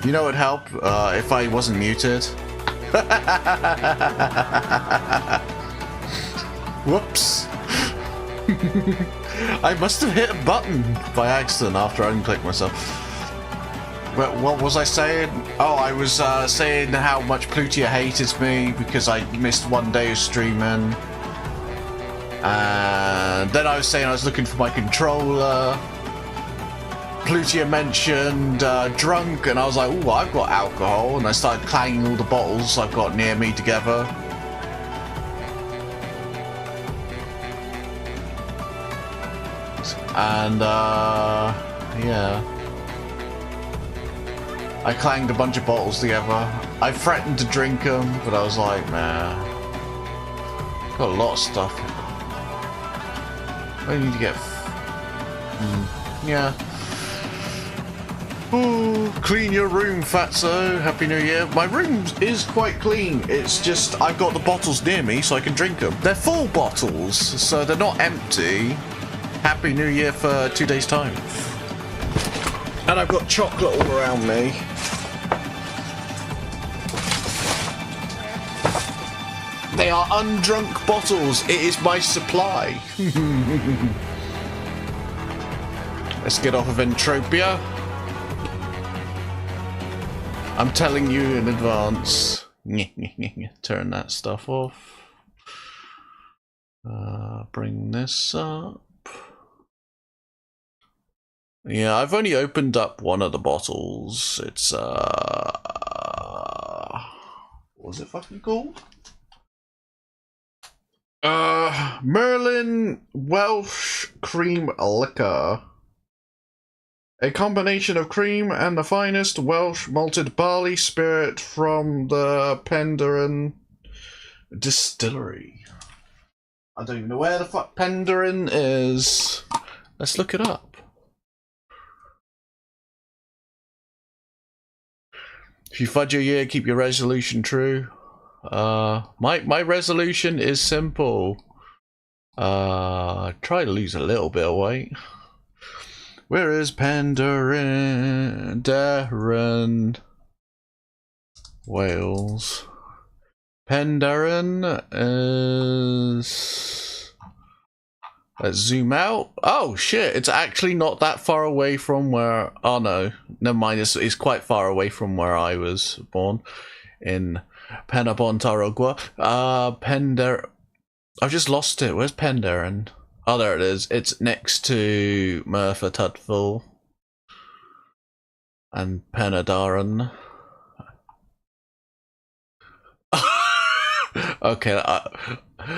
You know what would help if I wasn't muted? Whoops. I must have hit a button by accident after I unclicked myself. What was I saying? Oh, I was saying how much Plutia hated me because I missed one day of streaming. And then I was saying I was looking for my controller. Plutia mentioned drunk, and I was like, ooh, I've got alcohol. And I started clanging all the bottles I've got near me together. And, yeah. I clanged a bunch of bottles together. I threatened to drink them, but I was like, man, got a lot of stuff. I need to get... yeah. Ooh, clean your room, fatso. Happy New Year. My room is quite clean. It's just I've got the bottles near me so I can drink them. They're full bottles, so they're not empty. Happy New Year for 2 days' time. And I've got chocolate all around me. They are undrunk bottles. It is my supply. Let's get off of Entropia. I'm telling you in advance. Turn that stuff off. Bring this up. Yeah, I've only opened up one of the bottles. It's what was it fucking called? Merlin Welsh Cream Liquor. A combination of cream and the finest Welsh malted barley spirit from the Penderyn distillery. I don't even know where the fuck Penderyn is. Let's look it up. If you fudge your year, keep your resolution true. My resolution is simple. Try to lose a little bit of weight. Where is Penderyn? Darren. Wales. Penderyn is... Let's zoom out. Oh shit, it's actually not that far away from where... Oh no, never mind, it's quite far away from where I was born. In Penabon, Tarogua. I've just lost it. Where's Penderyn? Oh, there it is. It's next to Merthyr Tydfil and Penydarren. Okay,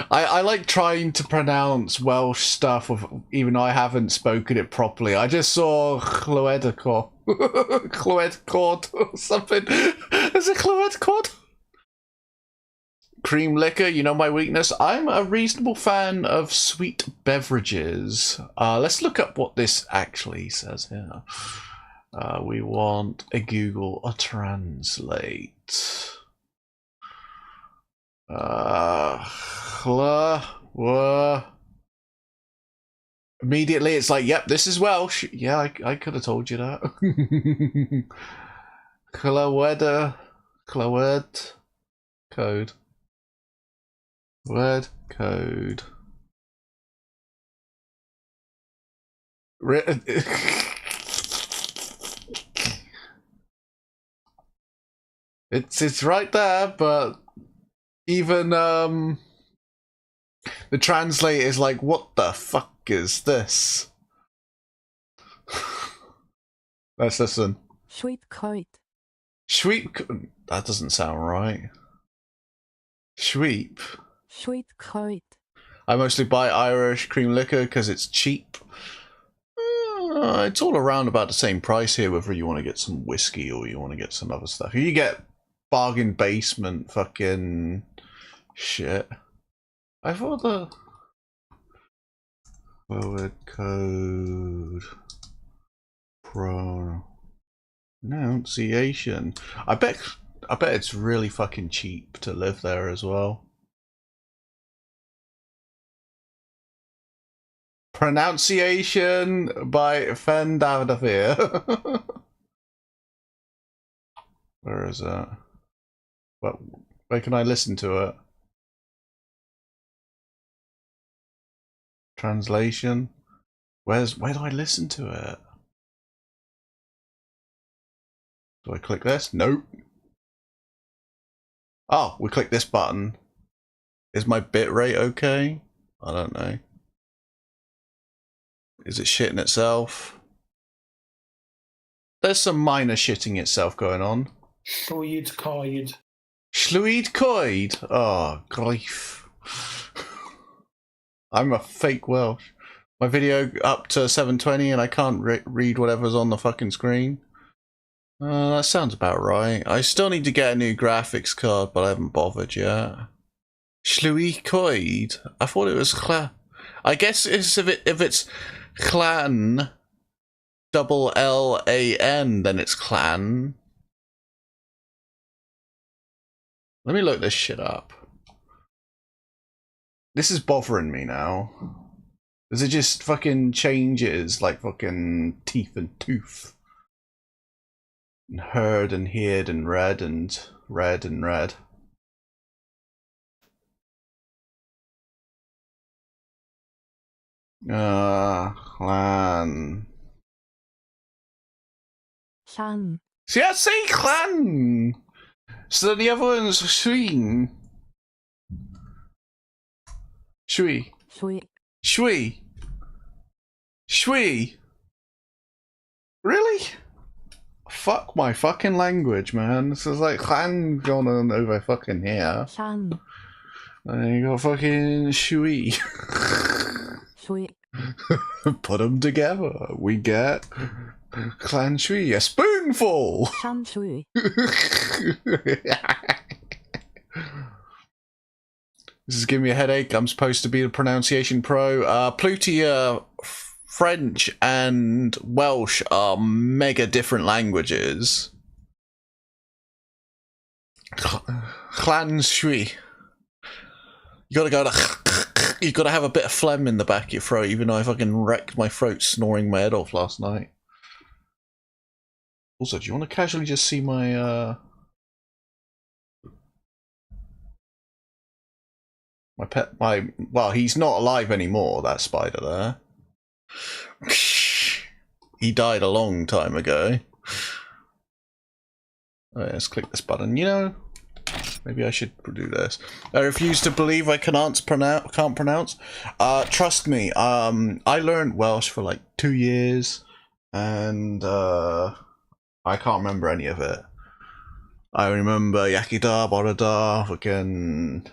I like trying to pronounce Welsh stuff, even though I haven't spoken it properly. I just saw Clwedacod. Clwedacod or something. Is it Clwedacod? Cream liquor, you know my weakness. I'm a reasonable fan of sweet beverages. Let's look up what this actually says here. We want a Google Translate. Immediately it's like, yep, this is Welsh. Yeah, I could have told you that. Clywed code. Word code. It's right there, but even the translate is like, what the fuck is this? Let's listen. Sweet coat. Sweet. That doesn't sound right. Sweep. Sweet coat. I mostly buy Irish cream liquor because it's cheap. It's all around about the same price here, whether you want to get some whiskey or you want to get some other stuff. You get bargain basement fucking shit. I thought the forward code pronunciation. I bet it's really fucking cheap to live there as well. Pronunciation by Fendavdavir. Where is it? Well, where can I listen to it? Translation? Where do I listen to it? Do I click this? Nope. Oh, we click this button. Is my bitrate okay? I don't know. Is it shitting itself? There's some minor shitting itself going on. Llwyd coed. Llwyd coed? Oh, grief. I'm a fake Welsh. My video up to 720 and I can't read whatever's on the fucking screen. That sounds about right. I still need to get a new graphics card, but I haven't bothered yet. Llwyd coed? I thought it was I guess if it's clan, double L-A-N, then it's clan. Let me look this shit up. This is bothering me now. Does it just fucking changes like fucking teeth and tooth? And heard and heard and read and read and read. Clan. Llan. See, I say clan! So the other one's Sween. Shui. Shui. Shui. Shui. Really? Fuck my fucking language, man. This is like clan going on over fucking here. Llan. And you got fucking Shui. Shui. Put them together. We get clan Shui. A spoonful! Llan Shui. This is giving me a headache. I'm supposed to be the pronunciation pro. Plutia, French and Welsh are mega different languages. Clan Shui. You gotta go to. You gotta have a bit of phlegm in the back of your throat, even though I fucking wrecked my throat snoring my head off last night. Also, do you want to casually just see my my pet, well, he's not alive anymore, that spider there. He died a long time ago. Alright, let's click this button. You know, maybe I should do this. I refuse to believe I can't pronounce. Trust me, I learned Welsh for like 2 years, and I can't remember any of it. I remember Yakida, Borada, fucking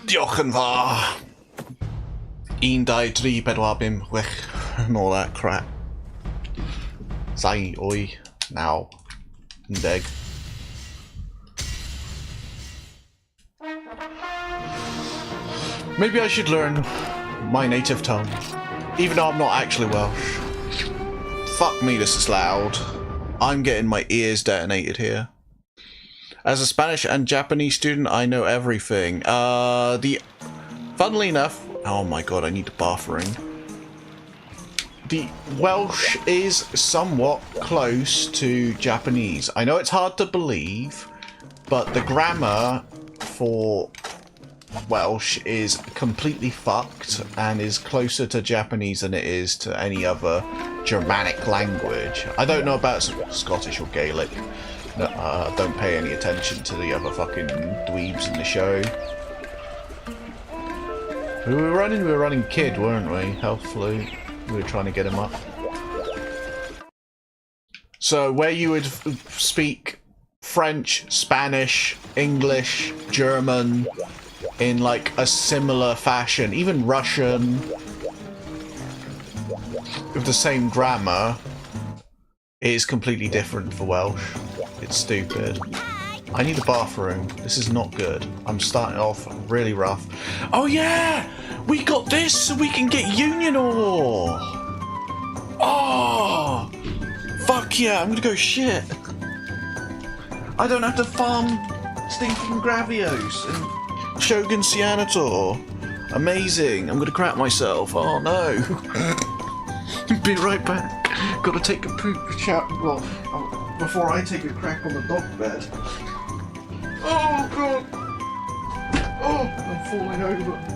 Diolch yn fawr. 1, 2, 3, 4, 5, 6 and all that crap. 7, 8, 9, 10. Maybe I should learn my native tongue, even though I'm not actually Welsh. Fuck me, this is loud. I'm getting my ears detonated here. As a Spanish and Japanese student, I know everything. Funnily enough, oh my god, I need a bathroom. The Welsh is somewhat close to Japanese. I know it's hard to believe, but the grammar for Welsh is completely fucked and is closer to Japanese than it is to any other Germanic language. I don't know about Scottish or Gaelic. No, don't pay any attention to the other fucking dweebs in the show. Who were we running? We were running Kid, weren't we? Health Flute. We were trying to get him up. So where you would speak French, Spanish, English, German in like a similar fashion, even Russian, with the same grammar, it is completely different for Welsh. It's stupid. I need a bathroom. This is not good. I'm starting off really rough. Oh yeah! We got this so we can get Union ore! Oh! Fuck yeah, I'm gonna go shit. I don't have to farm stinking Gravios and Shogun Cyanator. Amazing. I'm gonna crap myself. Oh no. Be right back. Gotta take a poop. Well, before I take a crack on the dog bed. Oh god! Oh, I'm falling over.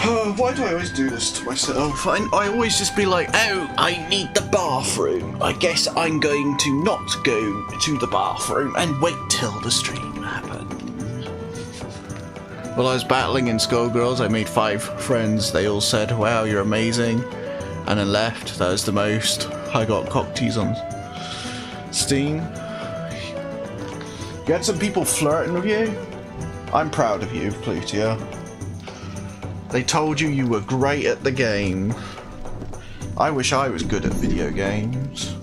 Why do I always do this to myself? I always just be like, oh, I need the bathroom. I guess I'm going to not go to the bathroom and wait till the stream happens. While I was battling in Skullgirls, I made 5 friends. They all said, wow, you're amazing. And then left. That was the most. I got cocktease on Steam. You had some people flirting with you? I'm proud of you, Plutia. They told you you were great at the game. I wish I was good at video games.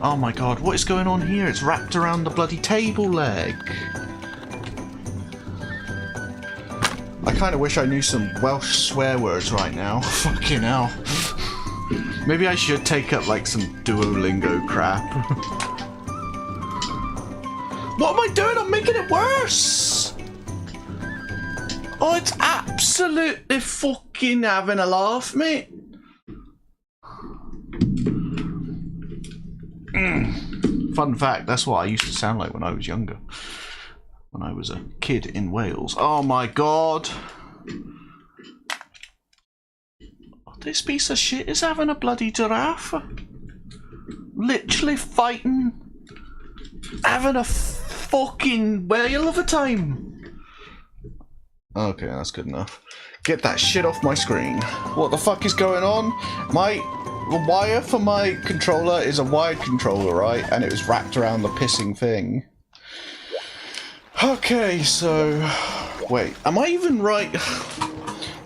Oh my god, what is going on here? It's wrapped around the bloody table leg. I kind of wish I knew some Welsh swear words right now. Fucking hell. Maybe I should take up like some Duolingo crap. What am I doing? I'm making it worse! Oh, it's absolutely fucking having a laugh, mate. Fun fact, that's what I used to sound like when I was younger. When I was a kid in Wales. Oh my god. Oh, this piece of shit is having a bloody giraffe. Literally fighting. Having a fucking whale of a time. Okay, that's good enough. Get that shit off my screen. What the fuck is going on? The wire for my controller is a wired controller, right? And it was wrapped around the pissing thing. Okay, so... Wait, am I even right?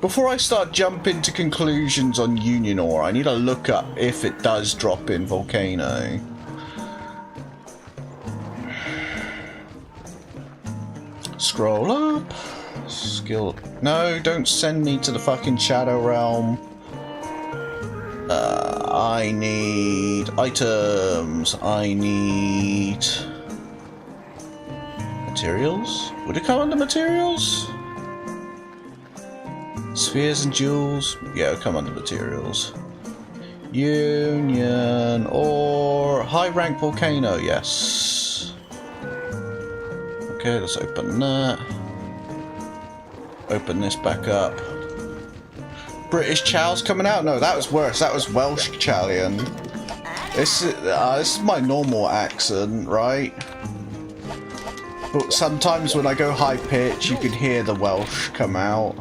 Before I start jumping to conclusions on Union Ore, I need to look up if it does drop in Volcano. Scroll up. Skill. No, don't send me to the fucking Shadow Realm. I need items. I need materials. Would it come under materials? Spheres and jewels. Yeah, it'll come under materials. Union or high rank volcano. Yes. Okay, let's open that. Open this back up. British Chow's coming out? No, that was worse. That was Welsh Chalian. This is my normal accent, right? But sometimes when I go high pitch, you can hear the Welsh come out.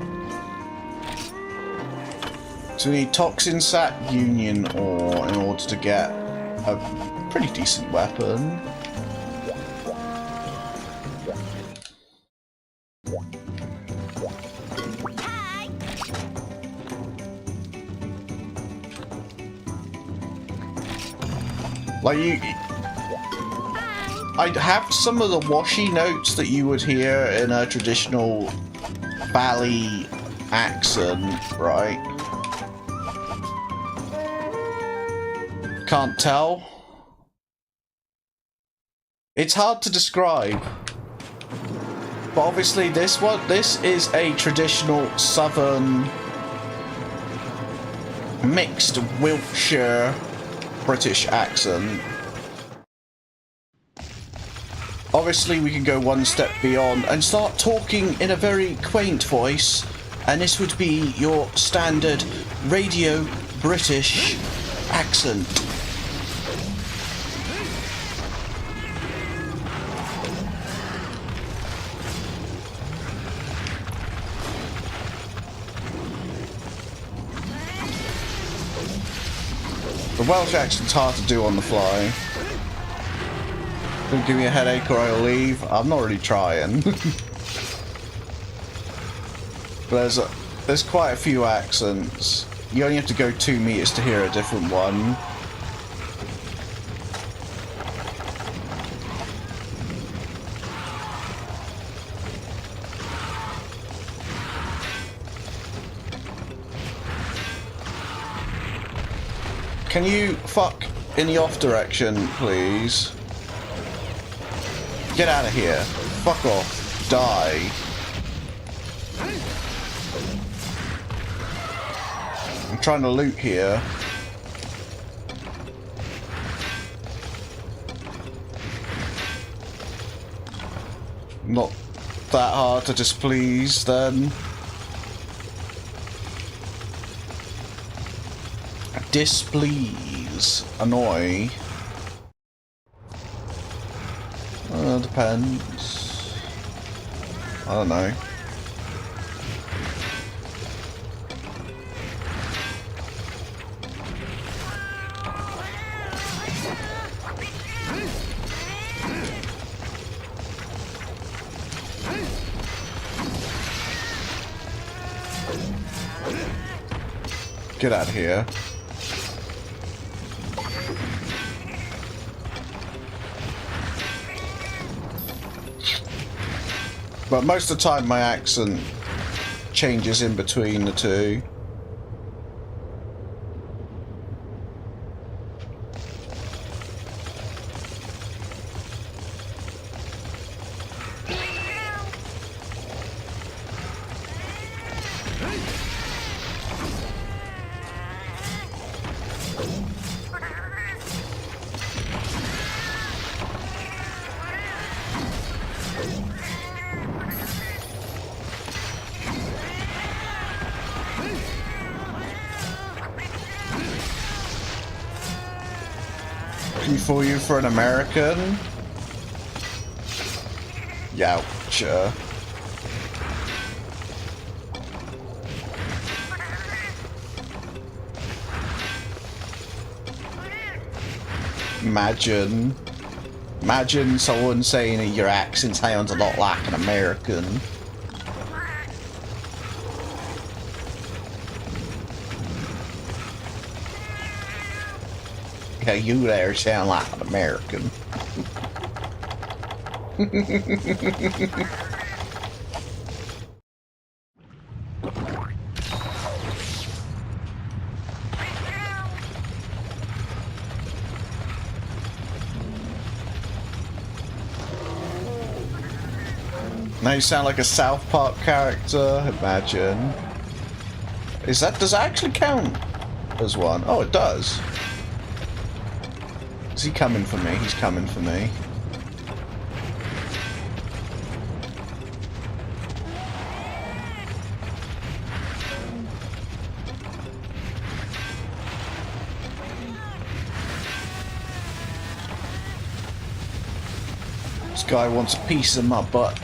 So we need Toxin Sap, Union Ore in order to get a pretty decent weapon. Like I'd have some of the washy notes that you would hear in a traditional Bali accent, right? Can't tell. It's hard to describe. But obviously this is a traditional southern mixed Wiltshire British accent. Obviously we can go one step beyond and start talking in a very quaint voice, and this would be your standard radio British accent. The Welsh accent's hard to do on the fly. Don't give me a headache or I'll leave. I'm not really trying. But there's quite a few accents. You only have to go 2 meters to hear a different one. Can you fuck in the off direction, please? Get out of here. Fuck off. Die. I'm trying to loot here. Not that hard to displease, then. displease, annoy. Depends. I don't know. Get out of here. But most of the time my accent changes in between the two. For you for an American? Youcha. Imagine someone saying that your accent sounds a lot like an American. Okay, you there sound like an American. Now you sound like a South Park character, imagine. Does that actually count as one? Oh, it does. Is he coming for me? He's coming for me. This guy wants a piece of my butt.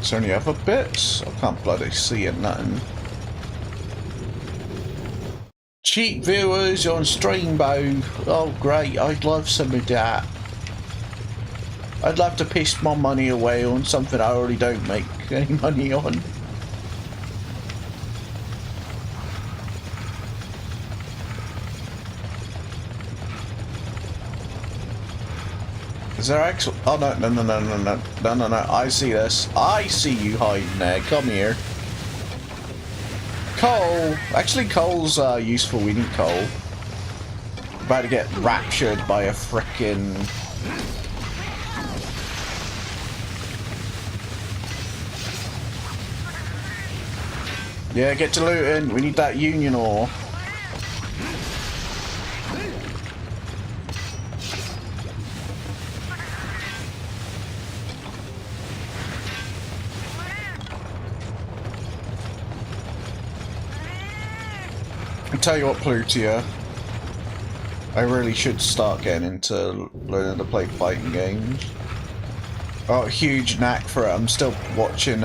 Is there any other bits? I can't bloody see it, nothing. Cheap viewers on Streambo. Oh great, I'd love some of that. I'd love to piss my money away on something I already don't make any money on. Is there actual? Oh no! I see this. I see you hiding there. Come here. Coal. Actually, coal's useful. We need coal. About to get raptured by a frickin'. Yeah, get to looting. We need that union ore. I'll tell you what, Plutia, I really should start getting into learning to play fighting games. I've got a huge knack for it. I'm still watching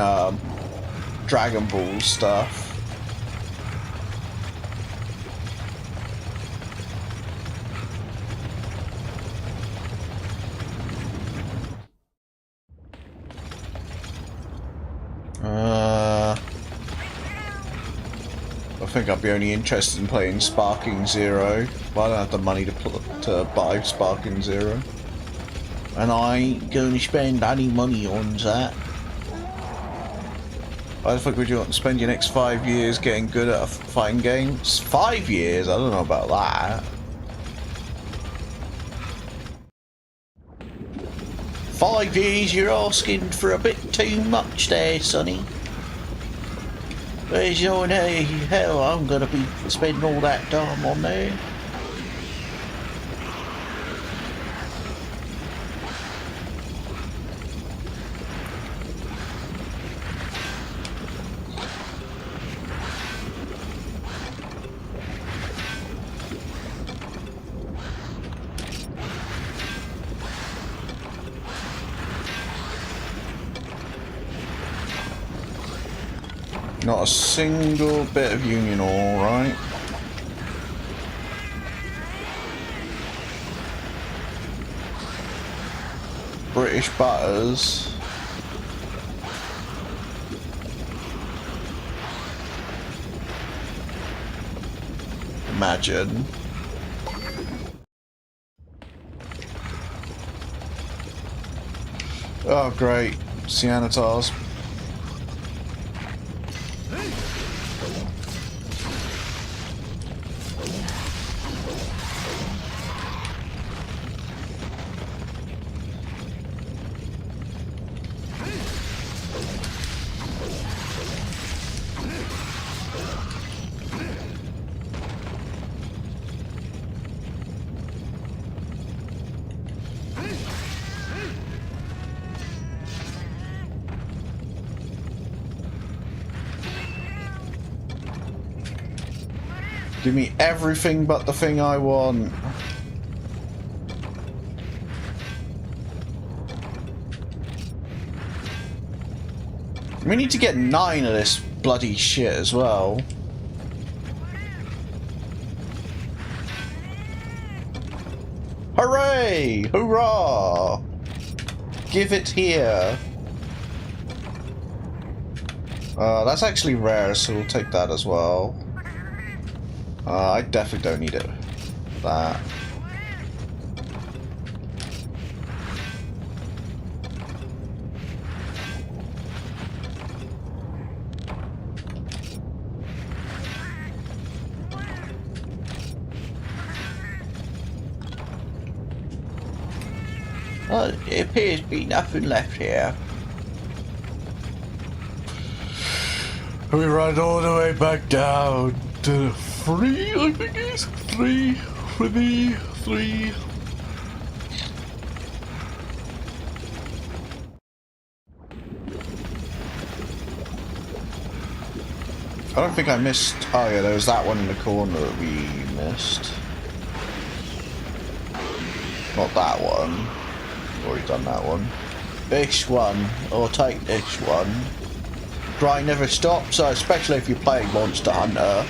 Dragon Ball stuff. I think I'd be only interested in playing Sparking Zero, but I don't have the money to buy Sparking Zero. And I ain't going to spend any money on that. I think would you want to spend your next 5 years getting good at a fighting game? 5 years? I don't know about that. 5 years, you're asking for a bit too much there, sonny. There's no hell I'm gonna be spending all that time on there. Not a single bit of union ore, right? British butters. Imagine. Oh great, Cyanitars. Give me everything but the thing I want. We need to get 9 of this bloody shit as well. Hooray! Hoorah! Give it here. That's actually rare, so we'll take that as well. I definitely don't need it. That. It appears to be nothing left here. We run all the way back down to 3, I think it's 3 for the 3. I don't think I missed. Oh yeah, there was that one in the corner that we missed. Not that one. Already done that one. This one, or take this one. Grind never stops, so especially if you play Monster Hunter,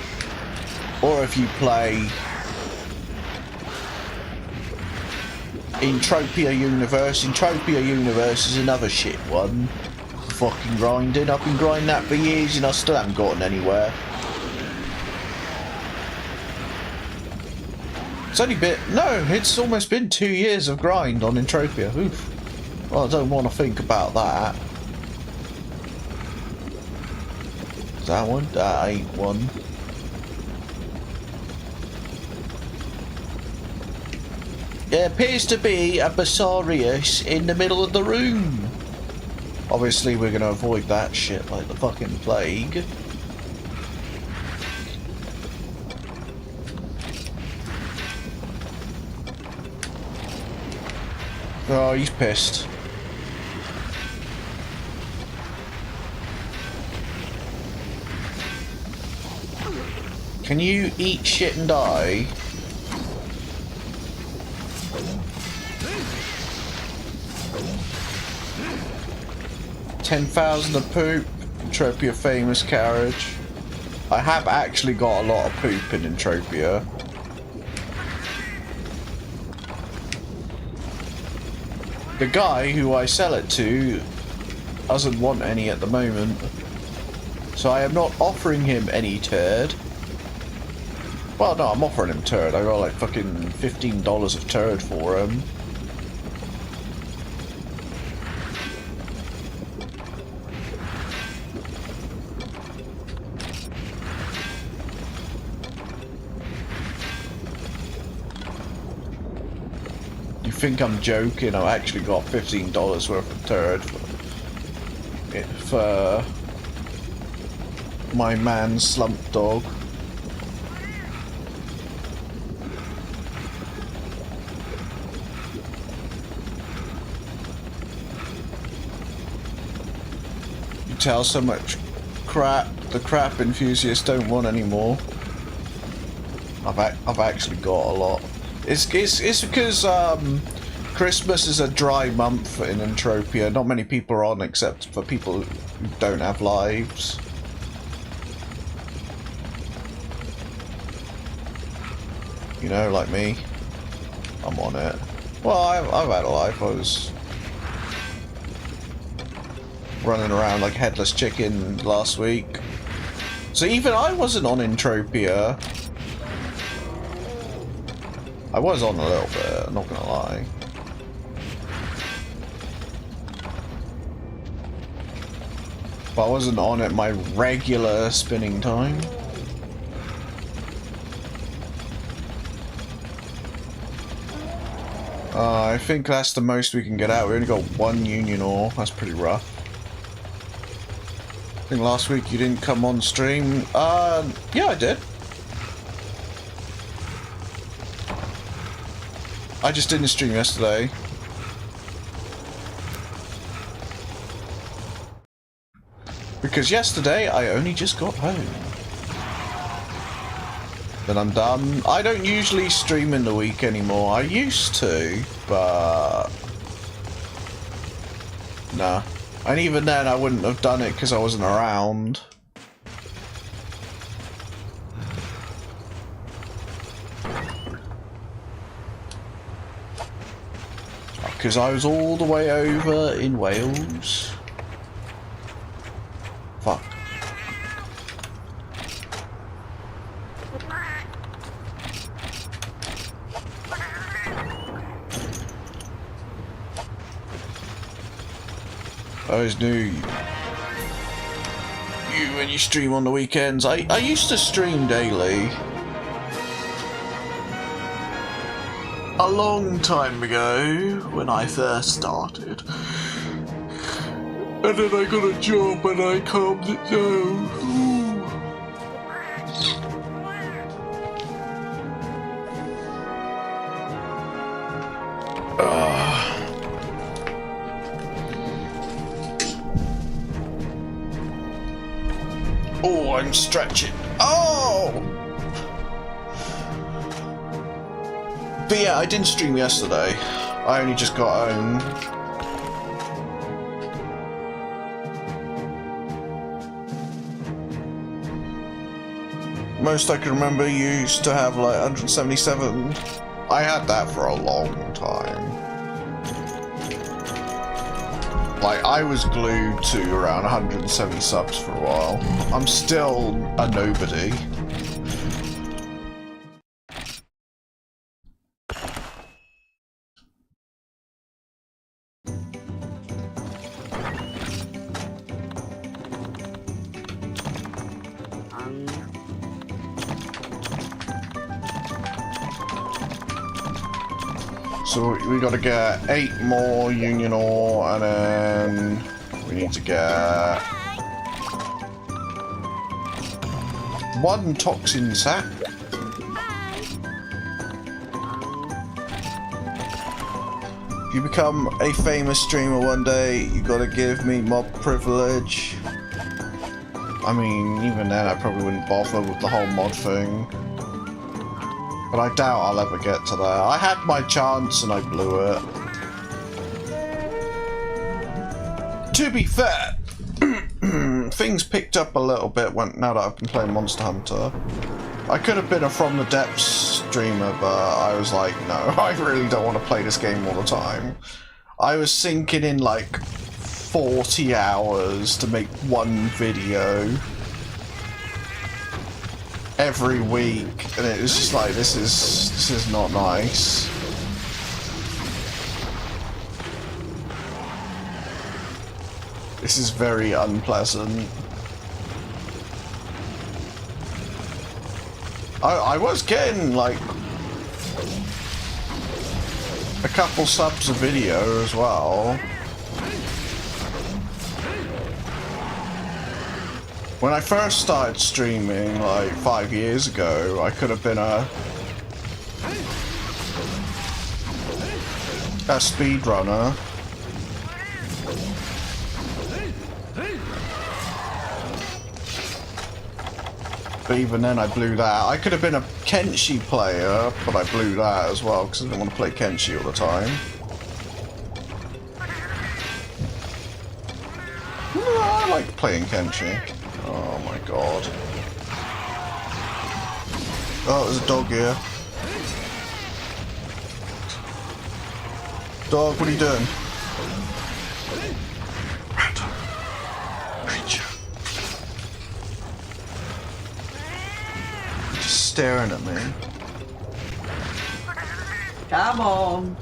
or if you play Entropia Universe. Entropia Universe is another shit one. Fucking grinding. I've been grinding that for years and I still haven't gotten anywhere. It's only been... No, it's almost been 2 years of grind on Entropia. Oof. Well, I don't want to think about that. Is that one? That ain't one. There appears to be a Basarius in the middle of the room. Obviously, we're going to avoid that shit like the fucking plague. Oh, he's pissed. Can you eat shit and die? $10,000 of poop. Entropia famous carriage. I have actually got a lot of poop in Entropia. The guy who I sell it to doesn't want any at the moment, so I am not offering him any turd. Well, no, I'm offering him turd. I got like fucking $15 of turd for him. You think I'm joking? I've actually got $15 worth of turd for my man Slump Dog. You tell so much crap the crap enthusiasts don't want anymore. I've actually got a lot. It's because Christmas is a dry month in Entropia. Not many people are on except for people who don't have lives. You know, like me. I'm on it. Well, I've had a life. I was running around like a headless chicken last week. So even I wasn't on Entropia. I was on a little bit, I'm not gonna lie. But I wasn't on at my regular spinning time. I think that's the most we can get out. We only got one union ore. That's pretty rough. I think last week you didn't come on stream. Yeah, I did. I just didn't stream yesterday. Because yesterday I only just got home. Then I'm done. I don't usually stream in the week anymore. I used to, but nah. And even then I wouldn't have done it because I wasn't around. Because I was all the way over in Wales. Fuck. I always knew you when you stream on the weekends. I used to stream daily. A long time ago, when I first started. And then I got a job and I calmed it down. Oh, I'm stretching. Oh! But yeah, I didn't stream yesterday. I only just got home. Most I can remember you used to have like 177. I had that for a long time. Like, I was glued to around 170 subs for a while. I'm still a nobody. So we gotta get 8 more union ore, and then we need to get 1 toxin sack. If you become a famous streamer one day, you gotta give me mob privilege. I mean, even then I probably wouldn't bother with the whole mod thing. But I doubt I'll ever get to there. I had my chance and I blew it. To be fair, things picked up a little bit now that I've been playing Monster Hunter. I could have been a From the Depths streamer, but I was like, no, I really don't want to play this game all the time. I was sinking in like 40 hours to make one video every week, and it was just like, this is not nice. This is very unpleasant. I was getting like a couple subs a video as well. When I first started streaming, like 5 years ago, I could have been a speedrunner. But even then I blew that. I could have been a Kenshi player, but I blew that as well because I didn't want to play Kenshi all the time. I like playing Kenshi. Oh my god. Oh, there's a dog here. Dog, what are you doing? Random creature. Just staring at me. Come on.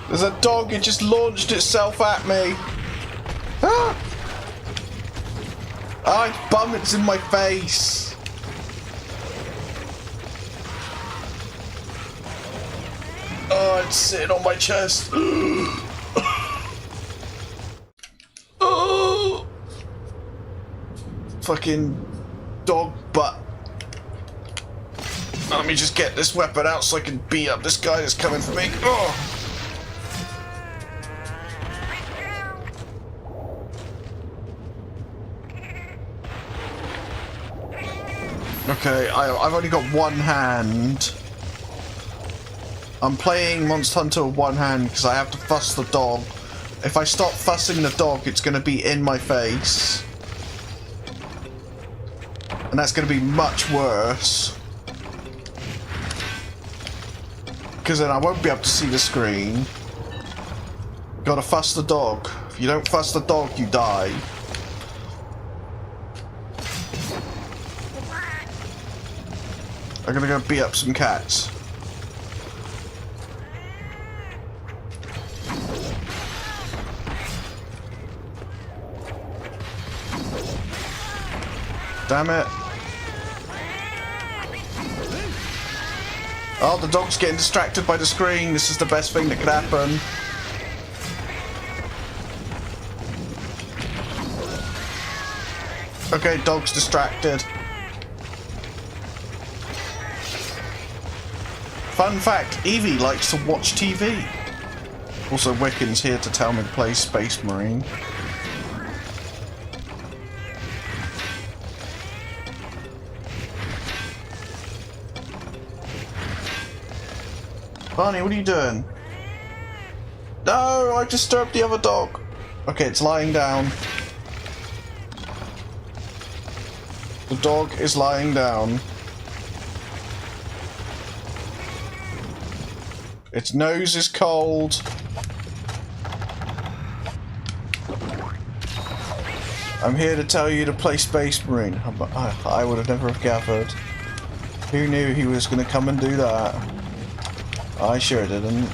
There's a dog, it just launched itself at me. Ah! Oh, its bum, it's in my face. Oh, it's sitting on my chest. Oh! Fucking dog butt. Let me just get this weapon out so I can beat up this guy that's coming for me. Oh! Okay, I've only got one hand. I'm playing Monster Hunter with one hand because I have to fuss the dog. If I stop fussing the dog, it's going to be in my face. And that's going to be much worse. Because then I won't be able to see the screen. Gotta fuss the dog. If you don't fuss the dog, you die. I'm gonna go beat up some cats. Damn it. Oh, the dog's getting distracted by the screen. This is the best thing that could happen. Okay, dog's distracted. Fun fact, Evie likes to watch TV. Also, Wiccan's here to tell me to play Space Marine. Barney, what are you doing? No, I disturbed the other dog. Okay, it's lying down. The dog is lying down. Its nose is cold. I'm here to tell you to play Space Marine. I would have never have gathered. Who knew he was going to come and do that? I sure didn't.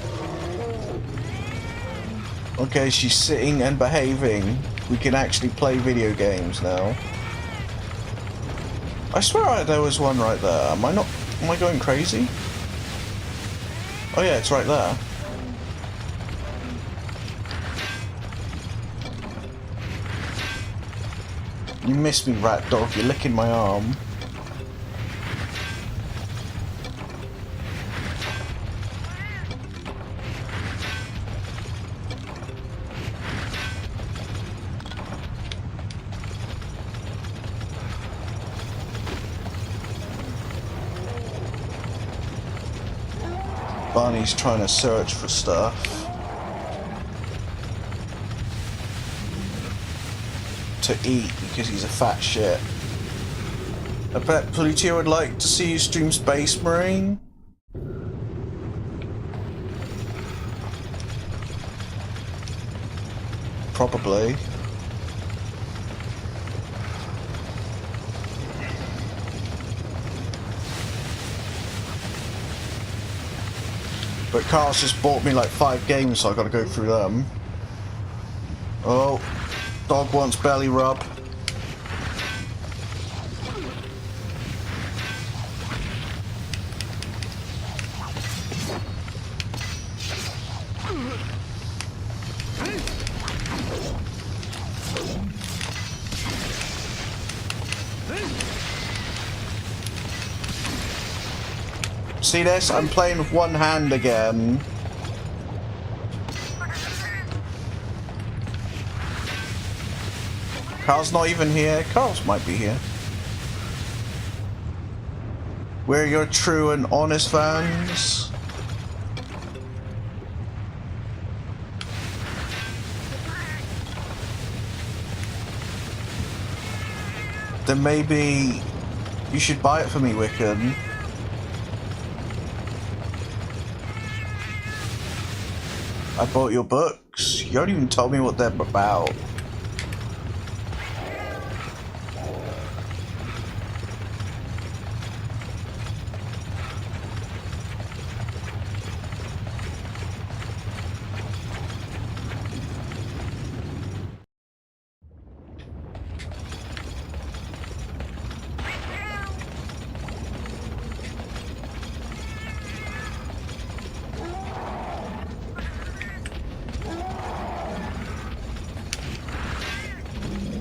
Okay, she's sitting and behaving. We can actually play video games now. I swear there was one right there. Am I going crazy? Oh yeah, it's right there. You missed me, rat dog. You're licking my arm. Barney's trying to search for stuff. To eat because he's a fat shit. I bet Plutio would like to see you stream Space Marine. Probably. But Carl's just bought me like 5 games, so I gotta go through them. Oh, dog wants belly rub. See this? I'm playing with one hand again. Carl's not even here. Carl's might be here. We're your true and honest fans. Then maybe You should buy it for me, Wiccan. I bought your books. You haven't even told me what they're about.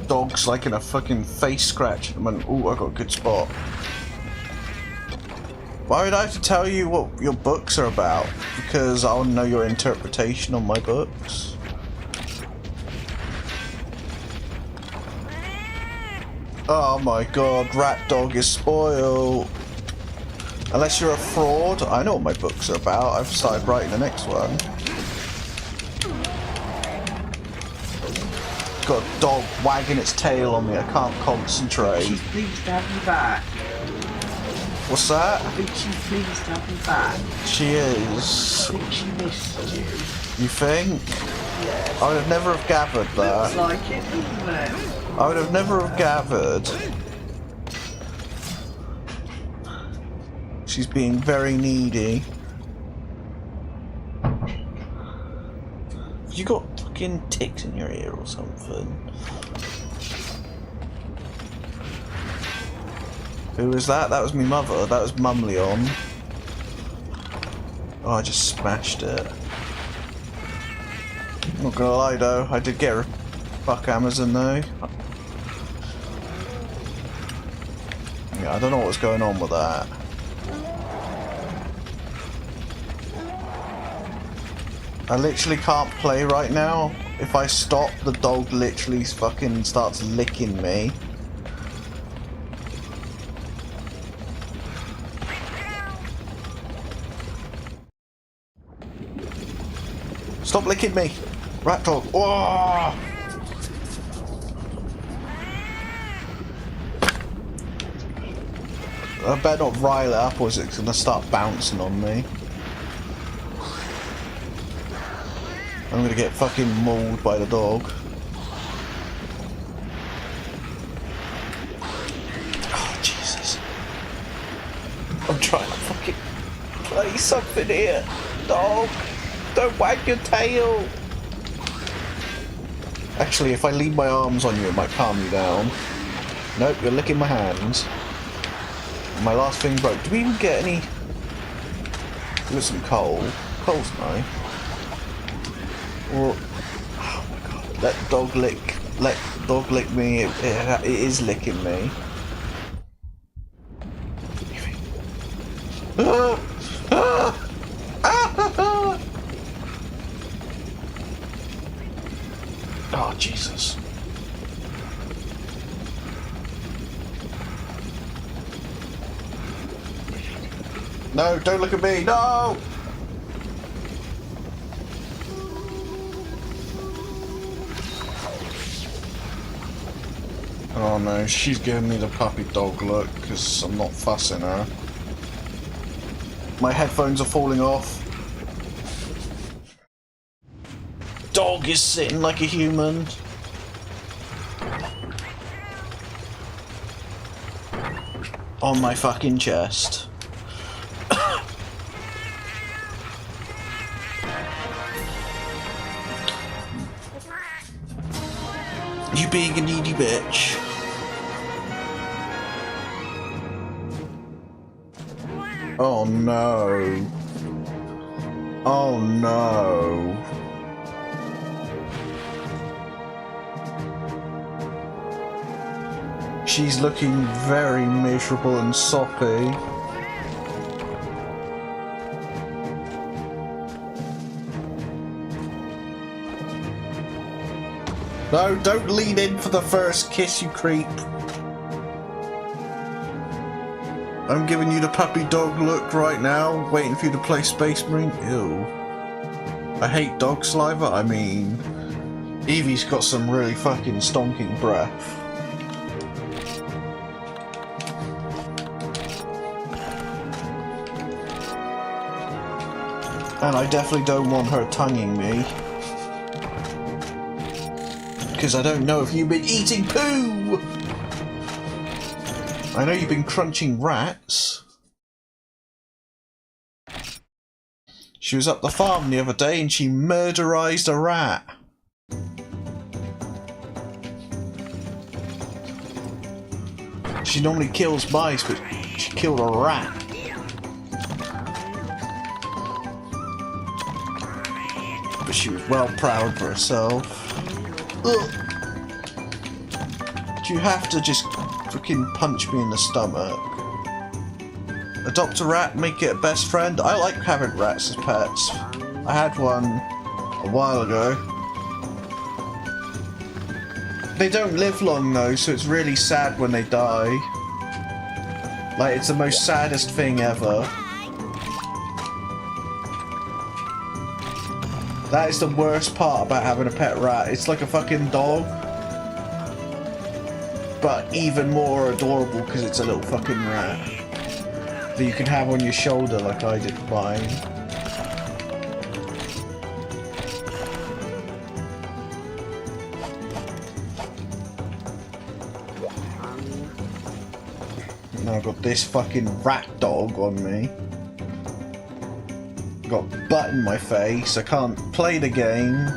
Dog's like in a fucking face scratch. I mean, ooh, I got a good spot. Why would I have to tell you what your books are about? Because I want to know your interpretation on my books. Oh my god, Rat Dog is spoiled. Unless you're a fraud. I know what my books are about. I've started writing the next one. Got a dog wagging its tail on me. I can't concentrate. She's pleased to have you back. What's that? I think she's pleased to have you back. She is. I think she missed you. You think? Yes. I would have never have gathered that. Looks like it, doesn't it? I would have never have gathered. She's being very needy. You got fucking ticks in your ear or something? Who was that? That was me mother. That was Mum Leon. Oh, I just smashed it. Not gonna lie though, I did get her. Fuck Amazon though. Yeah, I don't know what's going on with that. I literally can't play right now. If I stop, the dog literally fucking starts licking me. Stop licking me! Rat dog! Oh! I better not rile it up or it's gonna start bouncing on me. I'm gonna get fucking mauled by the dog. Oh, Jesus. I'm trying to fucking play something here. Dog, don't wag your tail. Actually, if I lean my arms on you, it might calm you down. Nope, you're licking my hands. My last thing broke. Do we even get any... Got some coal. Coal's nice. Or... Oh my god. Let dog lick me. It is licking me. Ah! Ah! Ah! Oh, Jesus. No, don't look at me. No! Oh no, she's giving me the puppy dog look because I'm not fussing her. My headphones are falling off. Dog is sitting like a human. On my fucking chest. You being a needy bitch. Oh no. Oh no. She's looking very miserable and soppy. No, don't lean in for the first kiss, you creep. I'm giving you the puppy dog look right now, waiting for you to play Space Marine. Ew. I hate dog saliva, I mean... Evie's got some really fucking stonking breath. And I definitely don't want her tonguing me. Because I don't know if you've been eating poo! I know you've been crunching rats. She was up the farm the other day and she murderized a rat. She normally kills mice, but she killed a rat. But she was well proud of herself. Ugh. Do you have to just freaking punch me in the stomach? Adopt a rat, make it a best friend. I like having rats as pets. I had one a while ago. They don't live long though, so it's really sad when they die. Like, it's the most saddest thing ever. That is the worst part about having a pet rat. It's like a fucking dog. But even more adorable because it's a little fucking rat. That you can have on your shoulder like I did with mine. Now I've got this fucking rat dog on me. Got a butt in my face, I can't play the game.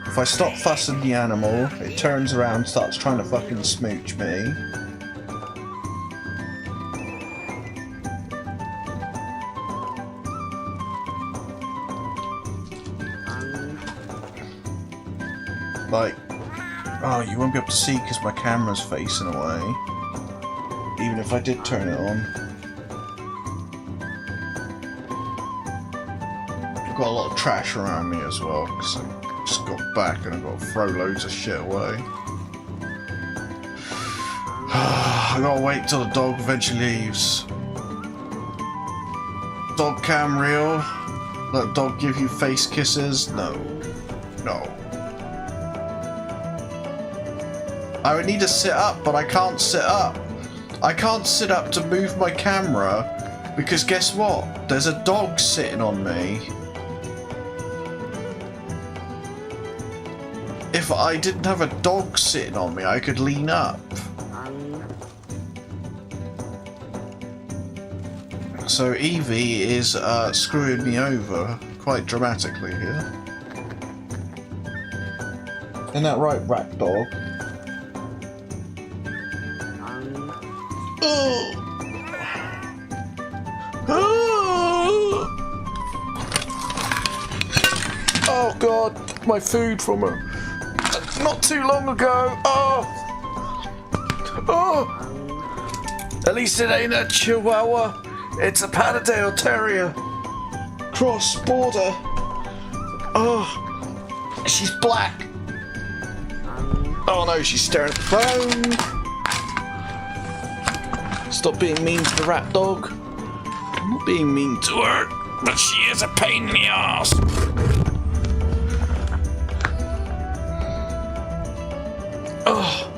If I stop fussing the animal, it turns around and starts trying to fucking smooch me. Like, oh, you won't be able to see because my camera's facing away. Even if I did turn it on. I've got a lot of trash around me as well, because I just got back and I've got to throw loads of shit away. I gotta wait till the dog eventually leaves. Dog cam real? Let dog give you face kisses? No. No. I would need to sit up, but I can't sit up. I can't sit up to move my camera, because guess what? There's a dog sitting on me. If I didn't have a dog sitting on me, I could lean up. So Evie is screwing me over quite dramatically here. Isn't that right, rat dog? Oh. Oh god, my food from not too long ago. Oh. Oh. At least it ain't a Chihuahua. It's a Patterdale Terrier. Cross border. Oh. She's black. Oh no, she's staring at the phone. Stop being mean to the rat dog. I'm not being mean to her, but she is a pain in the ass. Oh.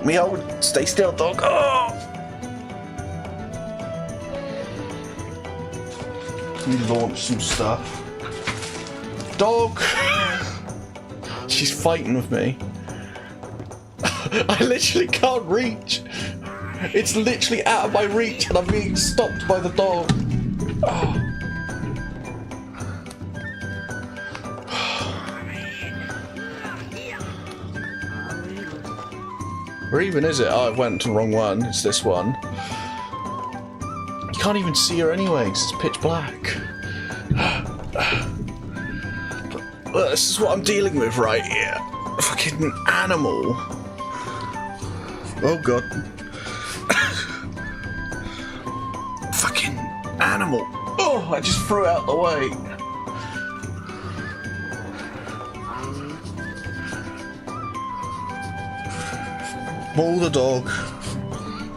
Meow, stay still, dog. Oh. We launch some stuff. Dog. She's fighting with me. I literally can't reach. It's literally out of my reach and I'm being stopped by the dog. Oh. Where even is it? Oh, I went to the wrong one. It's this one. You can't even see her anyway because it's pitch black. But this is what I'm dealing with right here. A fucking animal. Oh god. Fucking animal. Oh, I just threw it out the way. Maul the dog.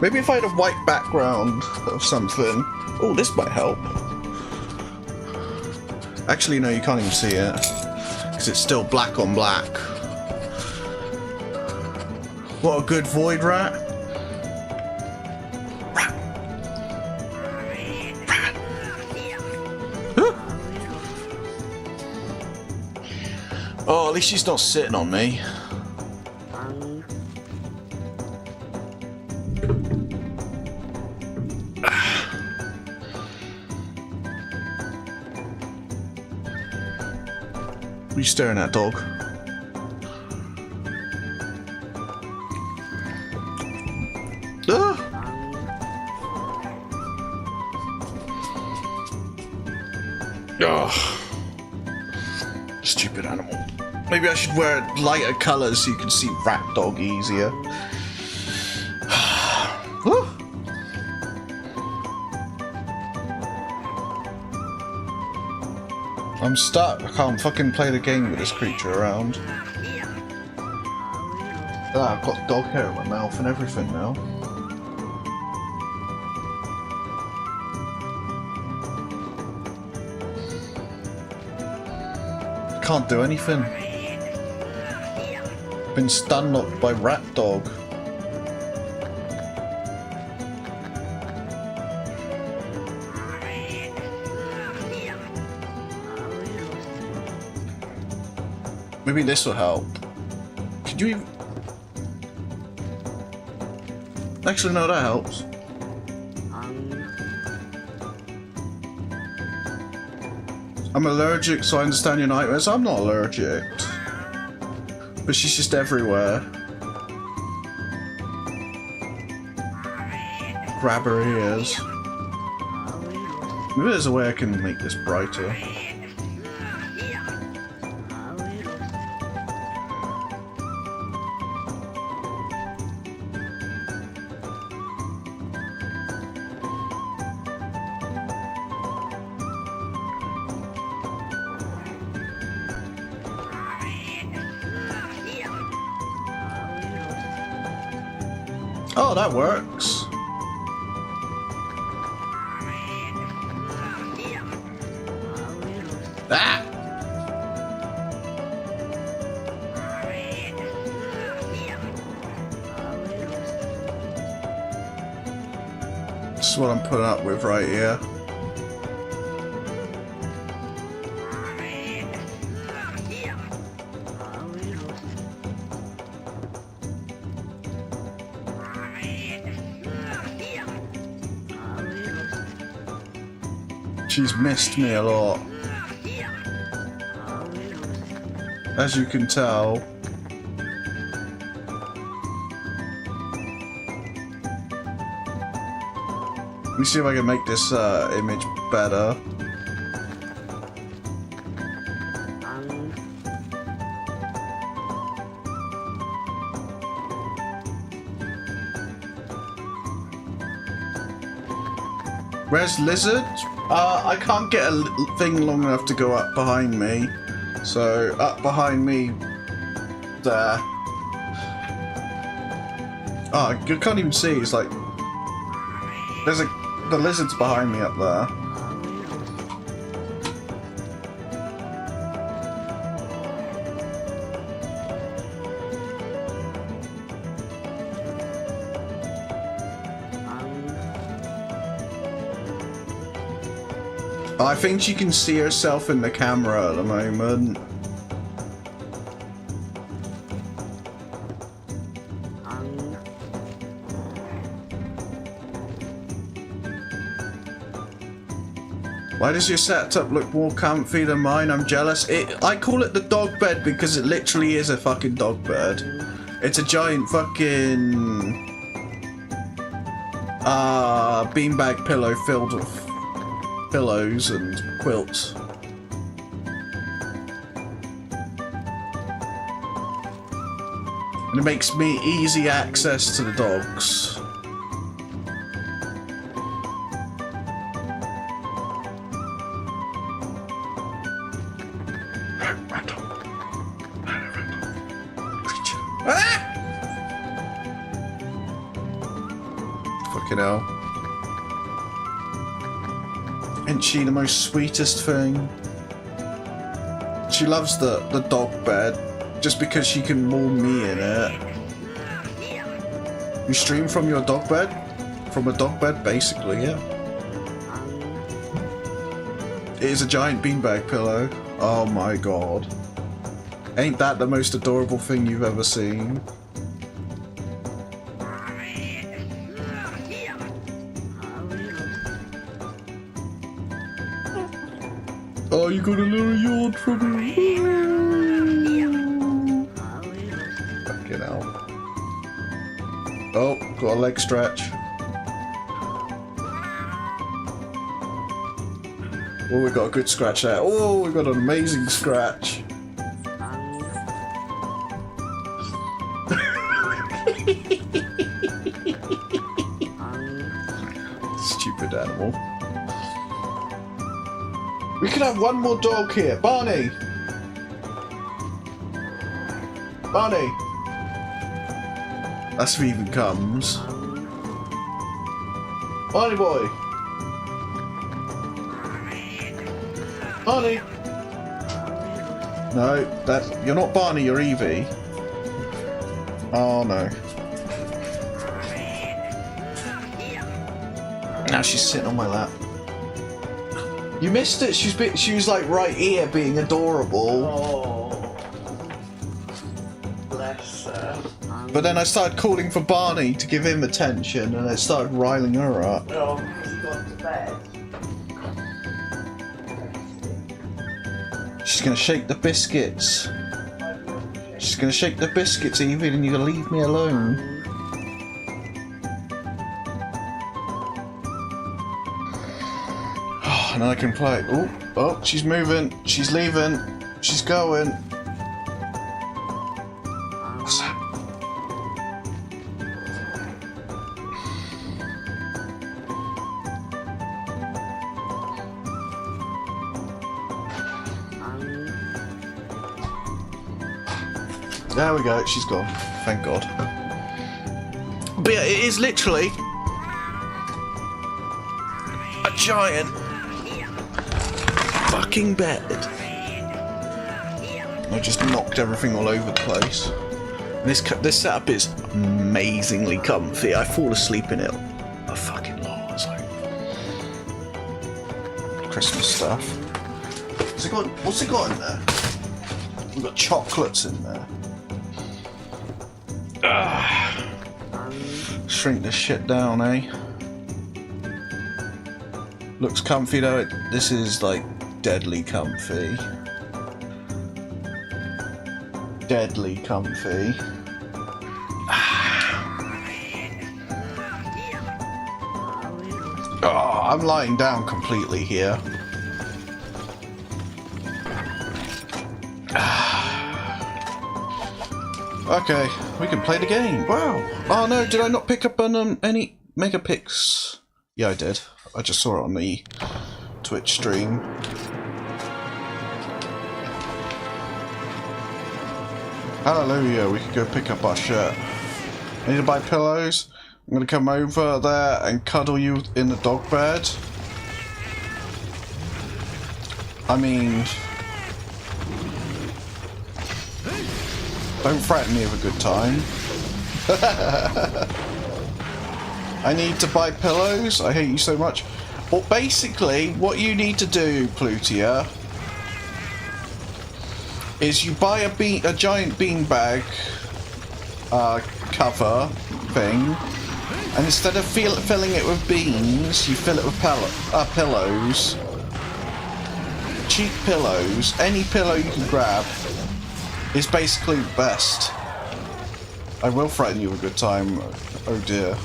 Maybe if I had a white background of something. Oh, this might help. Actually, no, you can't even see it. Because it's still black on black. What a good void rat. at least she's not sitting on me. What are you staring at, dog? Ah! Oh, stupid animal. Maybe I should wear lighter colours so you can see rat dog easier. I'm stuck. I can't fucking play the game with this creature around. Ah, I've got dog hair in my mouth and everything now. Can't do anything. Been stun locked by rat dog. Maybe this will help. Could you even... Actually, no, that helps. I'm allergic, so I understand your nightmares. I'm not allergic. But she's just everywhere. Grab her ears. Maybe there's a way I can make this brighter. Oh, that works. Ah! This is what I'm putting up with right here. She's missed me a lot, as you can tell. Let me see if I can make this image better. Where's Lizard? I can't get a thing long enough to go up behind me. So, up behind me, there. Oh, you can't even see, it's like... The lizard's behind me up there. I think she can see herself in the camera at the moment. Why does your setup look more comfy than mine? I'm jealous. I call it the dog bed because it literally is a fucking dog bed. It's a giant fucking beanbag pillow filled with pillows and quilts. And it makes me easy access to the dogs. Fucking hell. Isn't she the most sweetest thing? She loves the dog bed just because she can warm me in it. You stream from your dog bed? From a dog bed, basically, yeah. It is a giant beanbag pillow. Oh my god. Ain't that the most adorable thing you've ever seen? Oh, you got a little yawn from me. Fucking hell. Oh, got a leg stretch. Oh, we got a good scratch there. Oh, we got an amazing scratch. Stupid animal. We could have one more dog here. Barney! Barney! That's if he even comes. Barney boy! Barney! No, you're not Barney, you're Evie. Oh no. Now she's sitting on my lap. You missed it. She was like right here, being adorable. Oh, bless her. But then I started calling for Barney to give him attention, and it started riling her up. Oh, has he gone to bed? She's gonna shake the biscuits. She's gonna shake the biscuits, Evie, and you're gonna leave me alone. And I can play. Oh, she's moving. She's leaving. She's going. What's that? There we go. She's gone. Thank God. But yeah, it is literally a giant fucking bed. I just knocked everything all over the place. And this setup is amazingly comfy. I fall asleep in it a fucking lot. It's like Christmas stuff. What's it got in there? We've got chocolates in there. Shrink this shit down, eh? Looks comfy though. This is like deadly comfy. Deadly comfy. Oh, I'm lying down completely here. Okay, we can play the game. Wow. Oh no, did I not pick up on any megapix? Yeah, I did. I just saw it on the Twitch stream. Hallelujah, we can go pick up our shirt. I need to buy pillows. I'm gonna come over there and cuddle you in the dog bed. I mean, don't threaten me with a good time. I need to buy pillows. I hate you so much. Well, basically, what you need to do, Plutia, is you buy a giant beanbag cover thing, and instead of filling it with beans, you fill it with pillows. Cheap pillows. Any pillow you can grab is basically the best. I will threaten you with a good time. Oh dear.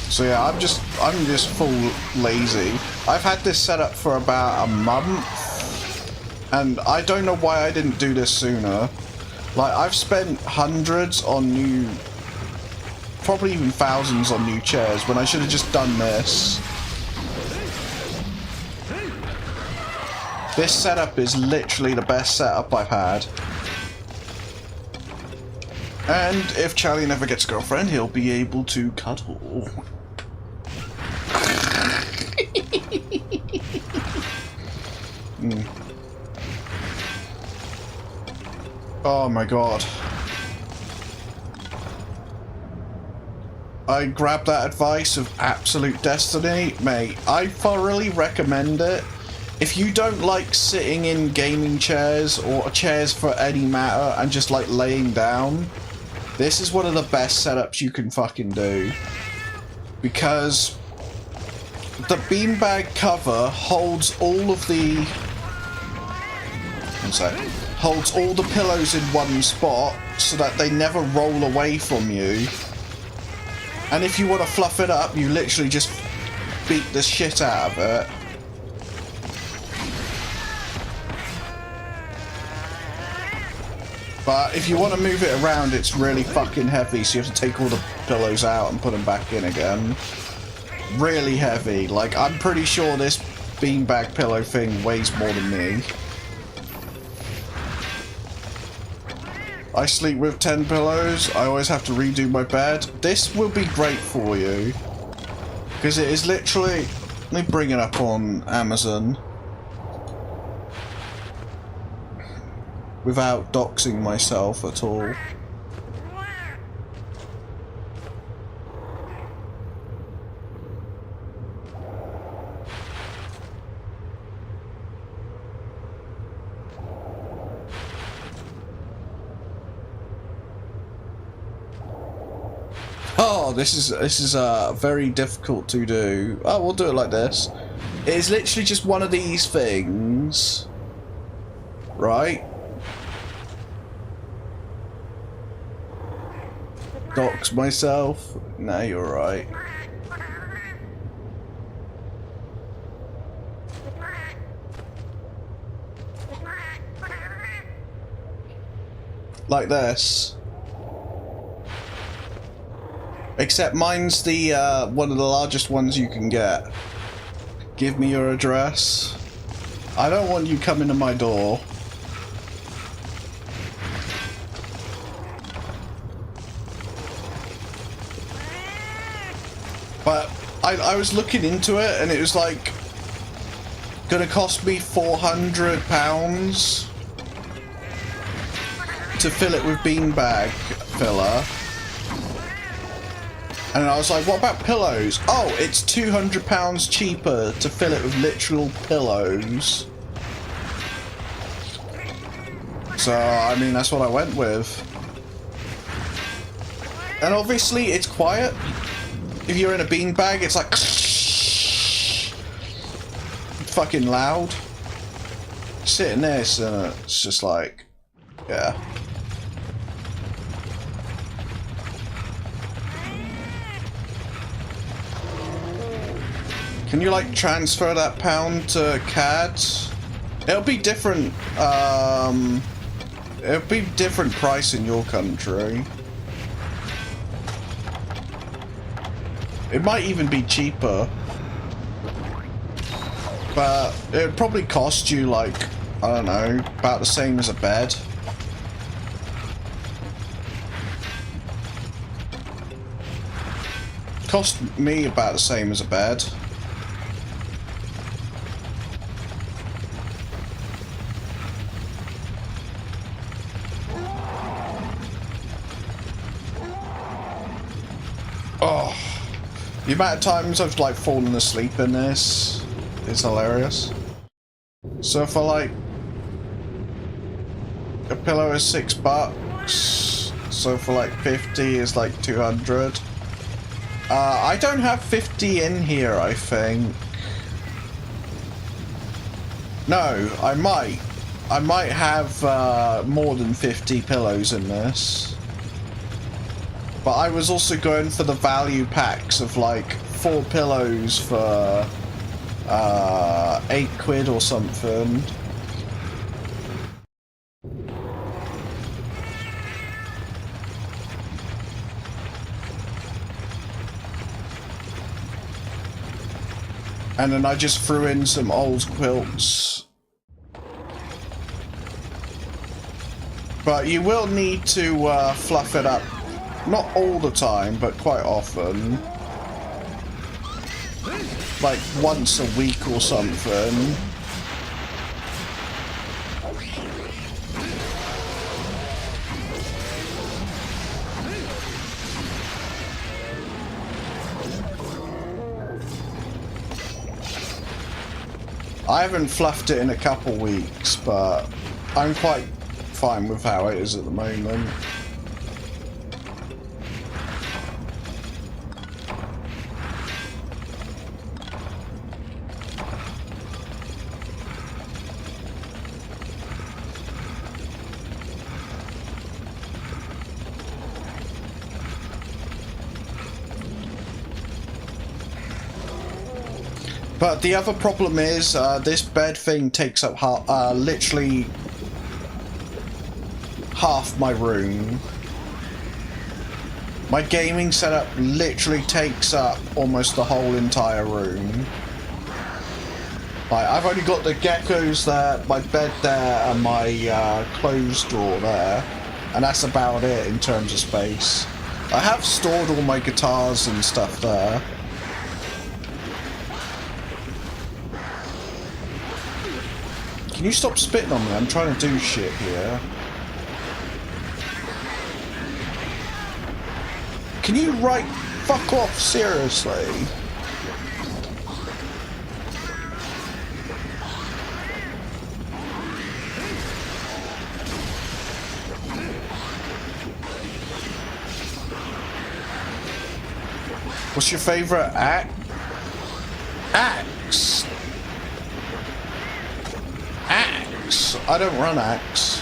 So yeah, I'm just full lazy. I've had this set up for about a month, and I don't know why I didn't do this sooner. Like, I've spent hundreds on new, probably even thousands on new chairs when I should have just done this. This setup is literally the best setup I've had. And if Charlie never gets a girlfriend, he'll be able to cuddle. Oh my god. I grabbed that advice of absolute destiny, mate. I thoroughly recommend it. If you don't like sitting in gaming chairs or chairs for any matter and just like laying down, this is one of the best setups you can fucking do. Because the beanbag cover holds all of the... One sec. Holds all the pillows in one spot so that they never roll away from you. And if you want to fluff it up, you literally just beat the shit out of it. But if you want to move it around, it's really fucking heavy, so you have to take all the pillows out and put them back in again. Really heavy. Like, I'm pretty sure this beanbag pillow thing weighs more than me. I sleep with 10 pillows. I always have to redo my bed. This will be great for you. Because it is literally... Let me bring it up on Amazon. Without doxing myself at all. Oh, this is very difficult to do. Oh, we'll do it like this. It is literally just one of these things, right? Dox myself? No, you're right. Like this. Except mine's the one of the largest ones you can get. Give me your address. I don't want you coming to my door. But I was looking into it and it was like gonna cost me £400 to fill it with beanbag filler. And I was like, what about pillows? Oh, it's £200 cheaper to fill it with literal pillows. So, I mean, that's what I went with. And obviously, it's quiet. If you're in a beanbag, it's like... fucking loud. Sit in this, and it's just like... yeah. Can you, like, transfer that pound to CAD? It'll be different, it'll be different price in your country. It might even be cheaper. But it would probably cost you, like, I don't know, about the same as a bed. Cost me about the same as a bed. Oh, the amount of times I've like fallen asleep in this is hilarious. So for like a pillow is $6, so for like 50 is like 200. I don't have 50 in here, I think. No, I might have more than 50 pillows in this. But I was also going for the value packs of like 4 pillows for £8 or something. And then I just threw in some old quilts. But you will need to fluff it up. Not all the time, but quite often. Like once a week or something. I haven't fluffed it in a couple weeks, but I'm quite fine with how it is at the moment. But the other problem is, this bed thing takes up literally half my room. My gaming setup literally takes up almost the whole entire room. Like, I've only got the geckos there, my bed there, and my clothes drawer there. And that's about it in terms of space. I have stored all my guitars and stuff there. Can you stop spitting on me? I'm trying to do shit here. Can you fuck off, seriously? What's your favorite axe? I don't run axe.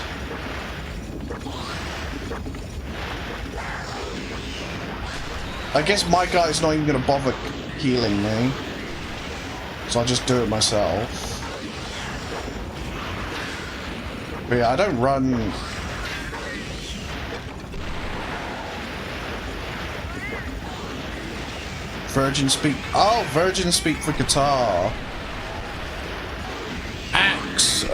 I guess my guy's not even gonna bother healing me, so I'll just do it myself. But yeah, I don't run. Virgin speak. Oh, Virgin speak for guitar. Axe.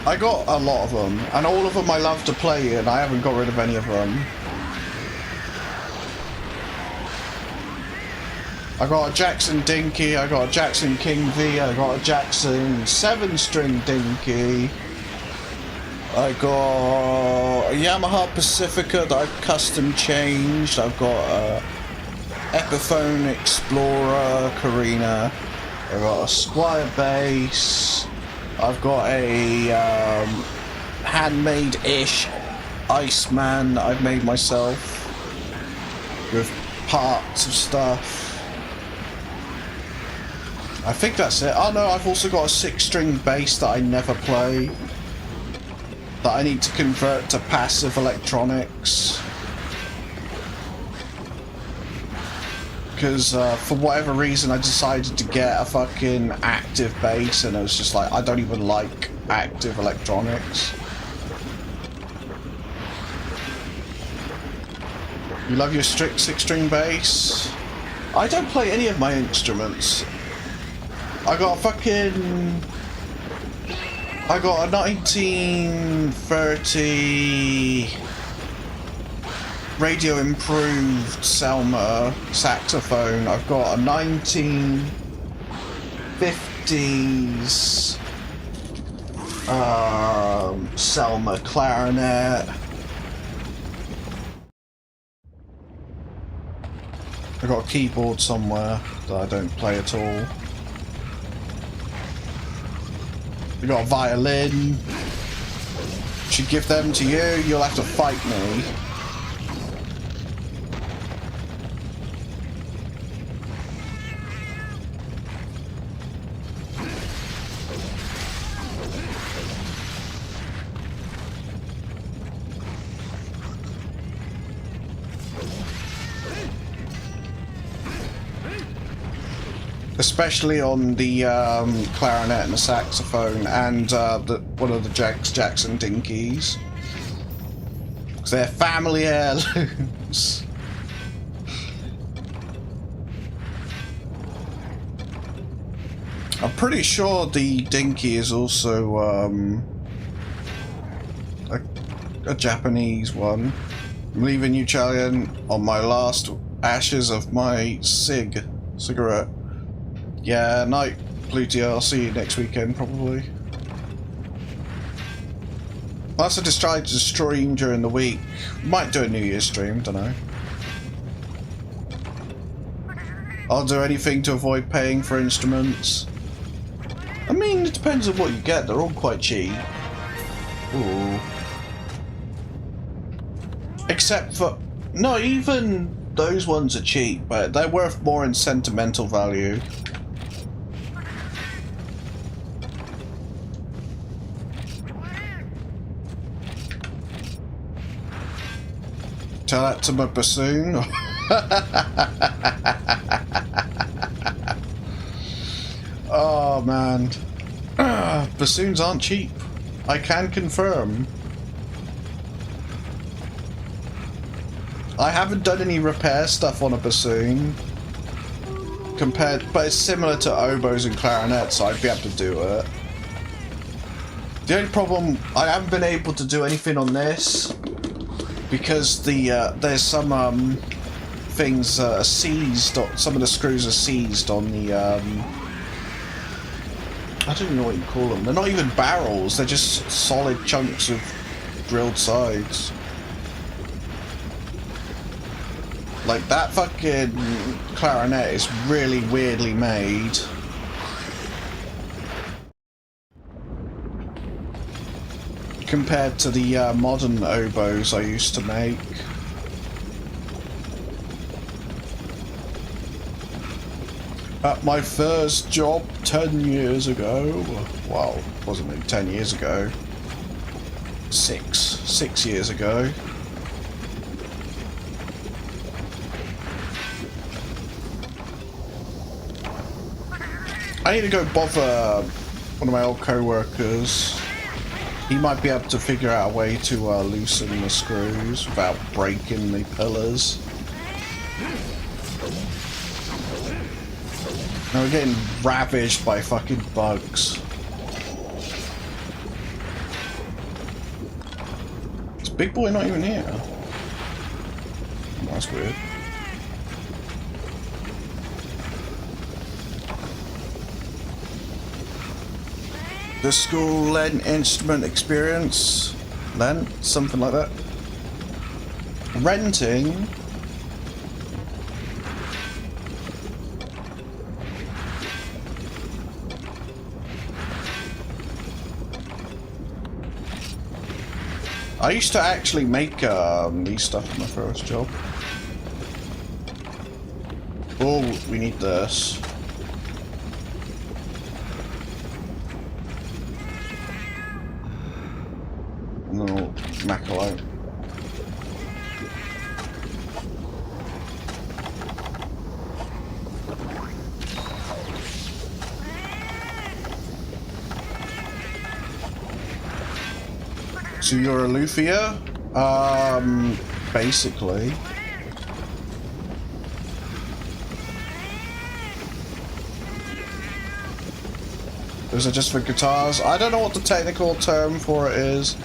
I got a lot of them, and all of them I love to play, and I haven't got rid of any of them. I got a Jackson Dinky, I got a Jackson King V, I got a Jackson 7-string Dinky. I got a Yamaha Pacifica that I've custom changed. I've got a Epiphone Explorer Carina. I've got a Squire bass. I've got a handmade-ish Iceman that I've made myself with parts of stuff. I think that's it. Oh no, I've also got a 6-string bass that I never play, that I need to convert to passive electronics. Because for whatever reason I decided to get a fucking active bass, and I was just like, I don't even like active electronics. You love your strict 6-string bass? I don't play any of my instruments. I got a 1930 radio improved Selmer saxophone. I've got a 1950s Selmer clarinet. I've got a keyboard somewhere that I don't play at all. We got a violin. Should give them to you. You'll have to fight me. Especially on the clarinet and the saxophone, and one of the Jackson Dinkies. Because they're family heirlooms. I'm pretty sure the Dinky is also a Japanese one. I'm leaving you, Chalian, on my last ashes of my cigarette. Yeah, night, Plutia. I'll see you next weekend, probably. Unless I decide to stream during the week. Might do a New Year's stream, don't know. I'll do anything to avoid paying for instruments. I mean, it depends on what you get. They're all quite cheap. Ooh. Except for... No, even those ones are cheap, but they're worth more in sentimental value. Tell that to my bassoon. Oh man. Bassoons aren't cheap. I can confirm. I haven't done any repair stuff on a bassoon. But it's similar to oboes and clarinets, so I'd be able to do it. The only problem, I haven't been able to do anything on this because there's some things seized. Some of the screws are seized on the. I don't even know what you call them. They're not even barrels. They're just solid chunks of drilled sides. Like that fucking clarinet is really weirdly made. Compared to the modern oboes I used to make. At my first job 10 years ago, well, it wasn't really 10 years ago, 6 years ago. I need to go bother one of my old co-workers. He might be able to figure out a way to loosen the screws without breaking the pillars. Now we're getting ravaged by fucking bugs. Is Big Boy not even here? Oh, that's weird. The school lent instrument experience? Lent? Something like that. Renting? I used to actually make these stuff in my first job. Oh, we need this. And then we'll mackerel. So you're a luthier? Basically. Those are just for guitars? I don't know what the technical term for it is,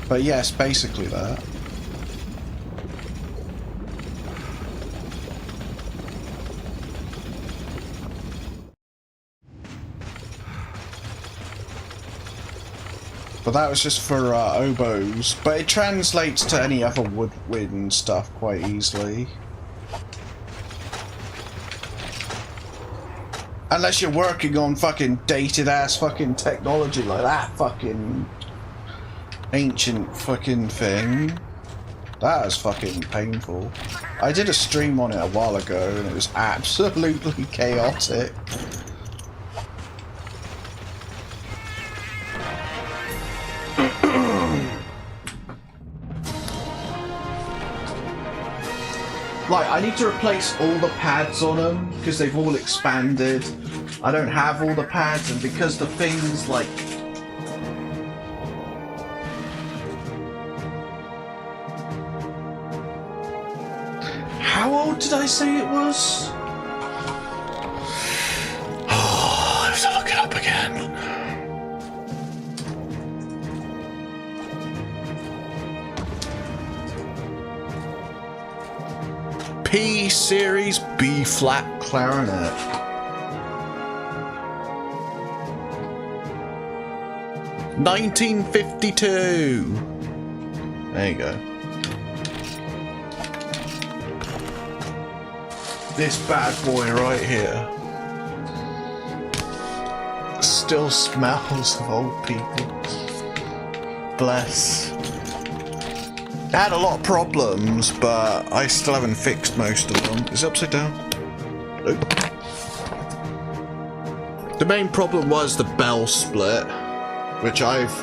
but yes, basically that. But that was just for oboes, but it translates to any other woodwind stuff quite easily. Unless you're working on fucking dated ass fucking technology like that fucking ancient fucking thing. That is fucking painful. I did a stream on it a while ago and it was absolutely chaotic. Like, I need to replace all the pads on them because they've all expanded. I don't have all the pads, and because the things like... How old did I say it was? Oh, I have to look it up again. P series B flat clarinet. $1952. There you go. This bad boy right here still smells of old people. Bless. I had a lot of problems, but I still haven't fixed most of them. Is it upside down? Nope. The main problem was the bell split, which I've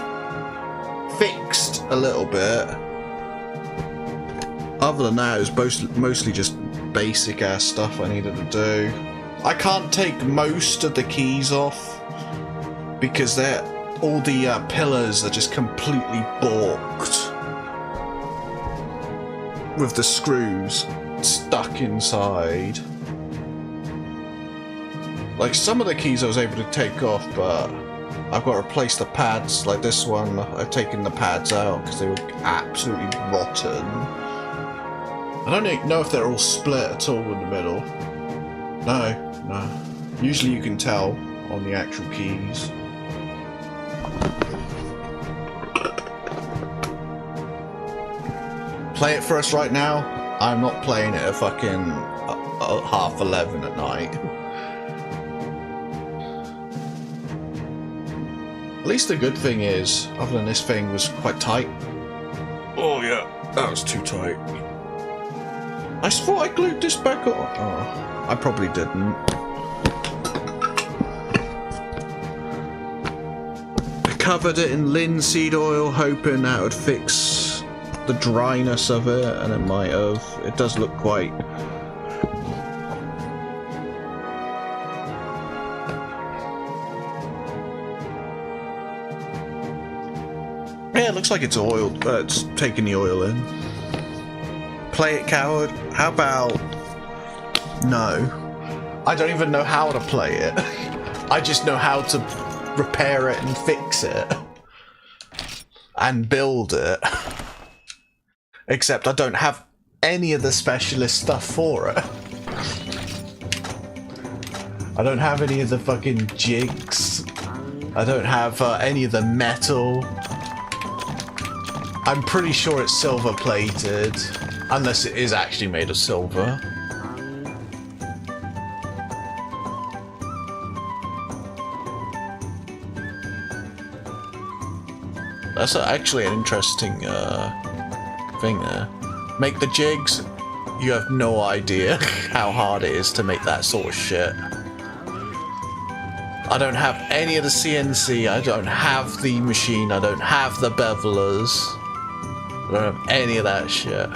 fixed a little bit. Other than that, it was mostly just basic ass stuff I needed to do. I can't take most of the keys off because all the pillars are just completely balked with the screws stuck inside. Like, some of the keys I was able to take off, but I've got to replace the pads. Like this one, I've taken the pads out because they were absolutely rotten. I don't know if they're all split at all in the middle. No. Usually you can tell on the actual keys. Play it for us right now. I'm not playing it at fucking 11:30 at night. At least the good thing is, other than this thing was quite tight. Oh yeah, that was too tight. I thought I glued this back on. Oh, I probably didn't. I covered it in linseed oil, hoping that would fix the dryness of it, and it might have. It does look quite... Yeah, it looks like it's oiled, but it's taking the oil in. Play it, coward. How about... No. I don't even know how to play it. I just know how to repair it and fix it. And build it. Except I don't have any of the specialist stuff for it. I don't have any of the fucking jigs. I don't have any of the metal. I'm pretty sure it's silver plated. Unless it is actually made of silver. That's actually an interesting thing there. Make the jigs. You have no idea how hard it is to make that sort of shit. I don't have any of the CNC. I don't have the machine. I don't have the bevelers. I don't have any of that shit.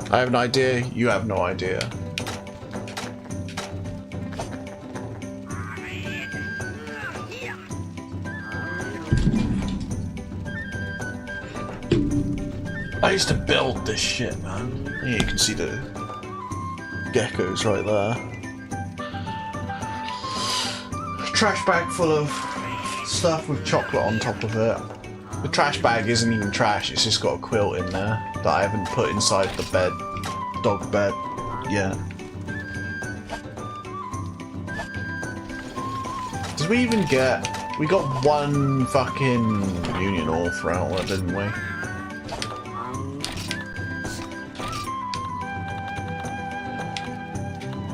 I have an idea, you have no idea. I used to build this shit, man. Yeah, you can see the geckos right there. Trash bag full of stuff with chocolate on top of it. The trash bag isn't even trash, it's just got a quilt in there that I haven't put inside the bed, dog bed, yet. Did we even get... We got one fucking Union Author outlet, didn't we?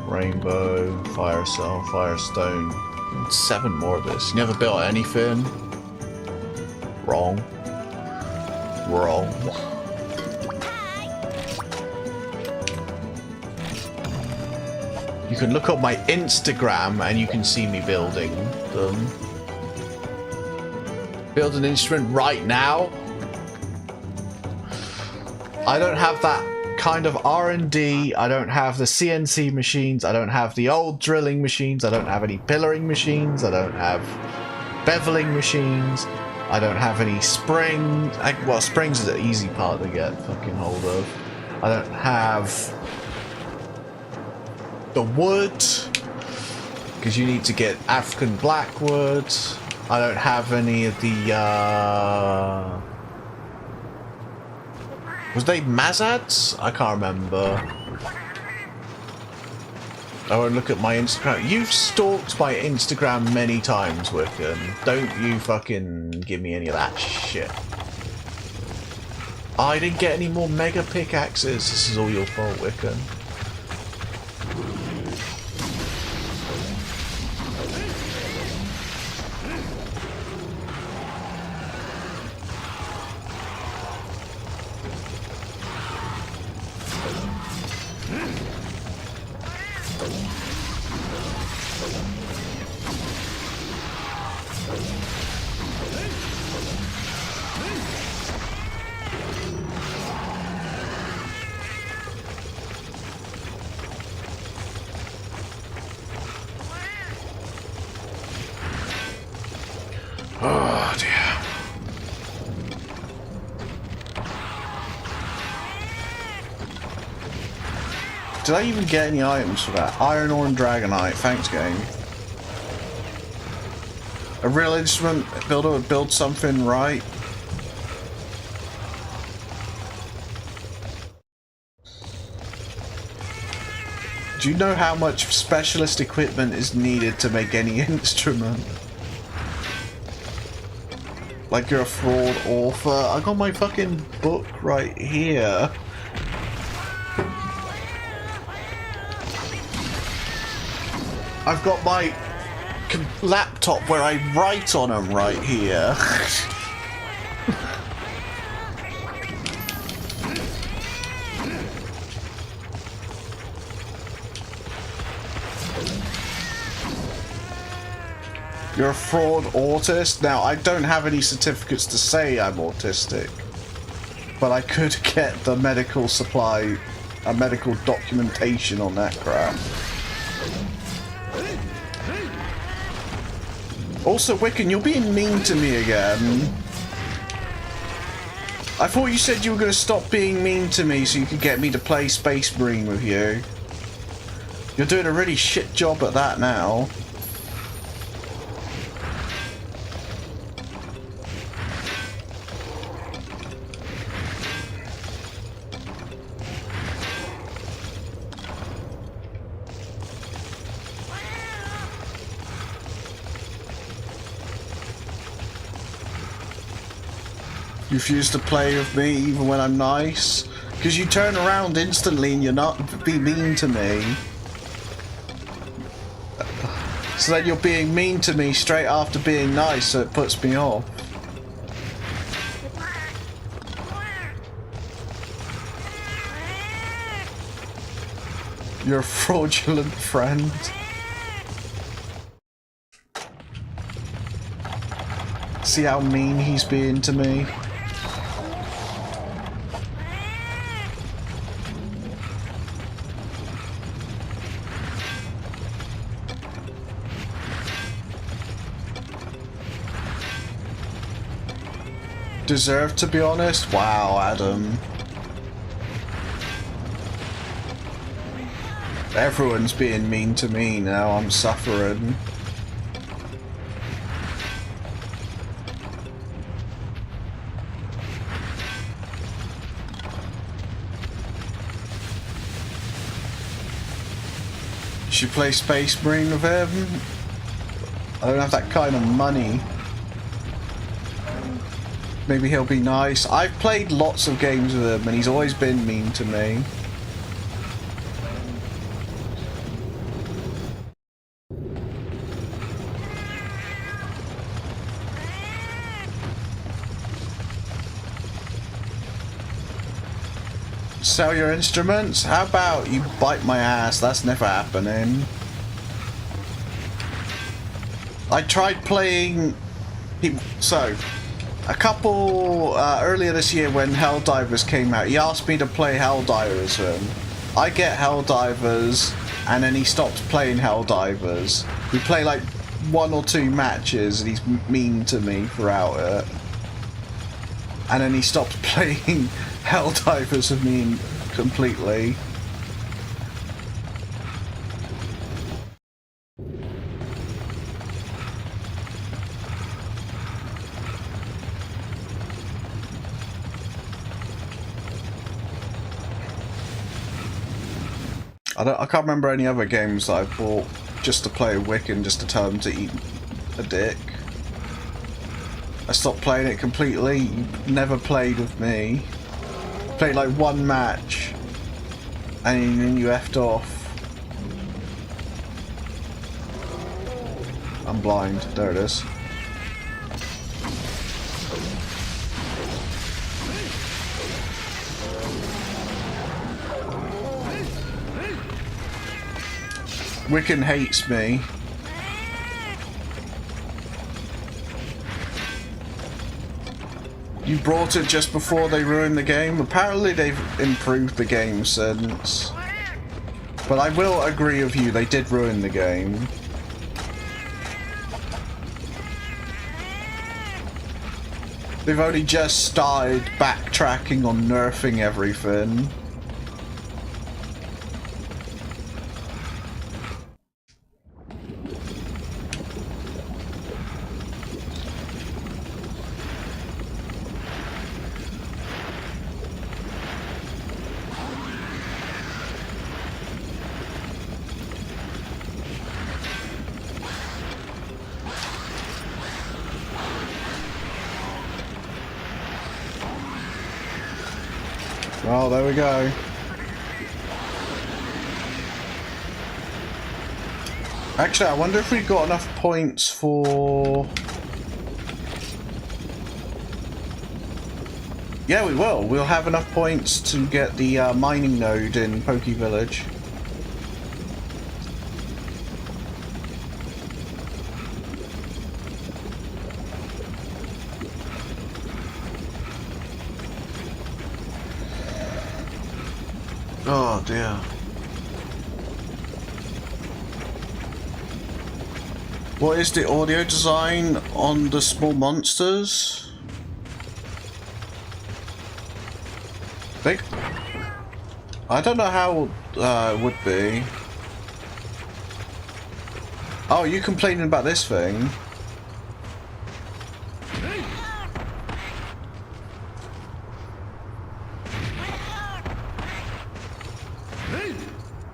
Rainbow, Fire Cell, Firestone. 7 more of this. You never built anything? Wrong. Wrong. You can look up my Instagram and you can see me building them. Build an instrument right now? I don't have that kind of R&D. I don't have the CNC machines. I don't have the old drilling machines. I don't have any pillaring machines. I don't have beveling machines. I don't have any springs. Well, springs is an easy part to get fucking hold of. I don't have the wood, because you need to get African blackwood. I don't have any of the Was they Mazads? I can't remember. I won't look at my Instagram. You've stalked my Instagram many times, Wiccan. Don't you fucking give me any of that shit. I didn't get any more mega pickaxes. This is all your fault, Wiccan. Oh dear. Did I even get any items for that? Iron ore and dragonite. Thanks, game. A real instrument builder would build something right. Do you know how much specialist equipment is needed to make any instrument? Like you're a fraud author. I got my fucking book right here. I've got my laptop where I write on them right here. You're a fraud autist? Now, I don't have any certificates to say I'm autistic, but I could get the medical supply, medical documentation on that crap. Also, Wiccan, you're being mean to me again. I thought you said you were going to stop being mean to me so you could get me to play Space Marine with you. You're doing a really shit job at that now. You refuse to play with me even when I'm nice? Because you turn around instantly and you're not be mean to me. So then you're being mean to me straight after being nice, so it puts me off. You're a fraudulent friend. See how mean he's being to me? Deserve to be honest? Wow, Adam. Everyone's being mean to me now, I'm suffering. You should play Space Marine with him? I don't have that kind of money. Maybe he'll be nice. I've played lots of games with him and he's always been mean to me. Sell your instruments? How about you bite my ass? That's never happening. I tried playing... So... A couple, earlier this year when Helldivers came out, he asked me to play Helldivers with him. I get Helldivers, and then he stopped playing Helldivers. We play like 1 or 2 matches, and he's mean to me throughout it. And then he stopped playing Helldivers with me completely. I can't remember any other games that I bought just to play a Wiccan, just to tell him to eat a dick. I stopped playing it completely. You never played with me. Played like one match, and then you effed off. I'm blind. There it is. Wiccan hates me. You brought it just before they ruined the game? Apparently they've improved the game since. But I will agree with you, they did ruin the game. They've only just started backtracking on nerfing everything. Oh, there we go. Actually, I wonder if we got enough points for... Yeah, we will. We'll have enough points to get the mining node in Poke Village. Oh dear. What is the audio design on the small monsters? I don't know how it would be. Oh, you complaining about this thing?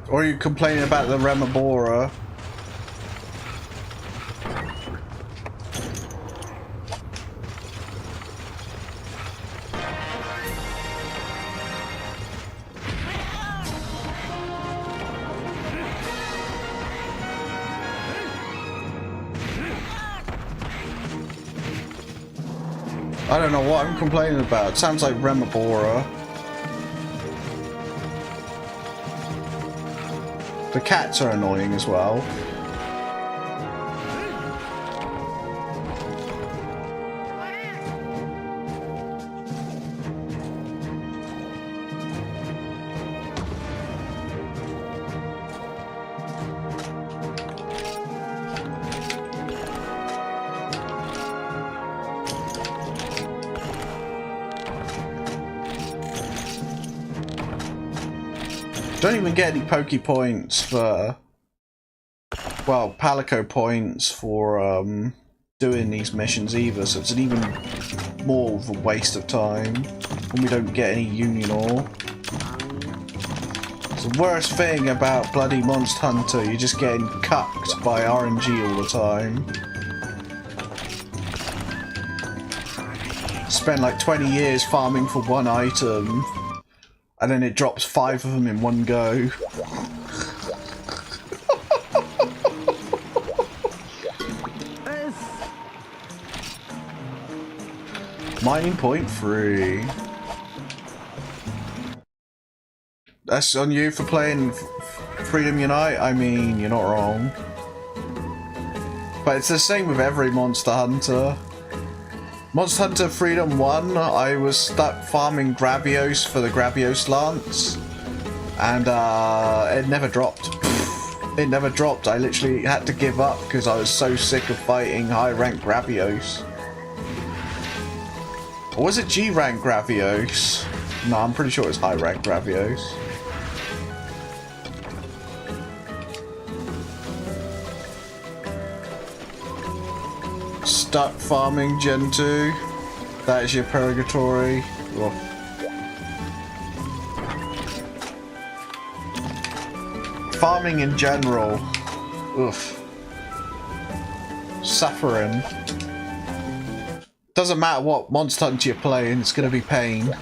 Or are you complaining about the Remabora? I don't know what I'm complaining about. It sounds like Remabora. The cats are annoying as well. Don't even get any Poke points for, well, Palico points for doing these missions either, so it's an even more of a waste of time when we don't get any Union ore. It's the worst thing about bloody Monster Hunter, you're just getting cucked by RNG all the time. Spend like 20 years farming for one item, and then it drops 5 of them in one go. Mining point 3. That's on you for playing Freedom Unite. I mean, you're not wrong. But it's the same with every Monster Hunter. Monster Hunter Freedom 1, I was stuck farming Gravios for the Gravios Lance, and it never dropped. It never dropped. I literally had to give up because I was so sick of fighting high-rank Gravios. Or was it G-rank Gravios? No, I'm pretty sure it's high-rank Gravios. Stuck farming Gen 2. That is your purgatory. Oh. farming in general. Oof. Suffering. Doesn't matter what Monster Hunter you're playing, it's gonna be pain.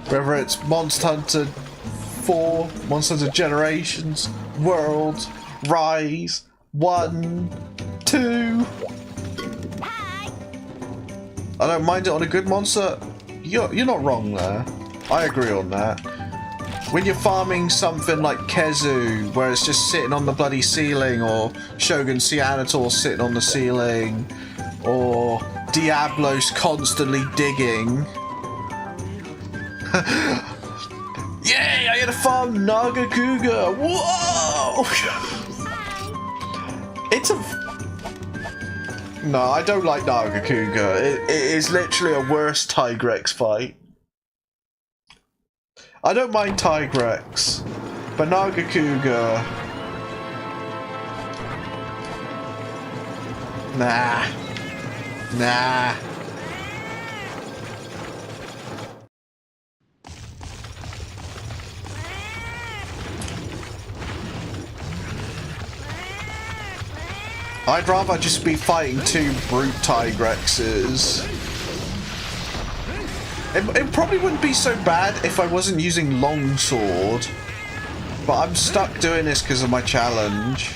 Whether it's Monster Hunter 4, Monster Hunter Generations, World, Rise, 1, 2. I don't mind it on a good monster. You're not wrong there. I agree on that. When you're farming something like Kezu, where it's just sitting on the bloody ceiling, or Shogun Seanator sitting on the ceiling, or Diablos constantly digging. Yay! I had to farm Nagakuga! Whoa! It's a... No, I don't like Nagakuga. It is literally a worse Tigrex fight. I don't mind Tigrex, but Nagakuga... Nah. Nah. I'd rather just be fighting two brute Tigrexes. It probably wouldn't be so bad if I wasn't using longsword, but I'm stuck doing this because of my challenge.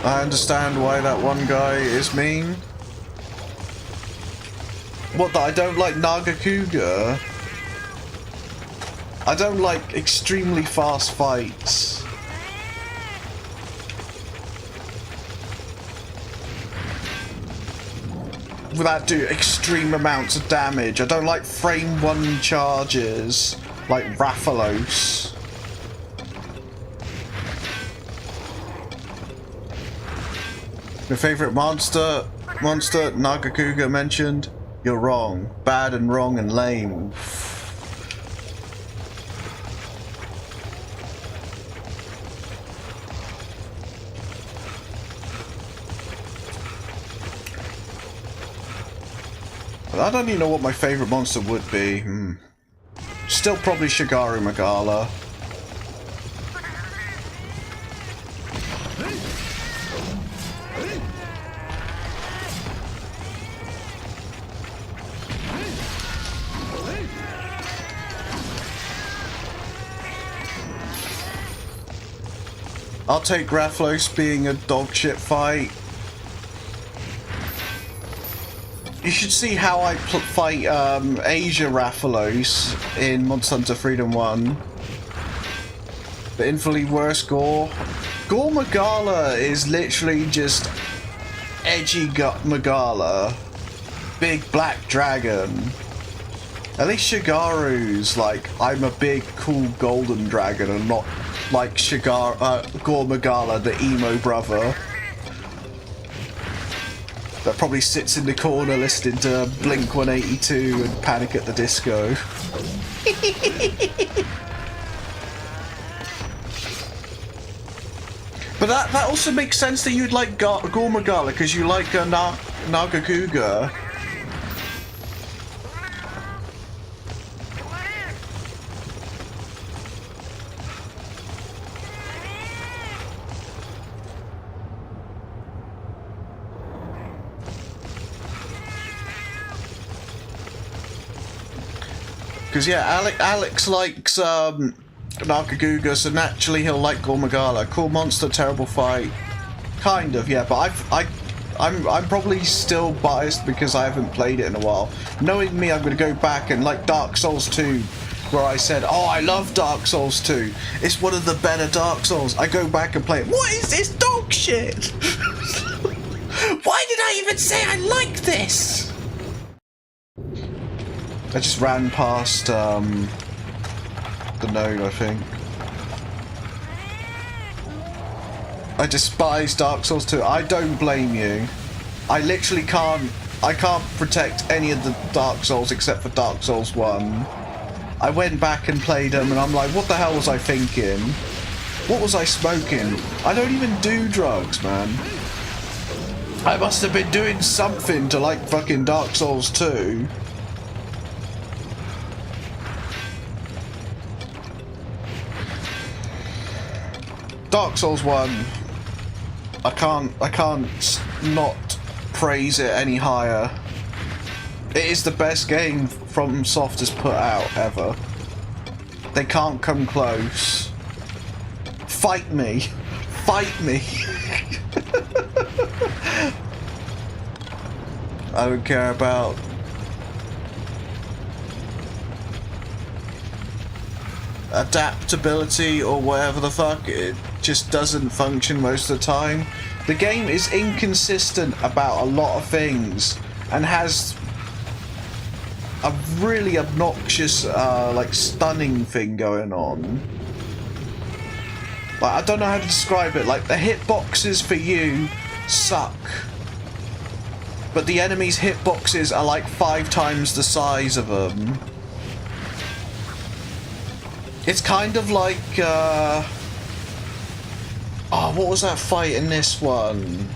I understand why that one guy is mean. What, that I don't like Nagakuga? I don't like extremely fast fights. That do extreme amounts of damage. I don't like frame 1 charges like Rathalos. Your favorite monster Nagakuga mentioned? You're wrong. Bad and wrong and lame. I don't even know what my favorite monster would be. Still probably Shigaru Magala. I'll take Rathalos being a dogshit fight. You should see how I fight Asia Rathalos in Monster Hunter Freedom 1. The infinitely worse Gore. Gore Magala is literally just edgy Magala. Big black dragon. At least Shigaru's like, I'm a big cool golden dragon and not like Gore Magala, the emo brother. That probably sits in the corner listening to Blink 182 and Panic at the Disco. But that also makes sense that you'd like Gore Magala because you like Nagakuga. Because yeah, Alex likes Nagakuga, so naturally he'll like Gore Magala. Cool monster, terrible fight. Kind of, yeah, but I'm probably still biased because I haven't played it in a while. Knowing me, I'm going to go back and like Dark Souls 2, where I said, oh, I love Dark Souls 2. It's one of the better Dark Souls. I go back and play it. What is this dog shit? Why did I even say I like this? I just ran past the node, I think. I despise Dark Souls 2. I don't blame you. I literally can't protect any of the Dark Souls except for Dark Souls 1. I went back and played them and I'm like, what the hell was I thinking? What was I smoking? I don't even do drugs, man. I must have been doing something to like fucking Dark Souls 2. Dark Souls 1. I can't not praise it any higher. It is the best game From Soft has put out ever. They can't come close. Fight me. Fight me. I don't care about adaptability or whatever the fuck. It just doesn't function most of the time. The game is inconsistent about a lot of things and has a really obnoxious, like, stunning thing going on. Like, I don't know how to describe it. Like, the hitboxes for you suck. But the enemies' hitboxes are like 5 times the size of them. It's kind of like, oh, what was that fight in this one?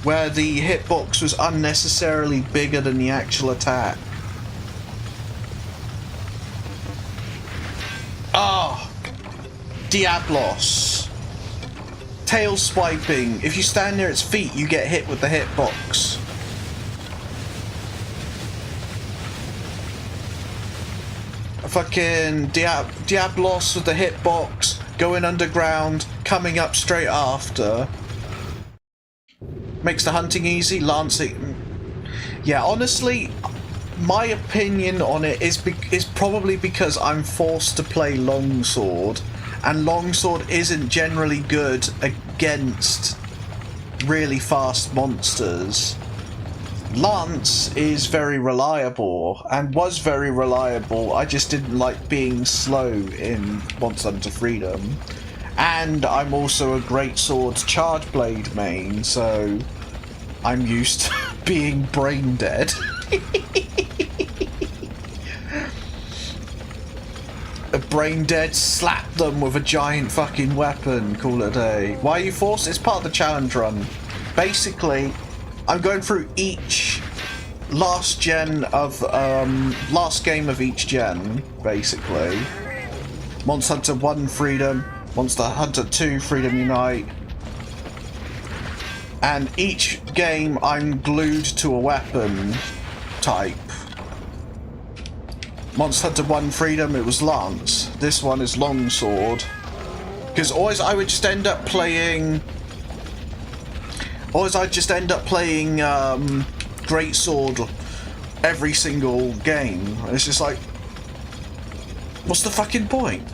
Where the hitbox was unnecessarily bigger than the actual attack. Ah! Diablos. Tail swiping. If you stand near its feet, you get hit with the hitbox. Fucking Diablos with the hitbox, going underground, coming up straight after. Makes the hunting easy, lancing. Yeah, honestly, my opinion on it is probably because I'm forced to play longsword, and longsword isn't generally good against really fast monsters. Lance is very reliable, and was very reliable. I just didn't like being slow in Monster Hunter Freedom. And I'm also a greatsword charge blade main, so I'm used to being brain dead. A brain dead, slap them with a giant fucking weapon, call it a day. Why are you forced? It's part of the challenge run. Basically, I'm going through each last gen of, last game of each gen, basically. Monster Hunter 1 Freedom, Monster Hunter 2 Freedom Unite. And each game I'm glued to a weapon type. Monster Hunter 1 Freedom, it was Lance. This one is Longsword. Because always I would just end up playing... Greatsword every single game. It's just like... What's the fucking point?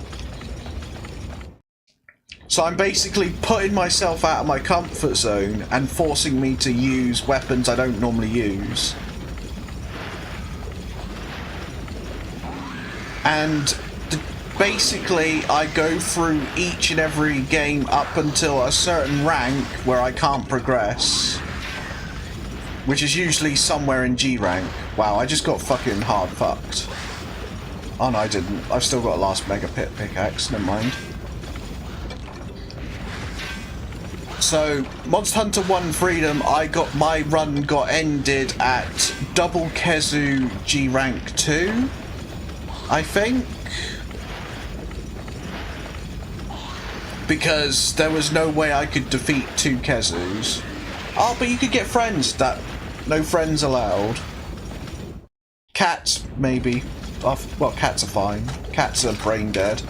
So I'm basically putting myself out of my comfort zone and forcing me to use weapons I don't normally use. And basically I go through each and every game up until a certain rank where I can't progress. Which is usually somewhere in G rank. Wow, I just got fucking hard fucked. Oh no, I didn't. I've still got a last mega pit pickaxe, never mind. So, Monster Hunter 1 Freedom, my run got ended at double Kezu G rank 2, I think. Because there was no way I could defeat 2 Kezus. Oh, but you could get friends. No friends allowed. Cats, maybe. Oh, well, cats are fine. Cats are brain dead.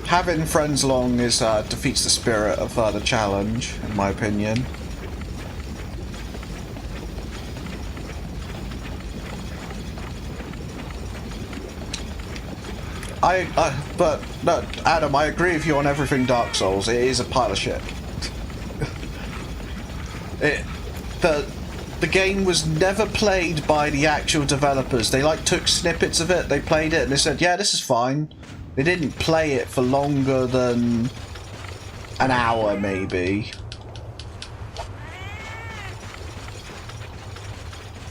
Having friends along defeats the spirit of the challenge, in my opinion. But no, Adam, I agree with you on everything Dark Souls. It is a pile of shit. The game was never played by the actual developers. They took snippets of it, they played it, and they said, yeah, this is fine. They didn't play it for longer than an hour, maybe.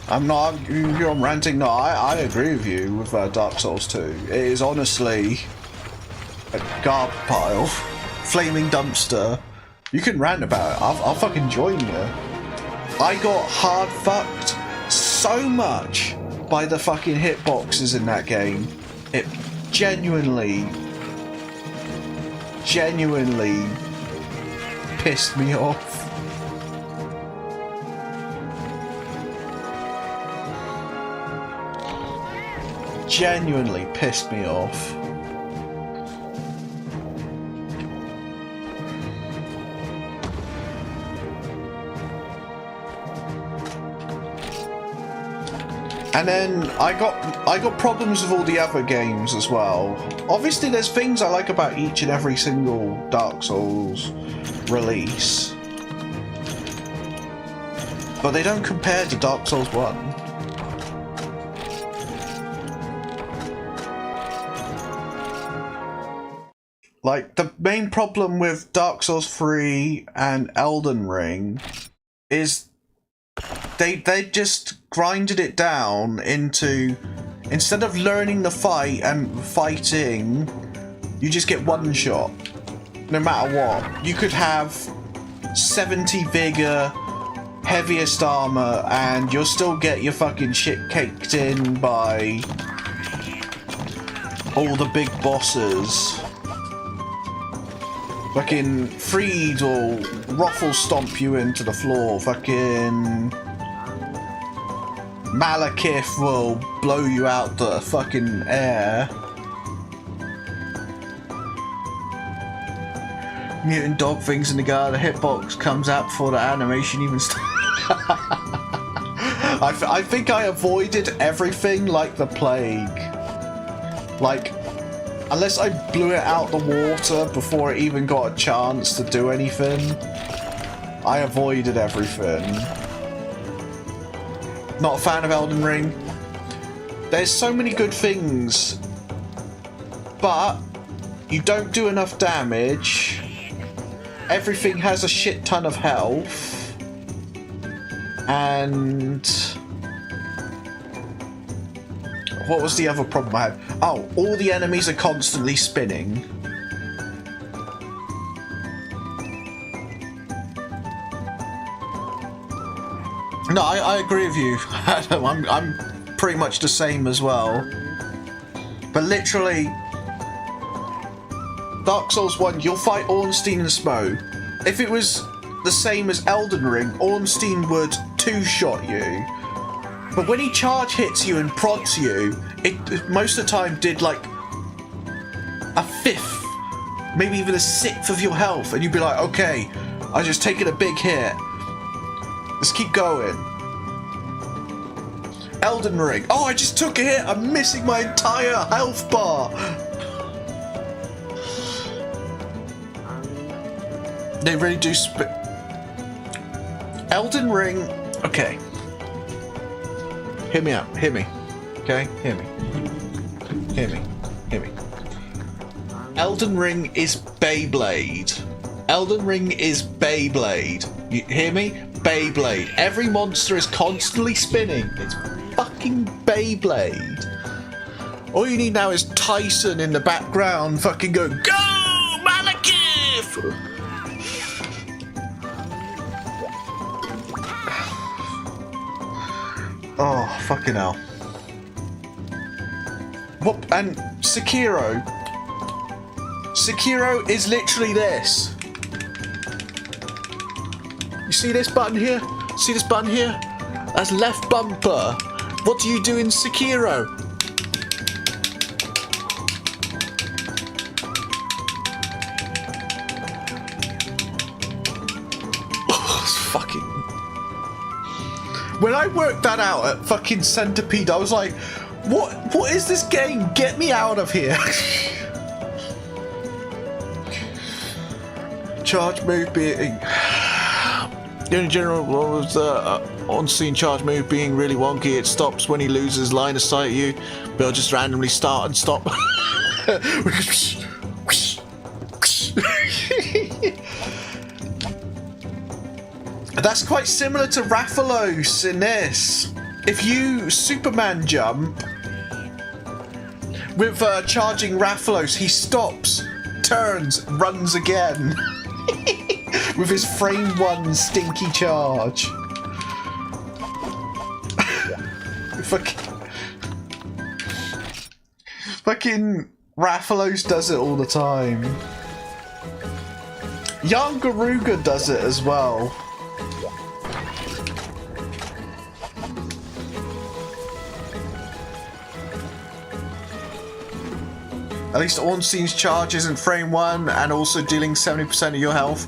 You're ranting. No, I agree with you with Dark Souls 2. It is honestly garbage pile, flaming dumpster. You can rant about it. I'll fucking join you. I got hard fucked so much by the fucking hitboxes in that game. It genuinely pissed me off. Genuinely pissed me off. And then I got problems with all the other games as well. Obviously there's things I like about each and every single Dark Souls release, but they don't compare to Dark Souls 1. Like, the main problem with Dark Souls 3 and Elden Ring is they just grinded it down into, instead of learning the fight and fighting, you just get one shot, no matter what. You could have 70 vigor, heaviest armor, and you'll still get your fucking shit caked in by all the big bosses. Fucking Freed will ruffle stomp you into the floor. Fucking Malekith will blow you out the fucking air. Mutant dog things in the guard. The hitbox comes out before the animation even starts. I think I avoided everything like the plague. Like, unless I blew it out the water before it even got a chance to do anything, I avoided everything. Not a fan of Elden Ring. There's so many good things, but you don't do enough damage. Everything has a shit ton of health. And what was the other problem I had? Oh, all the enemies are constantly spinning. No, I agree with you. I'm pretty much the same as well. But literally, Dark Souls 1, you'll fight Ornstein and Smough. If it was the same as Elden Ring, Ornstein would two-shot you. But when he charge hits you and prods you, it most of the time did like a fifth, maybe even a sixth of your health, and you'd be like, okay, I just taken a big hit. Let's keep going. Elden Ring. Oh, I just took a hit. I'm missing my entire health bar. They really do Elden Ring. Okay. Hear me out. Hear me. Okay? Hear me. Hear me. Hear me. Elden Ring is Beyblade. Elden Ring is Beyblade. You hear me? Beyblade. Every monster is constantly spinning. It's fucking Beyblade. All you need now is Tyson in the background fucking go, go, Malekith! Oh, fucking hell. What? And Sekiro. Sekiro is literally this. You see this button here? See this button here? That's left bumper. What do you do in Sekiro? Oh, it's fucking... When I worked that out at fucking Centipede, I was like, what is this game? Get me out of here. Charge move being... The only general was on-scene charge move being really wonky. It stops when he loses line of sight at you, but it'll just randomly start and stop. That's quite similar to Rathalos in this. If you Superman jump with charging Rathalos, he stops turns, runs again. With his frame 1 stinky charge. Fucking Rathalos does it all the time. Young Garuga does it as well. At least Ornstein's charge isn't frame 1 and also dealing 70% of your health.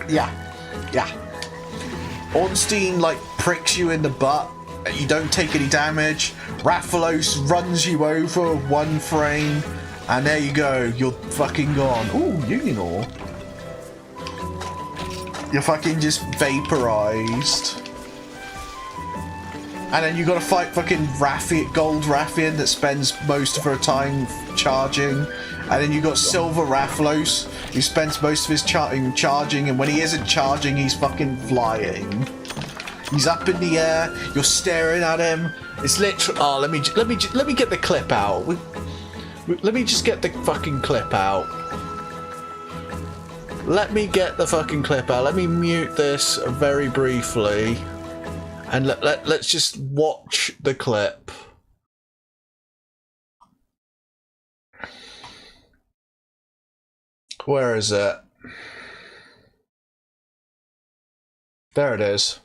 Yeah. Ornstein, like, pricks you in the butt. You don't take any damage. Rathalos runs you over 1 frame. And there you go. You're fucking gone. Ooh, Union Ore. You're fucking just vaporized. And then you gotta fight fucking Gold Rathian that spends most of her time charging. And then you got Silver Rathalos, who spends most of his charging, and when he isn't charging, he's fucking flying. He's up in the air, you're staring at him. It's literally... Oh, let me get the clip out. Let me just get the fucking clip out. Let me get the fucking clip out. Let me mute this very briefly. And let's just watch the clip. Where is it? There it is.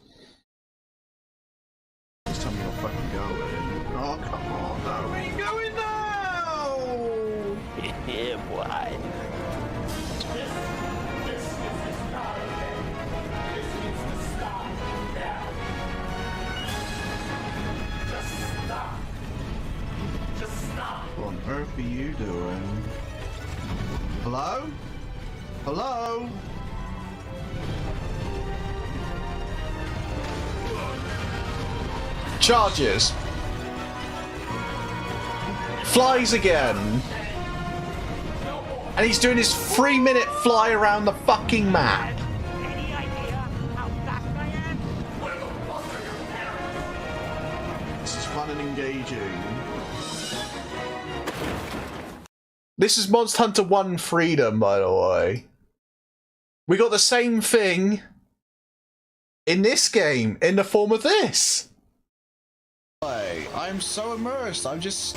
Just tell me you're fucking going. Oh, come on. No, we ain't going now! Yeah, boy. What on earth are you doing? Hello? Hello? Charges. Flies again. And he's doing his 3-minute fly around the fucking map. Any idea how fast I am? This is fun and engaging. This is Monster Hunter 1 Freedom, by the way. We got the same thing in this game, in the form of this. I'm so immersed. I'm just...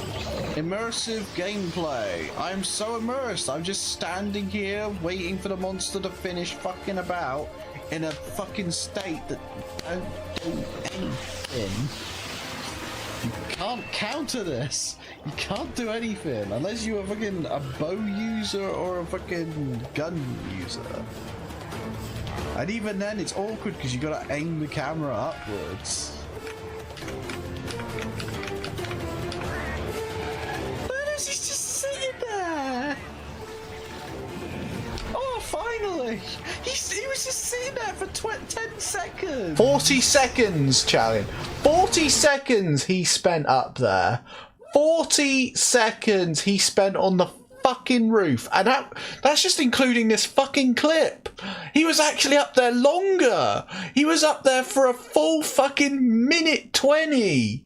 Immersive gameplay. I'm so immersed. I'm just standing here waiting for the monster to finish fucking about in a fucking state that don't do anything. You can't counter this. You can't do anything unless you're fucking a bow user or a fucking gun user. And even then it's awkward because you gotta aim the camera upwards. He's just sitting there. Oh, finally! He was just sitting there for 10 seconds. 40 seconds, challenge. 40 seconds he spent up there. 40 seconds he spent on the fucking roof. And that's just including this fucking clip. He was actually up there longer. He was up there for a full fucking minute 20.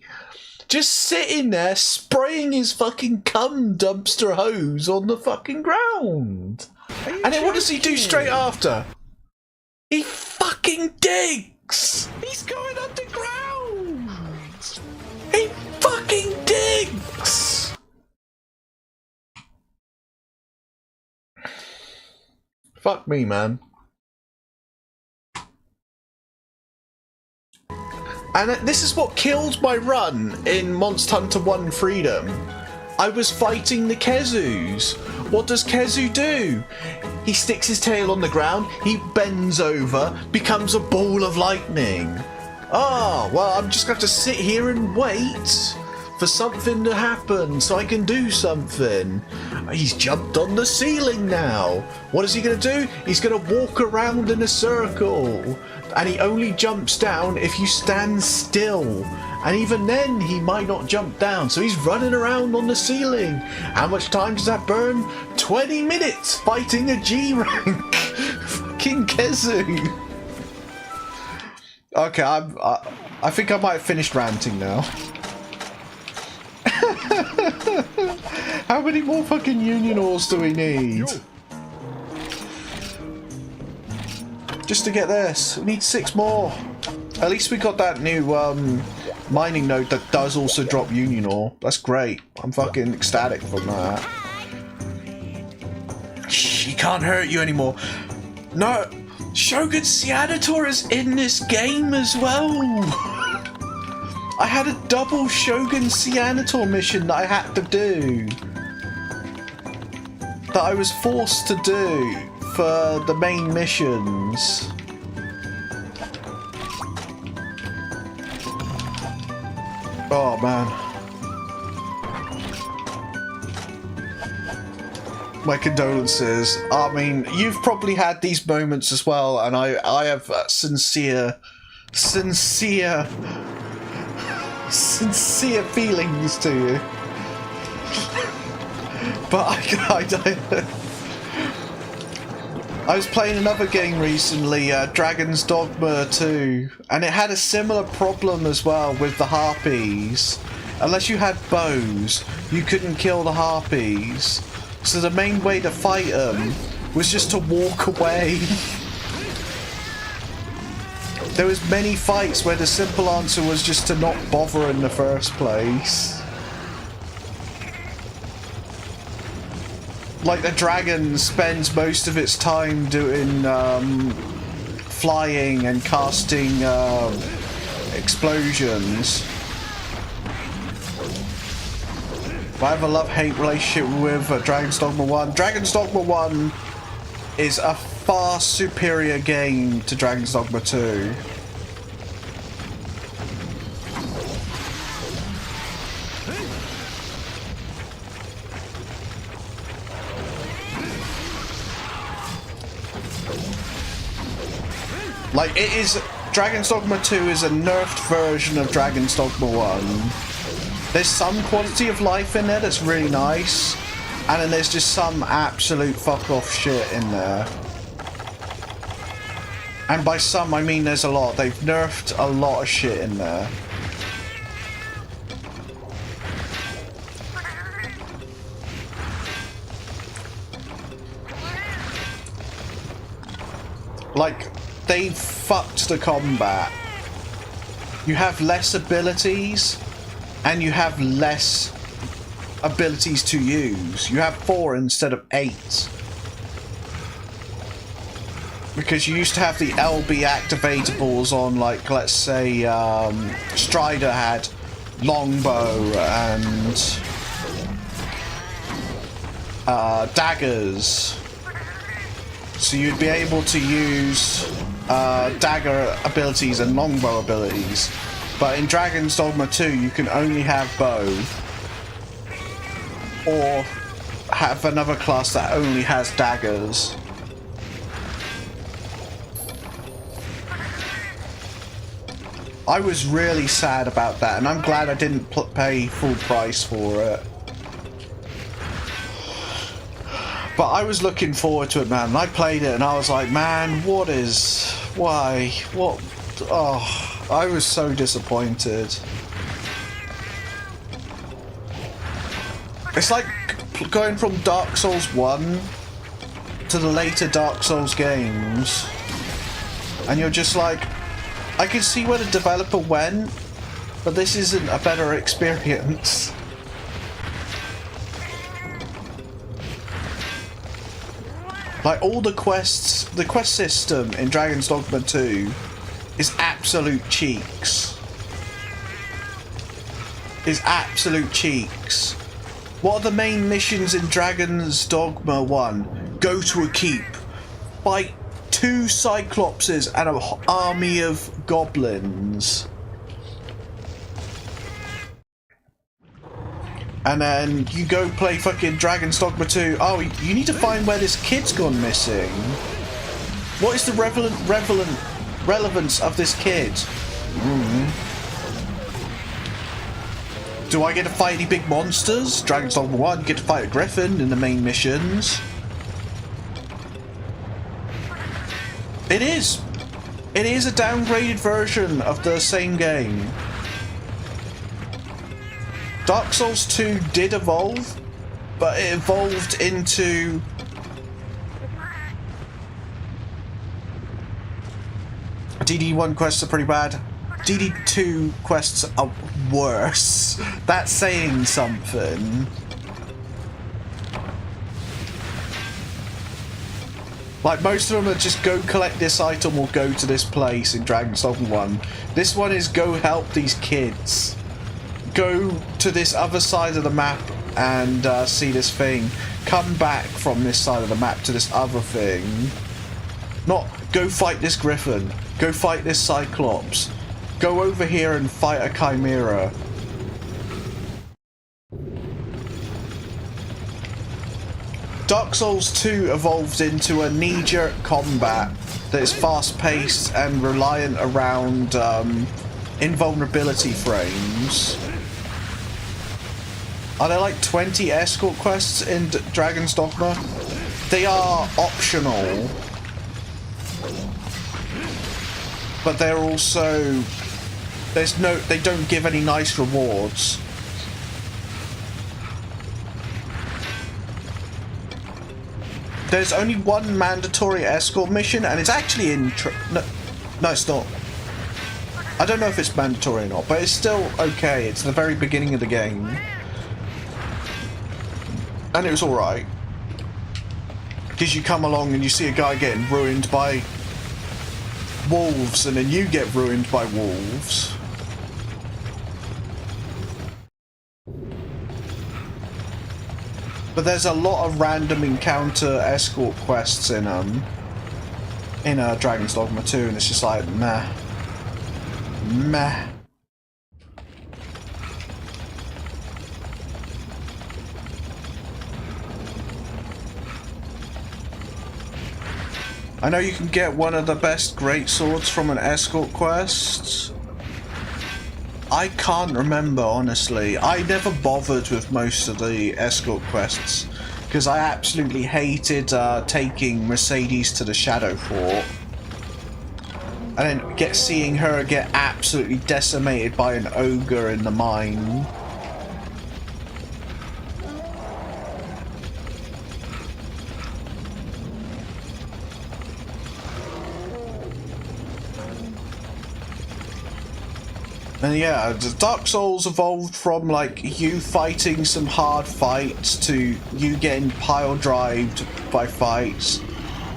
Just sitting there spraying his fucking cum dumpster hose on the fucking ground. And then what does he do straight after? He fucking digs! He's going underground! He fucking digs! Fuck me, man. And this is what killed my run in Monster Hunter 1 Freedom. I was fighting the Kezus. What does Kezu do? He sticks his tail on the ground, he bends over, becomes a ball of lightning. Ah, well, I'm just going to have to sit here and wait for something to happen so I can do something. He's jumped on the ceiling now. What is he going to do? He's going to walk around in a circle. And he only jumps down if you stand still. And even then, he might not jump down. So he's running around on the ceiling. How much time does that burn? 20 minutes fighting a G rank. Fucking Kezu. Okay, I think I might have finished ranting now. How many more fucking union ores do we need? Just to get this. We need 6 more. At least we got that new mining node that does also drop union ore. That's great. I'm fucking ecstatic from that. Shh, he can't hurt you anymore. No, Shogun Seanator is in this game as well. I had a double Shogun Seanator mission that I had to do. That I was forced to do for the main missions. Oh man. My condolences. I mean, you've probably had these moments as well, and I have sincere feelings to you. But I was playing another game recently, Dragon's Dogma 2, and it had a similar problem as well with the harpies. Unless you had bows, you couldn't kill the harpies. So the main way to fight them was just to walk away. There was many fights where the simple answer was just to not bother in the first place. Like the dragon spends most of its time doing flying and casting explosions. I have a love-hate relationship with Dragon's Dogma 1. Dragon's Dogma 1 is a far superior game to Dragon's Dogma 2. Like, it is... Dragon's Dogma 2 is a nerfed version of Dragon's Dogma 1. There's some quality of life in there that's really nice, and then there's just some absolute fuck-off shit in there. And by some, I mean there's a lot. They've nerfed a lot of shit in there. Like, they fucked the combat. You have less abilities, and you have less abilities to use. You have 4 instead of 8. Because you used to have the LB activatables on, like, let's say, Strider had longbow and daggers. So you'd be able to use dagger abilities and longbow abilities. But in Dragon's Dogma 2, you can only have bow. Or have another class that only has daggers. I was really sad about that, and I'm glad I didn't pay full price for it. But I was looking forward to it, man. And I played it, and I was like, man, what is... Why? What... Oh... I was so disappointed. It's like going from Dark Souls 1 to the later Dark Souls games, and you're just like, I can see where the developer went, but this isn't a better experience. Like, all the quests, the quest system in Dragon's Dogma 2 is absolute cheeks. Is absolute cheeks. What are the main missions in Dragon's Dogma 1? Go to a keep. Fight 2 Cyclopses and an army of goblins. And then you go play fucking Dragon's Dogma 2. Oh, you need to find where this kid's gone missing. What is the relevance of this kid? Do I get to fight any big monsters? Dragon's Dogma 1, you get to fight a griffin in the main missions. It is. It is a downgraded version of the same game. Dark Souls 2 did evolve, but it evolved into... DD1 quests are pretty bad. DD2 quests are worse. That's saying something. Like, most of them are just go collect this item or go to this place in Dragon's Dogma 1. This one is go help these kids. Go to this other side of the map and see this thing. Come back from this side of the map to this other thing. Not go fight this griffin. Go fight this cyclops. Go over here and fight a chimera. Dark Souls 2 evolved into a knee-jerk combat that is fast-paced and reliant around invulnerability frames. Are there like 20 escort quests in Dragon's Dogma? They are optional, but they're also they don't give any nice rewards. There's only one mandatory escort mission, and it's actually in... No, it's not. I don't know if it's mandatory or not, but it's still okay. It's the very beginning of the game. And it was alright. Because you come along and you see a guy getting ruined by wolves, and then you get ruined by wolves. But there's a lot of random encounter escort quests in Dragon's Dogma 2, and it's just like meh. Meh. I know you can get one of the best greatswords from an escort quest. I can't remember, honestly. I never bothered with most of the escort quests because I absolutely hated taking Mercedes to the Shadow Fort and then seeing her get absolutely decimated by an ogre in the mine. And yeah, Dark Souls evolved from like you fighting some hard fights to you getting pile drived by fights,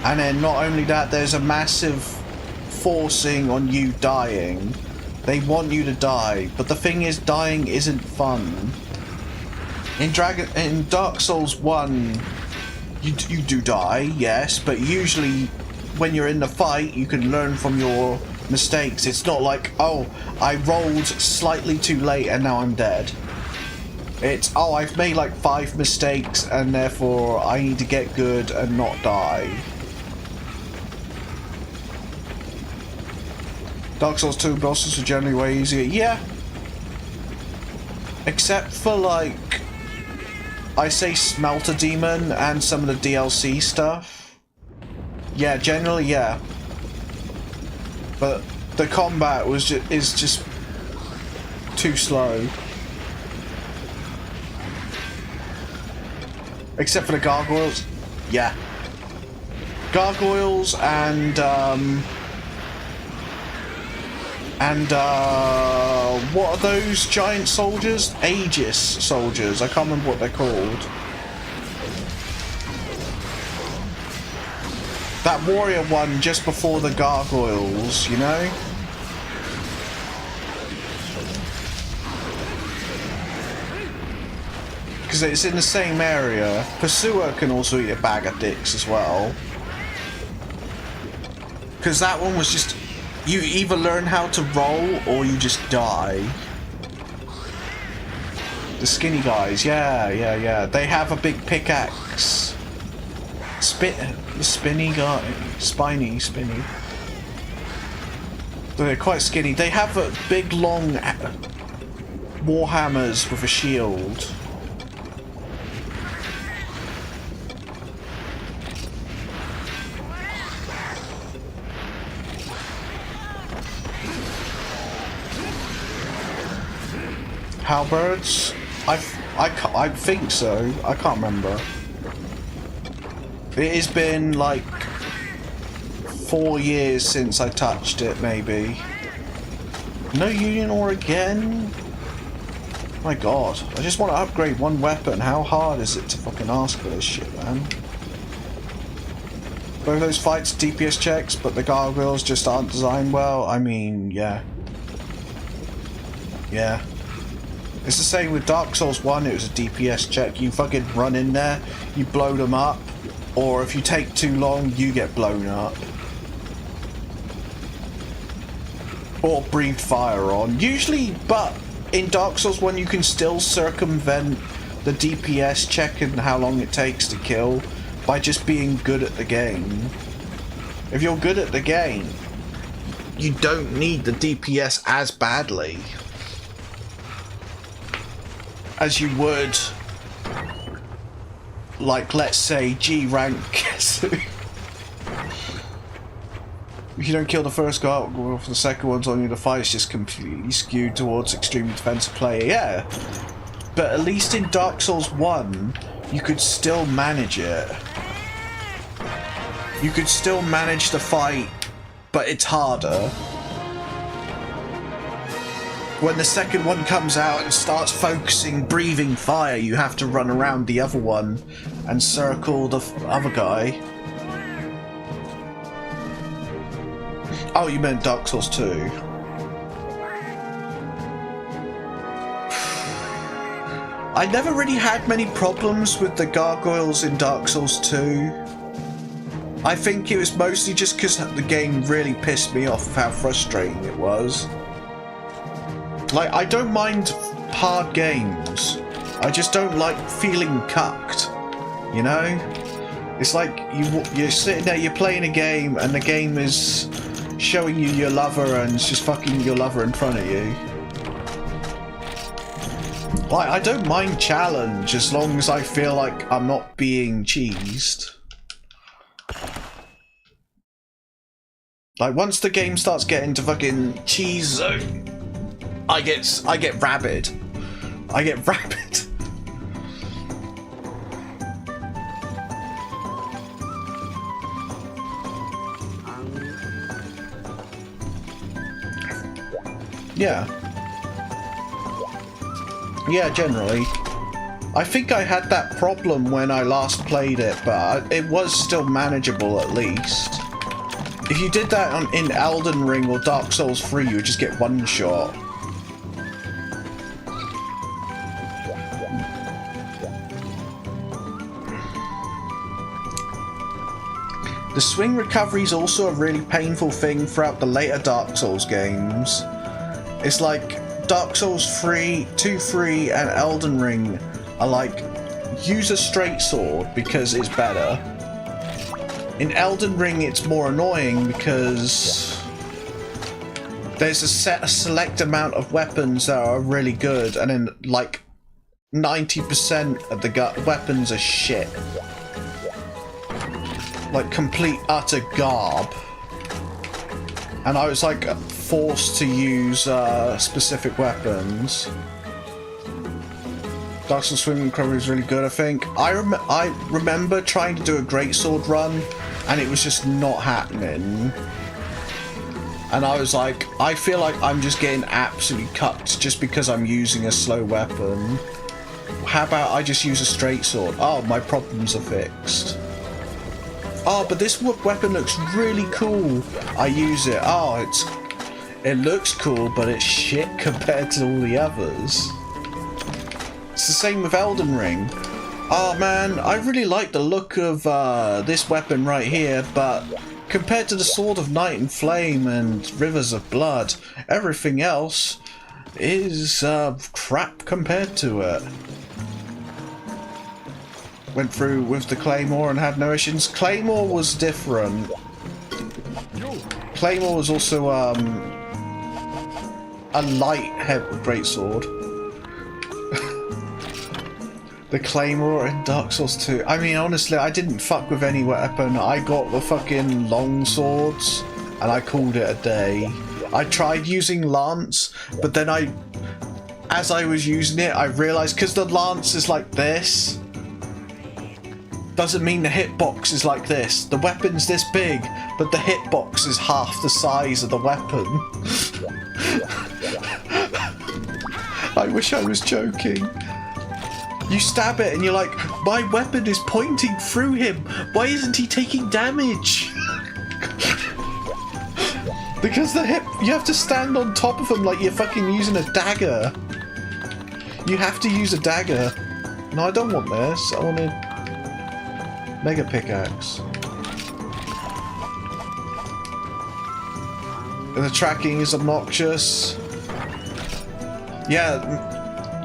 and then not only that, there's a massive forcing on you dying. They want you to die, but the thing is, dying isn't fun. In Dark Souls 1, you do die, yes, but usually when you're in the fight, you can learn from your mistakes. It's not like, oh, I rolled slightly too late and now I'm dead. It's, oh, I've made like 5 mistakes and therefore I need to get good and not die. Dark Souls 2 bosses are generally way easier. Yeah. Except for like, I say Smelter Demon and some of the DLC stuff. Yeah, generally, yeah. But the combat is just too slow. Except for the gargoyles. Yeah. Gargoyles and what are those giant soldiers? Aegis soldiers. I can't remember what they're called. That warrior one just before the gargoyles, you know? Because it's in the same area. Pursuer can also eat a bag of dicks as well. Because that one was just... You either learn how to roll or you just die. The skinny guys, yeah. They have a big pickaxe. Spinny guy, spiny. They're quite skinny. They have a big long warhammers with a shield. Halberds. I think so. I can't remember. It has been like 4 years since I touched it, maybe. No Union Ore again? My god. I just want to upgrade one weapon. How hard is it to fucking ask for this shit, man? Both those fights DPS checks, but the gargoyles just aren't designed well. I mean, yeah. Yeah. It's the same with Dark Souls 1, it was a DPS check. You fucking run in there, you blow them up, or if you take too long, you get blown up. Or breathed fire on. Usually, but in Dark Souls 1 you can still circumvent the DPS check and how long it takes to kill by just being good at the game. If you're good at the game, you don't need the DPS as badly as you would, like, let's say, G rank. If you don't kill the first guy, or if the second one's on you, the fight's just completely skewed towards extremely defensive player. Yeah, but at least in Dark Souls 1, you could still manage it. You could still manage the fight, but it's harder. When the second one comes out and starts focusing, breathing fire, you have to run around the other one and circle the other guy. Oh, you meant Dark Souls 2. I never really had many problems with the gargoyles in Dark Souls 2. I think it was mostly just because the game really pissed me off of how frustrating it was. Like, I don't mind hard games. I just don't like feeling cucked, you know? It's like you're sitting there, you're playing a game, and the game is showing you your lover and it's just fucking your lover in front of you. Like, I don't mind challenge as long as I feel like I'm not being cheesed. Like, once the game starts getting to fucking cheese zone, I get rabid. I get rabid. Yeah. Yeah, generally. I think I had that problem when I last played it, but it was still manageable at least. If you did that in Elden Ring or Dark Souls 3, you would just get one shot. The swing recovery is also a really painful thing throughout the later Dark Souls games. It's like Dark Souls 3, 2, 3 and Elden Ring are like, use a straight sword because it's better. In Elden Ring it's more annoying because there's a select amount of weapons that are really good and then like 90% of the weapons are shit. Like complete utter garb, and I was like forced to use specific weapons. Dark Souls swing recovery is really good, I think. I remember trying to do a greatsword run and it was just not happening, and I was like, I feel like I'm just getting absolutely cucked just because I'm using a slow weapon. How about I just use a straight sword? Oh, my problems are fixed. Oh, but this weapon looks really cool. I use it. Oh, it looks cool, but it's shit compared to all the others. It's the same with Elden Ring. Oh man, I really like the look of this weapon right here, but compared to the Sword of Night and Flame and Rivers of Blood, everything else is crap compared to it. Went through with the Claymore and had no issues. Claymore was different. Claymore was also a light greatsword. The Claymore in Dark Souls 2. I mean, honestly, I didn't fuck with any weapon. I got the fucking long swords and I called it a day. I tried using Lance, but then as I was using it, I realised because the lance is like this, doesn't mean the hitbox is like this. The weapon's this big, but the hitbox is half the size of the weapon. I wish I was joking. You stab it and you're like, my weapon is pointing through him. Why isn't he taking damage? Because the hip, you have to stand on top of him like you're fucking using a dagger. You have to use a dagger. No, I don't want this. I want a mega pickaxe. And the tracking is obnoxious. Yeah.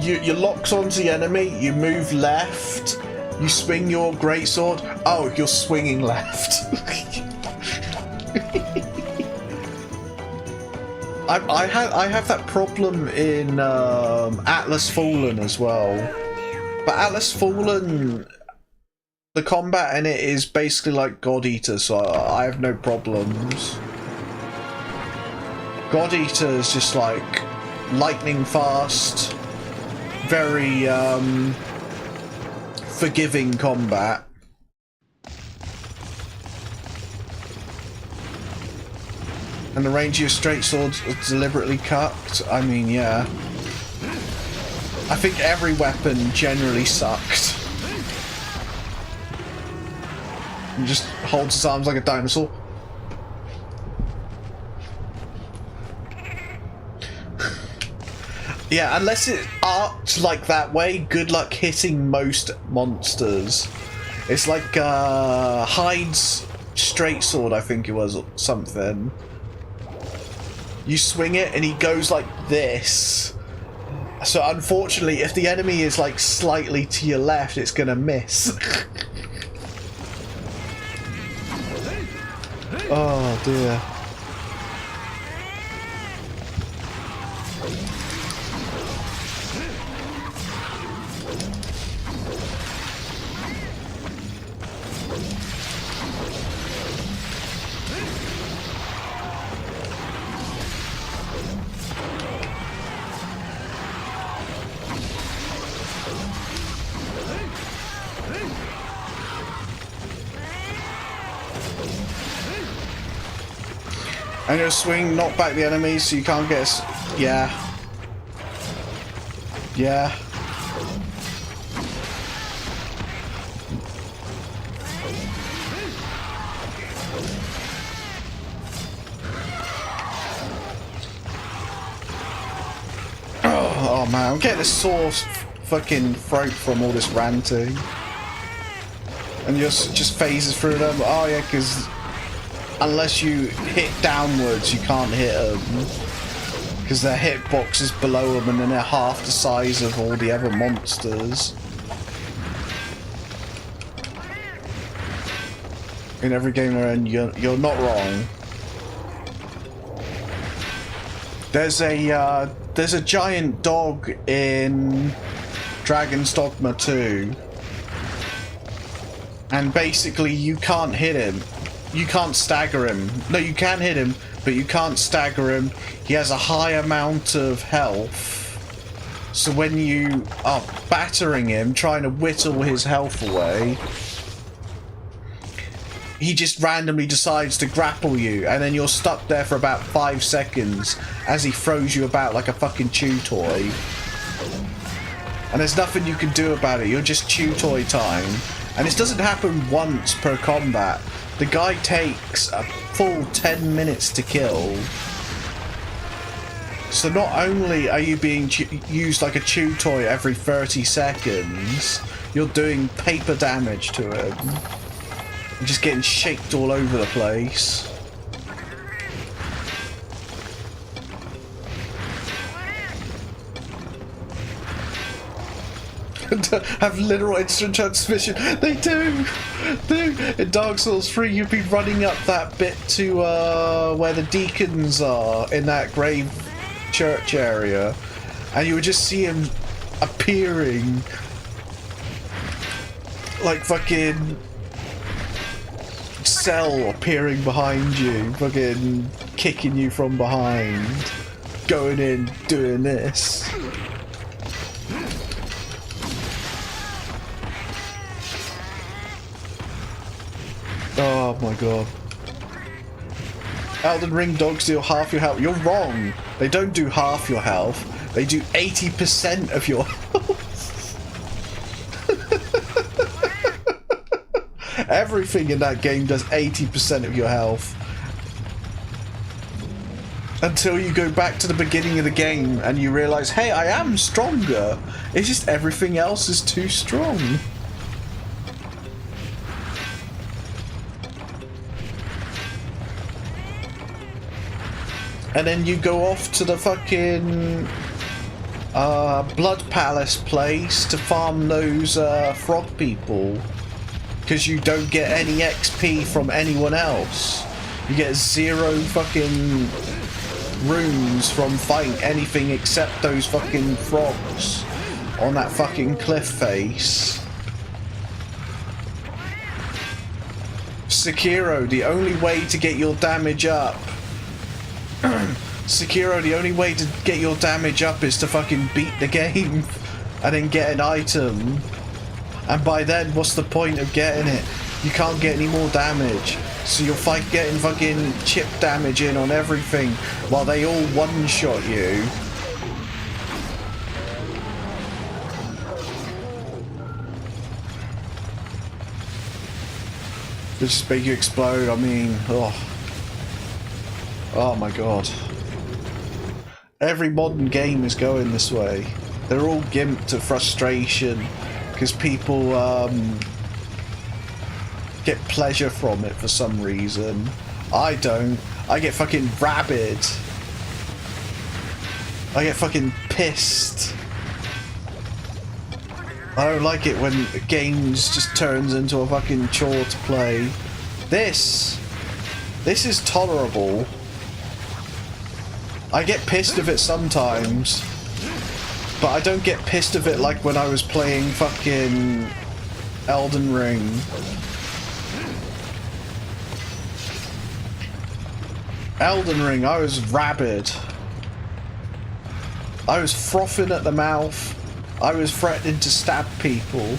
You lock onto the enemy, you move left, you swing your greatsword. Oh, you're swinging left. I have that problem in Atlas Fallen as well. But Atlas Fallen, the combat in it is basically like God Eater, so I have no problems. God Eater is just like lightning fast. Very forgiving combat. And the range of your straight swords is deliberately cut. I mean, yeah. I think every weapon generally sucked. He just holds his arms like a dinosaur. Yeah, unless it arcs like that way, good luck hitting most monsters. It's like Hyde's straight sword, I think it was, or something. You swing it and he goes like this. So unfortunately, if the enemy is like slightly to your left, it's gonna miss. Oh dear. I'm gonna swing, knock back the enemies so you can't get us. Yeah. Yeah. Oh man, I'm getting a sore fucking throat from all this ranting. And just phases through them. Oh yeah, because unless you hit downwards, you can't hit them. Because their hitbox is below them and then they're half the size of all the other monsters. In every game they're in, you're not wrong. There's a giant dog in Dragon's Dogma 2. And basically you can't hit him. You can't stagger him. No, you can hit him, but you can't stagger him. He has a high amount of health. So when you are battering him, trying to whittle his health away, he just randomly decides to grapple you, and then you're stuck there for about 5 seconds as he throws you about like a fucking chew toy. And there's nothing you can do about it. You're just chew toy time. And this doesn't happen once per combat. The guy takes a full 10 minutes to kill. So not only are you being used like a chew toy every 30 seconds, you're doing paper damage to him. You're just getting shaked all over the place. Have literal instant transmission. They do! In Dark Souls 3, you'd be running up that bit to where the deacons are in that grave church area, and you would just see him appearing like fucking Cell appearing behind you, fucking kicking you from behind, going in, doing this. Oh my god. Elden Ring dogs deal half your health. You're wrong. They don't do half your health. They do 80% of your health. Everything in that game does 80% of your health. Until you go back to the beginning of the game and you realise, hey, I am stronger. It's just everything else is too strong. And then you go off to the fucking Blood Palace place to farm those frog people. Because you don't get any XP from anyone else. You get 0 fucking runes from fighting anything except those fucking frogs on that fucking cliff face. Sekiro, the only way to get your damage up. Sekiro, the only way to get your damage up is to fucking beat the game and then get an item. And by then, what's the point of getting it? You can't get any more damage. So you'll fight getting fucking chip damage in on everything while they all one-shot you. They just make you explode, I mean, oh. Oh my god. Every modern game is going this way. They're all gimped to frustration because people get pleasure from it for some reason. I don't. I get fucking rabid. I get fucking pissed. I don't like it when games just turns into a fucking chore to play. This is tolerable. I get pissed of it sometimes, but I don't get pissed of it like when I was playing fucking Elden Ring. Elden Ring, I was rabid. I was frothing at the mouth. I was threatening to stab people.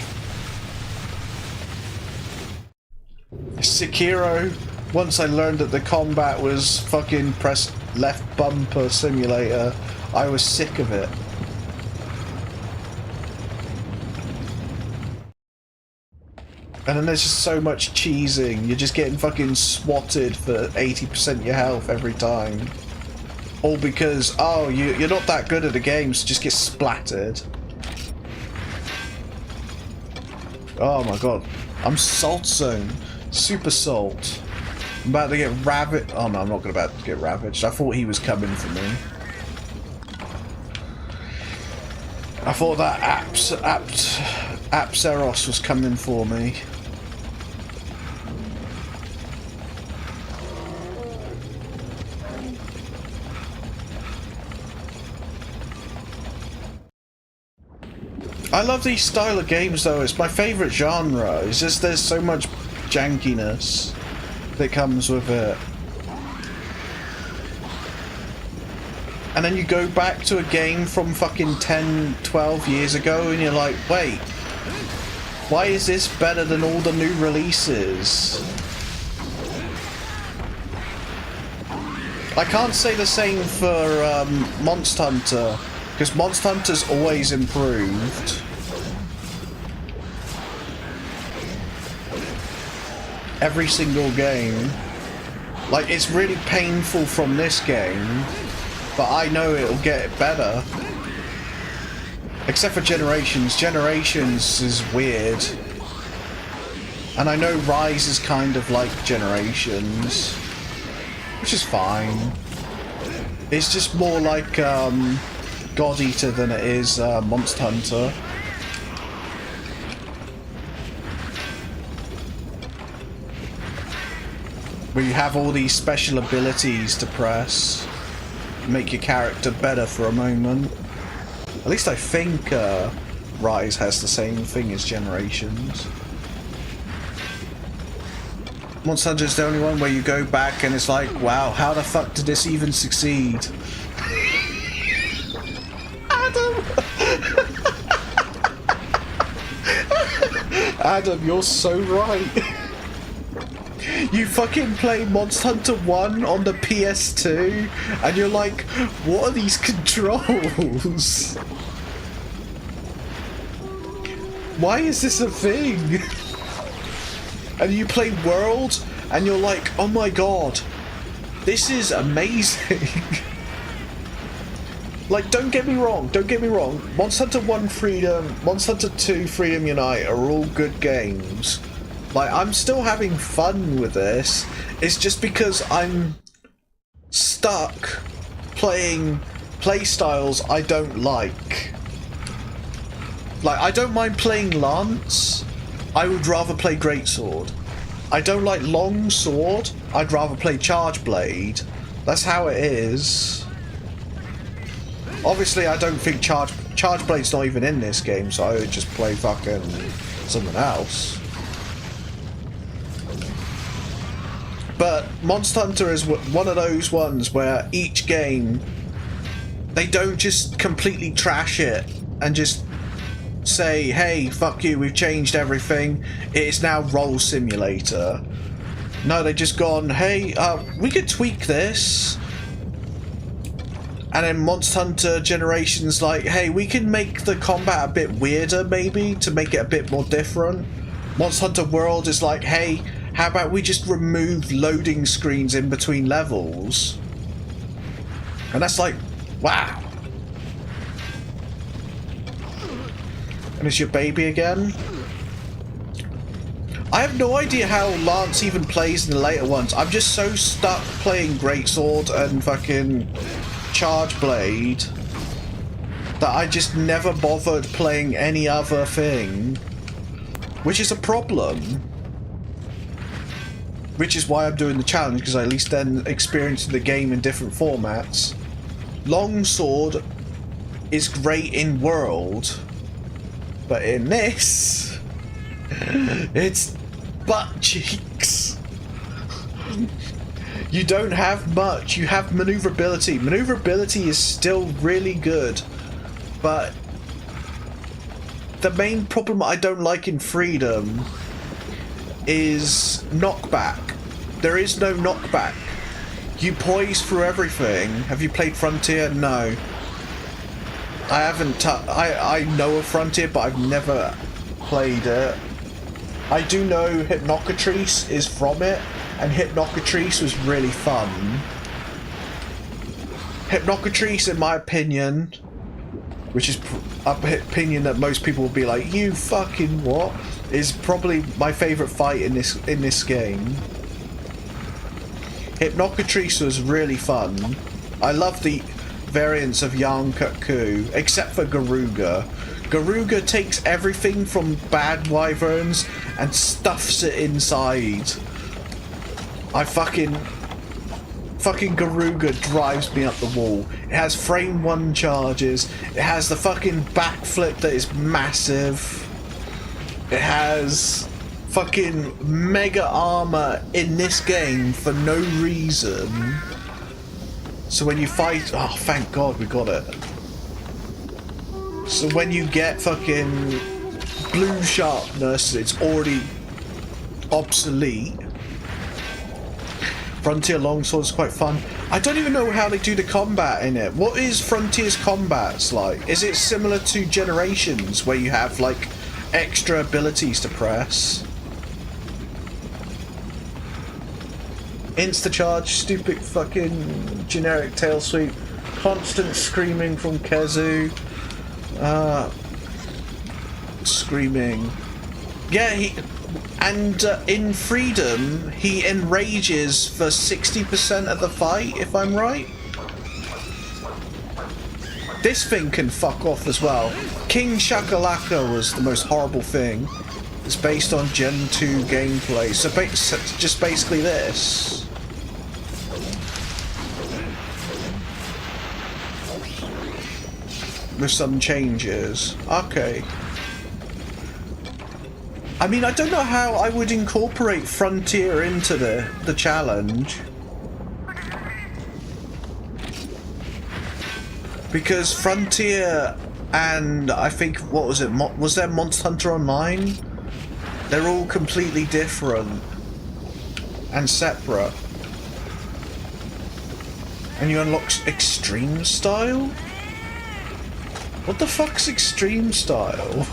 Sekiro, once I learned that the combat was fucking press left bumper simulator, I was sick of it. And then there's just so much cheesing. You're just getting fucking swatted for 80% of your health every time. All because, oh, you're not that good at the game, so just get splattered. Oh my god. I'm salt zone. Super salt. I'm about to get ravaged. Oh no, I'm not about to get ravaged. I thought he was coming for me. I thought that Apseros was coming for me. I love these style of games though, it's my favourite genre. It's just there's so much jankiness that comes with it. And then you go back to a game from fucking 10, 12 years ago and you're like, wait, why is this better than all the new releases? I can't say the same for Monster Hunter, because Monster Hunter's always improved. Every single game. Like, it's really painful from this game, but I know it'll get better. Except for Generations. Generations is weird. And I know Rise is kind of like Generations, which is fine. It's just more like God Eater than it is Monster Hunter. Where you have all these special abilities to press, make your character better for a moment. At least I think Rise has the same thing as Generations. Monster Hunter is the only one where you go back and it's like, wow, how the fuck did this even succeed? Adam! Adam, you're so right. You fucking play Monster Hunter 1 on the PS2 and you're like, what are these controls? Why is this a thing? And you play World and you're like, oh my god, this is amazing. Like, don't get me wrong, Monster Hunter 1 Freedom, Monster Hunter 2 Freedom Unite are all good games. Like, I'm still having fun with this. It's just because I'm stuck playing playstyles I don't like. Like, I don't mind playing Lance. I would rather play Greatsword. I don't like Long Sword. I'd rather play Charge Blade. That's how it is. Obviously, I don't think Charge Blade's not even in this game, so I would just play fucking something else. But Monster Hunter is one of those ones where each game, they don't just completely trash it and just say, hey, fuck you, we've changed everything, it's now Roll Simulator. No, they just gone, hey, we could tweak this. And then Monster Hunter Generations like, hey, we can make the combat a bit weirder maybe to make it a bit more different. Monster Hunter World is like, hey, how about we just remove loading screens in between levels? And that's like, wow. And it's your baby again? I have no idea how Lance even plays in the later ones. I'm just so stuck playing Greatsword and fucking Charge Blade that I just never bothered playing any other thing. Which is a problem. Which is why I'm doing the challenge, because I at least then experiencing the game in different formats. Longsword is great in World, but in this, it's butt cheeks. You don't have much. You have maneuverability. Maneuverability is still really good, but the main problem I don't like in Freedom is knockback. There is no knockback. You poise through everything. Have you played Frontier? No. I haven't. I know of Frontier, but I've never played it. I do know Hypnocatrice is from it, and Hypnocatrice was really fun. Hypnocatrice, in my opinion, which is an opinion that most people will be like, you fucking what? Is probably my favourite fight in this game. Hypnocatrice was really fun. I love the variants of Yarn Kutku, except for Garuga. Garuga takes everything from bad wyverns and stuffs it inside. I fucking Garuga drives me up the wall. It has frame 1 charges. It has the fucking backflip that is massive. It has fucking mega armor in this game for no reason. So when you fight, oh thank God we got it. So when you get fucking blue sharpness, it's already obsolete. Frontier Longsword is quite fun. I don't even know how they do the combat in it. What is Frontier's combats like? Is it similar to Generations, where you have like extra abilities to press? Insta-charge, stupid fucking generic tail sweep, constant screaming from Kezu. Screaming. Yeah, in Freedom, he enrages for 60% of the fight, if I'm right. This thing can fuck off as well. King Shakalaka was the most horrible thing. It's based on Gen 2 gameplay, so just basically this. With some changes. Okay. I mean, I don't know how I would incorporate Frontier into the challenge. Because Frontier and I think, what was it? Was there Monster Hunter Online? They're all completely different. and separate. And you unlock extreme style? What the fuck's extreme style?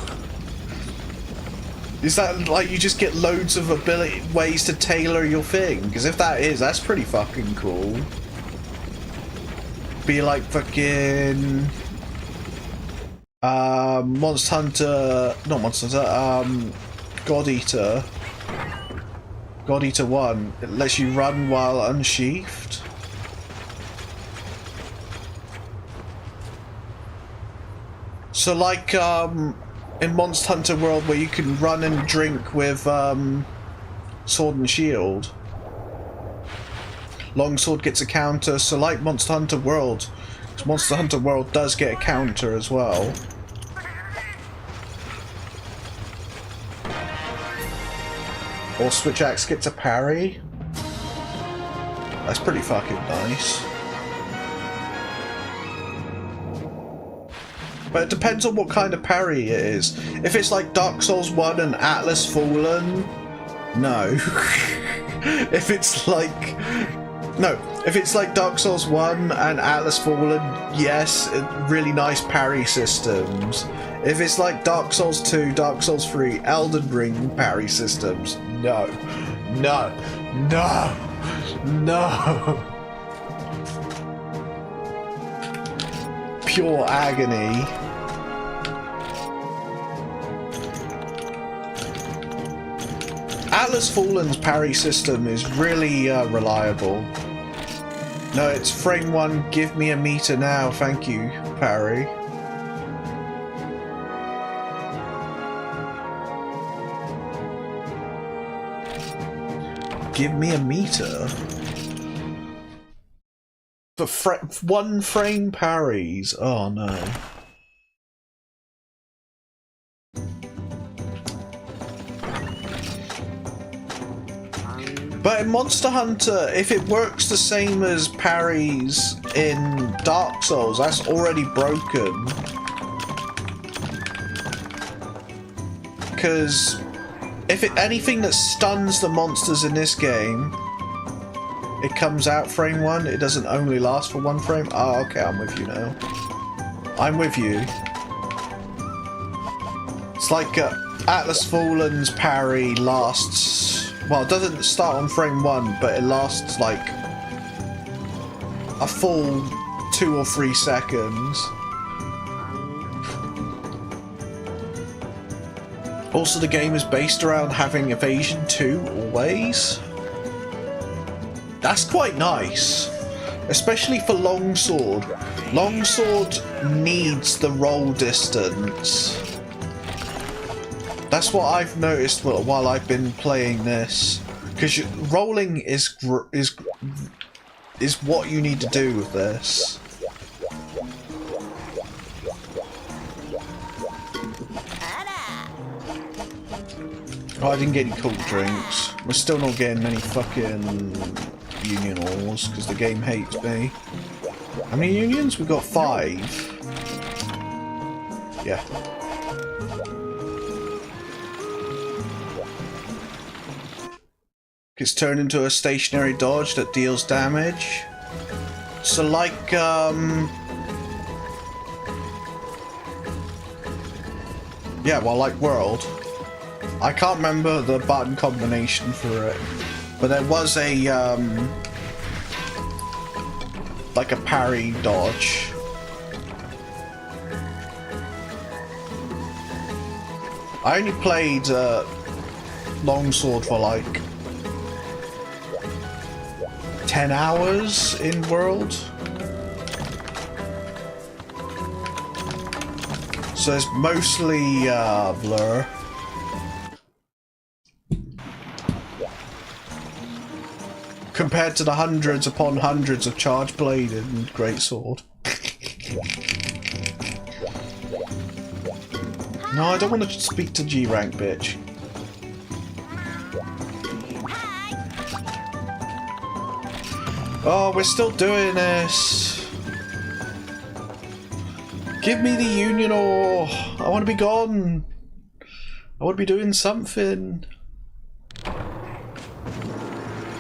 Is that like you just get loads of ways to tailor your thing? Because if that is, that's pretty fucking cool. Be like fucking Monster Hunter, not Monster Hunter, God Eater 1. It lets you run while unsheathed. So like in Monster Hunter World, where you can run and drink with sword and shield, longsword gets a counter. So like Monster Hunter World, Monster Hunter World does get a counter as well. Or Switch Axe gets a parry. That's pretty fucking nice. But it depends on what kind of parry it is. If it's like Dark Souls 1 and Atlas Fallen, no. If it's like... No, if it's like Dark Souls 1 and Atlas Fallen, yes, really nice parry systems. If it's like Dark Souls 2, Dark Souls 3, Elden Ring parry systems, no. No. No. No. Pure agony. Atlas Fallen's parry system is really reliable. No, it's frame 1, give me a meter now, thank you, parry. Give me a meter? For 1 frame parries? Oh no. But in Monster Hunter, if it works the same as parries in Dark Souls, that's already broken. Because if anything that stuns the monsters in this game, it comes out frame 1, it doesn't only last for 1 frame. Oh, okay, I'm with you now. I'm with you. It's like Atlas Fallen's parry lasts... Well, it doesn't start on frame 1, but it lasts like a full 2 or 3 seconds. Also, the game is based around having evasion 2 always. That's quite nice, especially for longsword. Longsword needs the roll distance. That's what I've noticed while I've been playing this, because rolling is what you need to do with this. Oh, I didn't get any cool drinks. We're still not getting many fucking union ores because the game hates me. How many unions? We've got 5. Yeah. It's turned into a stationary dodge that deals damage. So like, yeah, well, like World. I can't remember the button combination for it, but there was a, like a parry dodge. I only played, Longsword for like 10 hours in World. So it's mostly Blur. Compared to the hundreds upon hundreds of Charge Blade and Greatsword. No, I don't want to speak to G-Rank, bitch. Oh, we're still doing this. Give me the Union ore. I want to be gone. I want to be doing something.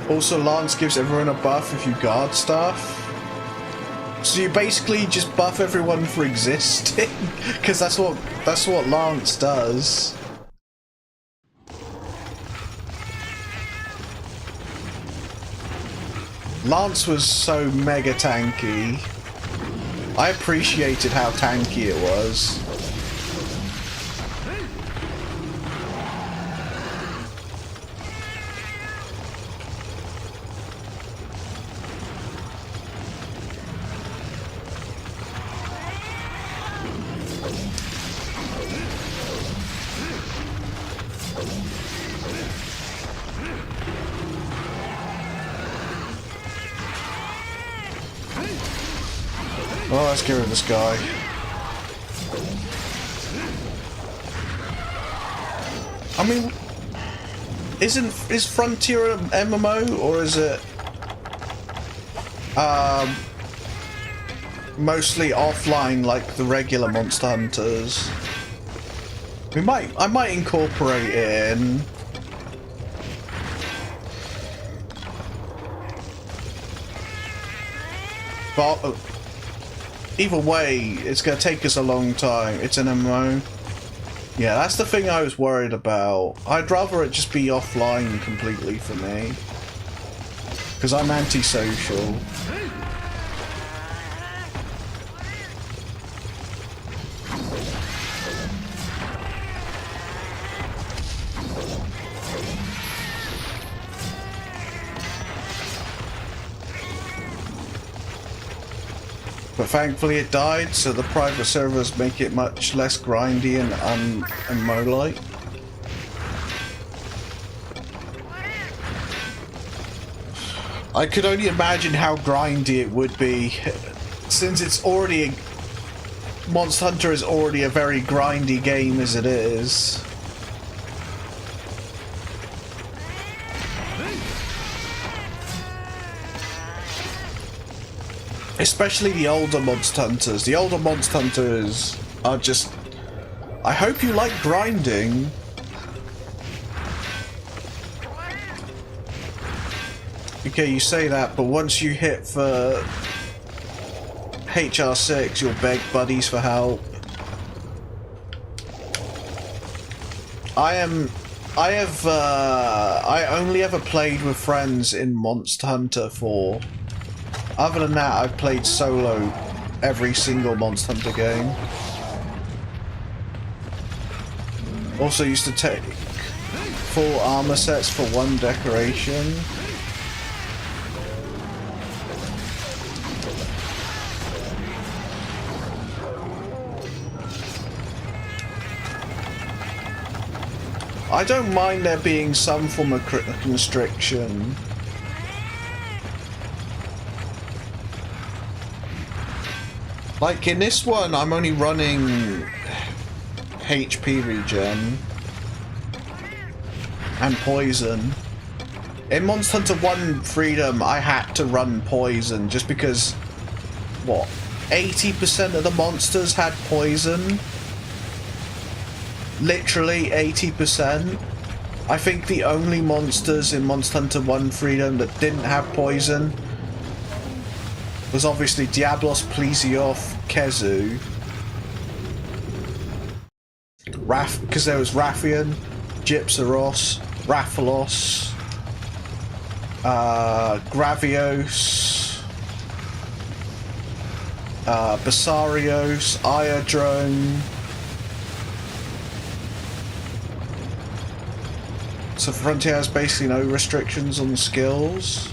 Also, Lance gives everyone a buff if you guard stuff. So you basically just buff everyone for existing, because that's what Lance does. Lance was so mega tanky. I appreciated how tanky it was. Oh, let's get rid of this guy. I mean, is Frontier an MMO or is it mostly offline like the regular Monster Hunters? I might incorporate it in. But either way, it's going to take us a long time. It's an MMO. Yeah, that's the thing I was worried about. I'd rather it just be offline completely for me. Because I'm antisocial. But thankfully it died, so the private servers make it much less grindy and MMO-like. I could only imagine how grindy it would be, since it's already... Monster Hunter is already a very grindy game as it is. Especially the older Monster Hunters. The older Monster Hunters are just... I hope you like grinding. Okay, you say that, but once you hit for HR6, you'll beg buddies for help. I only ever played with friends in Monster Hunter 4. Other than that, I've played solo every single Monster Hunter game. Also used to take full armor sets for one decoration. I don't mind there being some form of constriction. Like in this one, I'm only running HP regen and poison. In Monster Hunter 1 Freedom, I had to run poison just because, what, 80% of the monsters had poison? Literally 80%. I think the only monsters in Monster Hunter 1 Freedom that didn't have poison was obviously Diablos, Plesioth, Kezu. Because there was Rathian, Gypsaros, Rathalos, Gravios, Basarios, Iodrome. So Frontier has basically no restrictions on skills.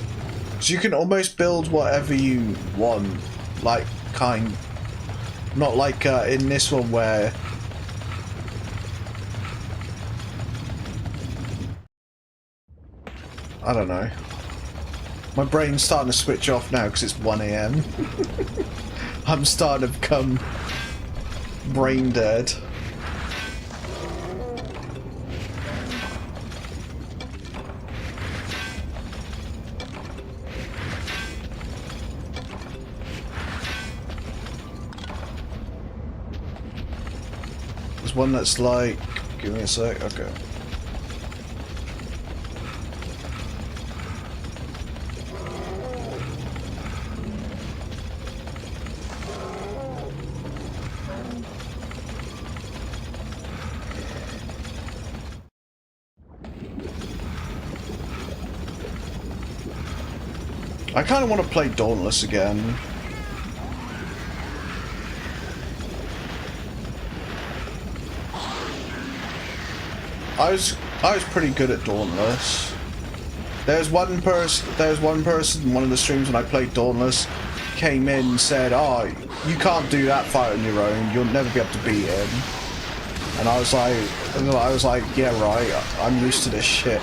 So you can almost build whatever you want, like, not like in this one where I don't know. My brain's starting to switch off now because it's 1 AM. I'm starting to become brain dead. One that's like, give me a sec, okay. I kind of want to play Dauntless again. I was pretty good at Dauntless. There's one person in one of the streams when I played Dauntless came in and said, "Oh, you can't do that fight on your own. You'll never be able to beat him." And I was like, "Yeah, right. I'm used to this shit."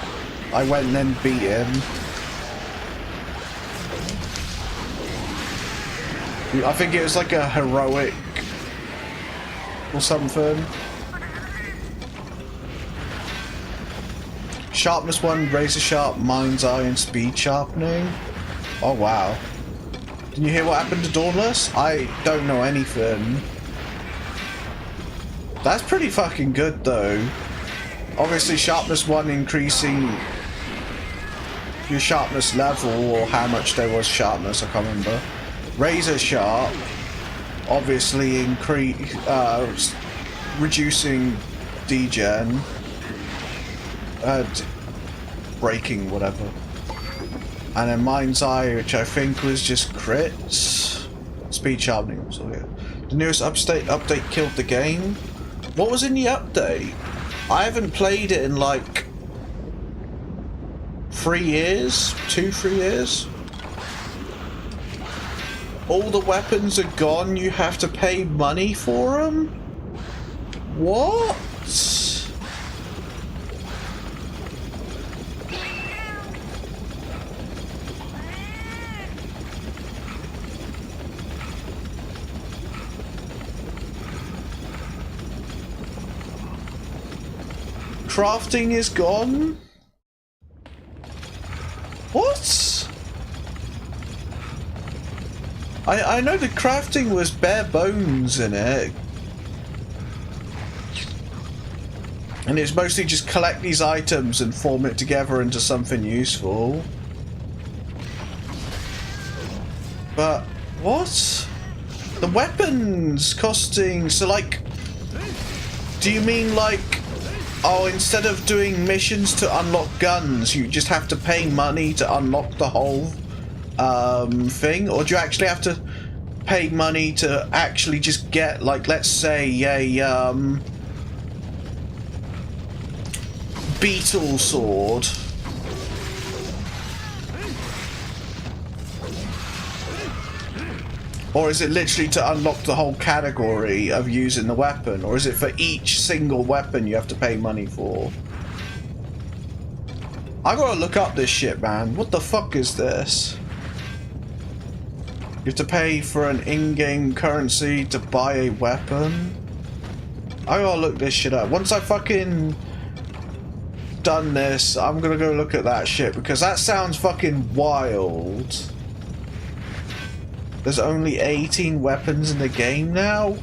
I went and then beat him. I think it was like a heroic or something. Sharpness 1, razor sharp, mind's eye, and speed sharpening. Oh wow. Did you hear what happened to Dauntless? I don't know anything. That's pretty fucking good though. Obviously sharpness 1 increasing your sharpness level, or how much there was sharpness, I can't remember. Razor sharp, obviously reducing degen. Breaking, whatever. And then mind's eye, which I think was just crits. Speed sharpening, so yeah. The newest update killed the game. What was in the update? I haven't played it in like 3 years? 2-3 years? All the weapons are gone, you have to pay money for them? What? Crafting is gone? What? I know the crafting was bare bones in it. And it's mostly just collect these items and form it together into something useful. But what? The weapons costing, so like, do you mean like, oh, instead of doing missions to unlock guns, you just have to pay money to unlock the whole thing? Or do you actually have to pay money to actually just get, like, let's say a beetle sword? Or is it literally to unlock the whole category of using the weapon? Or is it for each single weapon you have to pay money for? I gotta look up this shit, man. What the fuck is this? You have to pay for an in-game currency to buy a weapon? I gotta look this shit up. Once I fucking done this, I'm gonna go look at that shit, because that sounds fucking wild. There's only 18 weapons in the game now?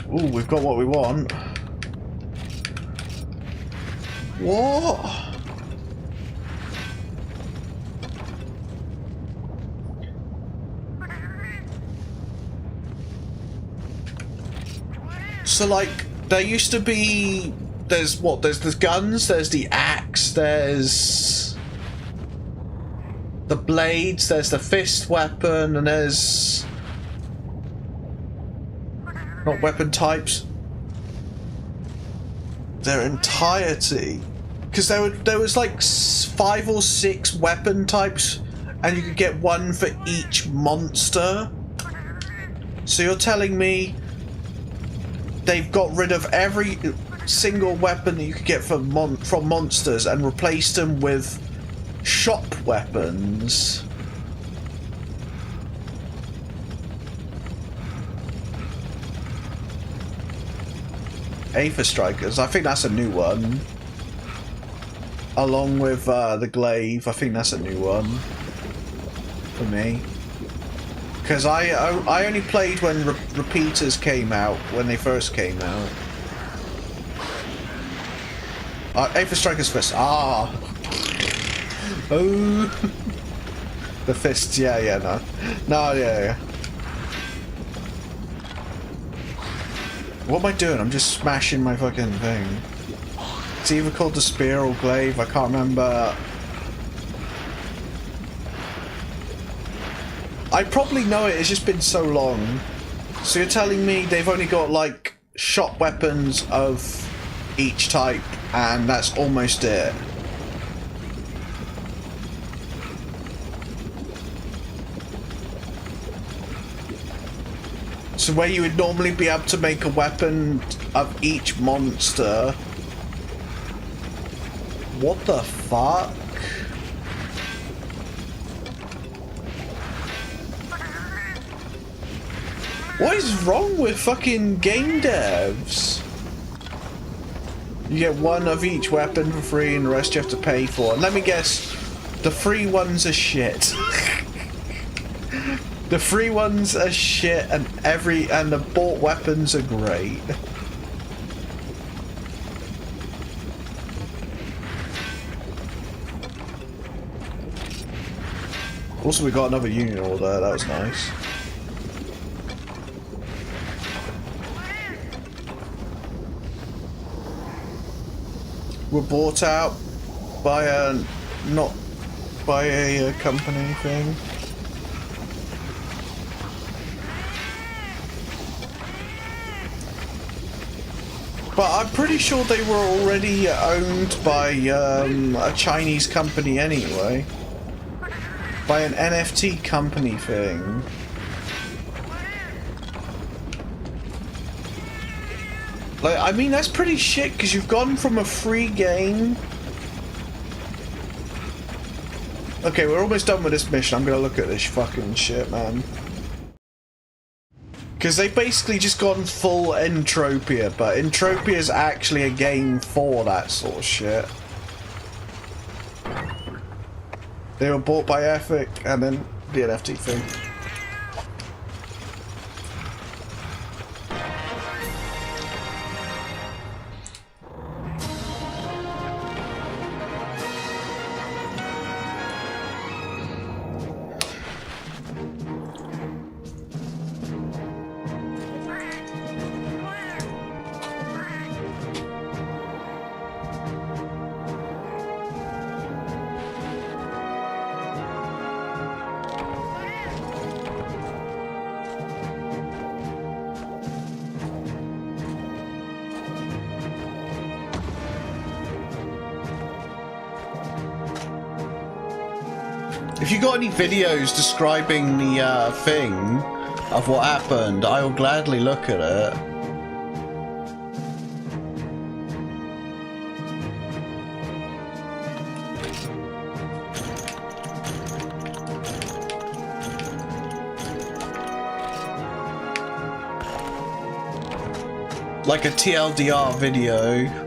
Ooh, we've got what we want. What? So, like, there used to be... There's what? There's the guns, there's the axe, there's... the blades, there's the fist weapon, and there's... not weapon types. Their entirety. Because there was like 5 or 6 weapon types, and you could get one for each monster. So you're telling me they've got rid of every single weapon that you could get from monsters and replaced them with shop weapons? Aether Strikers, I think that's a new one. Along with the Glaive, I think that's a new one for me. Because I only played when repeaters came out, when they first came out. Aether Strikers fist. Ah. Oh. The fists. Yeah. No. Yeah. What am I doing? I'm just smashing my fucking thing. It's either called the spear or glaive. I can't remember. I probably know it, it's just been so long. So you're telling me they've only got, like, shot weapons of each type, and that's almost it? So where you would normally be able to make a weapon of each monster... What the fuck? What is wrong with fucking game devs? You get one of each weapon for free and the rest you have to pay for. And let me guess, the free ones are shit. The free ones are shit and the bought weapons are great. Also, we got another union order, that was nice. We're bought out by a, not by a company thing. But I'm pretty sure they were already owned by a Chinese company anyway. By an NFT company thing. Like, I mean, that's pretty shit, because you've gone from a free game... Okay, we're almost done with this mission. I'm gonna look at this fucking shit, man. Because they've basically just gone full Entropia, but Entropia is actually a game for that sort of shit. They were bought by Epic, and then the NFT thing. If you got any videos describing the thing of what happened, I will gladly look at it. Like a TLDR video.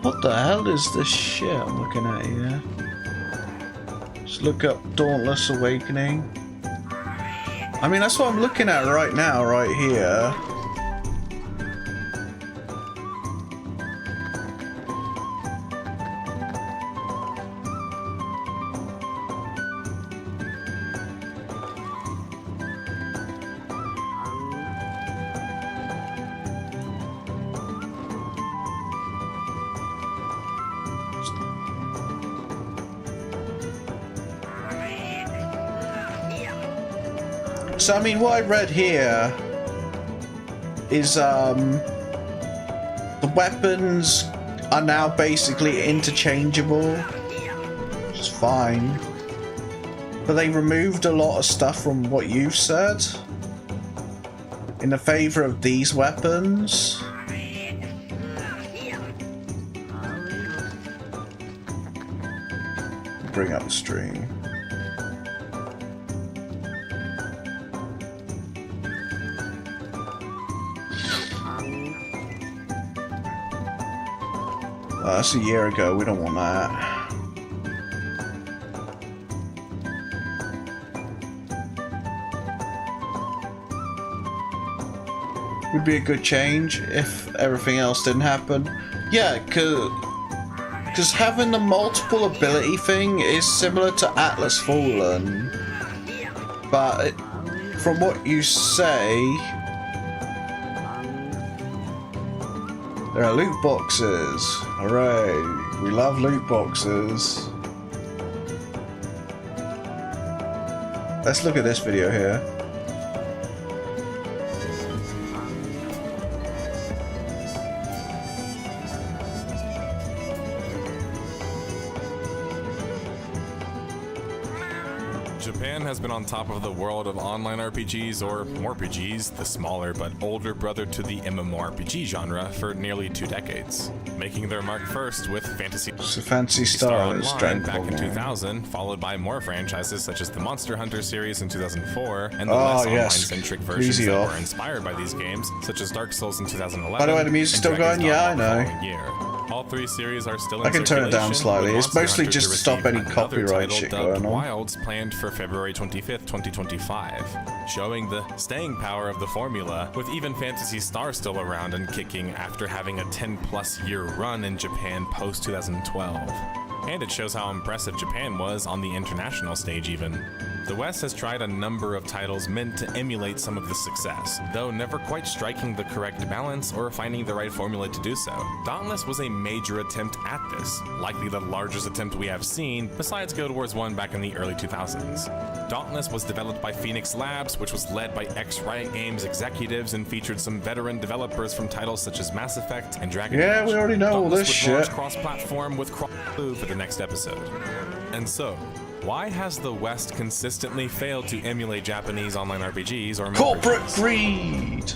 What the hell is this shit I'm looking at here? Just look up Dauntless Awakening. I mean, that's what I'm looking at right now, right here. So I mean, what I read here is the weapons are now basically interchangeable, which is fine. But they removed a lot of stuff from what you've said in the favor of these weapons. Bring up the stream. That's a year ago, we don't want that. Would be a good change if everything else didn't happen. Yeah, because having the multiple ability thing is similar to Atlas Fallen. But from what you say, there are loot boxes. Hooray. We love loot boxes. Let's look at this video here. Japan has been on top of the world of online RPGs, or MORPGs, the smaller but older brother to the MMORPG genre, for nearly 2 decades, making their mark first with Fantasy Star is Online back in 2000, followed by more franchises such as the Monster Hunter series in 2004, and the less online-centric versions that were inspired by these games, such as Dark Souls in 2011. By the way, the music's still going? Yeah, I know. All 3 series are still in I can turn it down slightly. It's mostly just to stop any copyright shit going on. Wilds planned for February 25th, 2025, showing the staying power of the formula, with even Phantasy Star still around and kicking after having a 10-plus year run in Japan post-2012. And it shows how impressive Japan was on the international stage even. The West has tried a number of titles meant to emulate some of the success, though never quite striking the correct balance or finding the right formula to do so. Dauntless was a major attempt at this, likely the largest attempt we have seen, besides Guild Wars 1 back in the early 2000s. Dauntless was developed by Phoenix Labs, which was led by ex-Riot Games executives and featured some veteran developers from titles such as Mass Effect and Dragon Age. Yeah, we already know all this shit. Cross-platform with Blue for the next episode. And so, why has the West consistently failed to emulate Japanese online RPGs or corporate greed?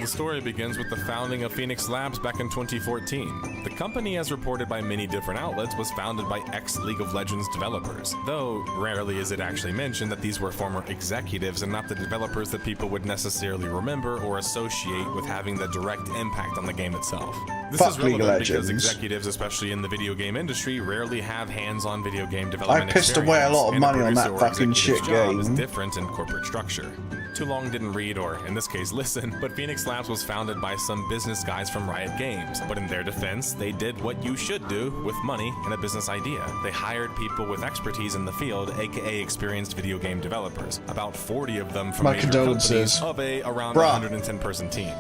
The story begins with the founding of Phoenix Labs back in 2014. The company, as reported by many different outlets, was founded by ex-League of Legends developers, though rarely is it actually mentioned that these were former executives and not the developers that people would necessarily remember or associate with having the direct impact on the game itself. This is relevant because executives, especially in the video game industry, rarely have hands-on video game development experience. I pissed away a lot of money on that fucking shit game. Is different in corporate structure. Too long didn't read, or in this case listen, but Phoenix Labs was founded by some business guys from Riot Games. But in their defense, they did what you should do with money and a business idea. They hired people with expertise in the field, aka experienced video game developers. About 40 of them from major companies of a around 110-person team.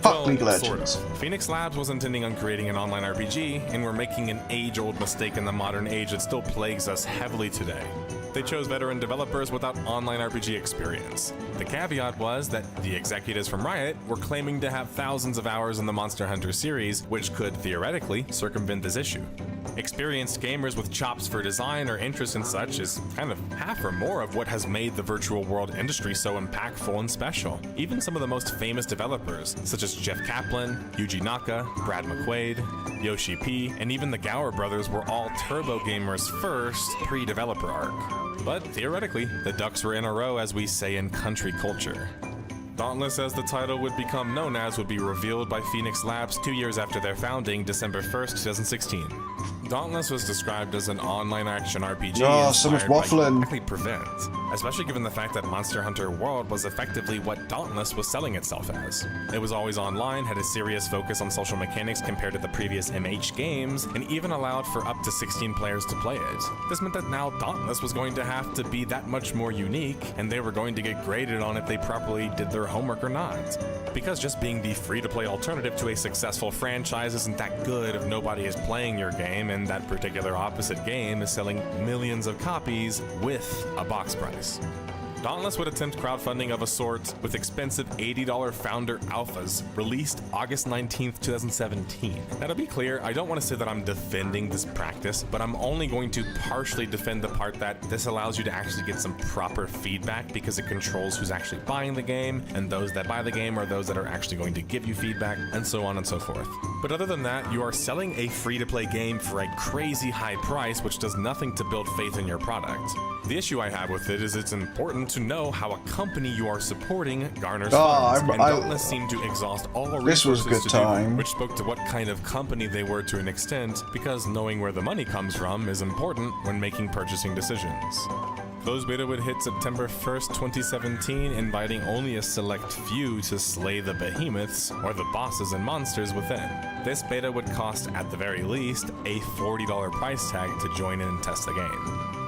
Fuck League of Legends. Sort of. Phoenix Labs was intending on creating an online RPG, and were making an age-old mistake in the modern age that still plagues us heavily today. They chose veteran developers without online RPG experience. The caveat was that the executives from Riot were claiming to have thousands of hours in the Monster Hunter series, which could, theoretically, circumvent this issue. Experienced gamers with chops for design or interest in such is kind of half or more of what has made the virtual world industry so impactful and special. Even some of the most famous developers, such as Jeff Kaplan, Yuji Naka, Brad McQuaid, Yoshi P, and even the Gower brothers were all Turbo Gamer's first pre-developer arc. But theoretically, the ducks were in a row, as we say in country culture. Dauntless, as the title would become known as, would be revealed by Phoenix Labs 2 years after their founding, December 1st, 2016. Dauntless was described as an online action RPG so much inspired by waffling. exactly Prevent, especially given the fact that Monster Hunter World was effectively what Dauntless was selling itself as. It was always online, had a serious focus on social mechanics compared to the previous MH games, and even allowed for up to 16 players to play it. This meant that now Dauntless was going to have to be that much more unique, and they were going to get graded on if they properly did their homework or not. Because just being the free-to-play alternative to a successful franchise isn't that good if nobody is playing your game, and that particular opposite game is selling millions of copies with a box price. Dauntless would attempt crowdfunding of a sort with expensive $80 founder alphas released August 19th, 2017. Now, to be clear, I don't want to say that I'm defending this practice, but I'm only going to partially defend the part that this allows you to actually get some proper feedback because it controls who's actually buying the game, and those that buy the game are those that are actually going to give you feedback, and so on and so forth. But other than that, you are selling a free-to-play game for a crazy high price, which does nothing to build faith in your product. The issue I have with it is it's important to know how a company you are supporting garners funds, and Dauntless seemed to exhaust all resources This was a good to time. do, which spoke to what kind of company they were to an extent, because knowing where the money comes from is important when making purchasing decisions. Closed beta would hit September 1st, 2017, inviting only a select few to slay the behemoths, or the bosses and monsters within. This beta would cost, at the very least, a $40 price tag to join in and test the game.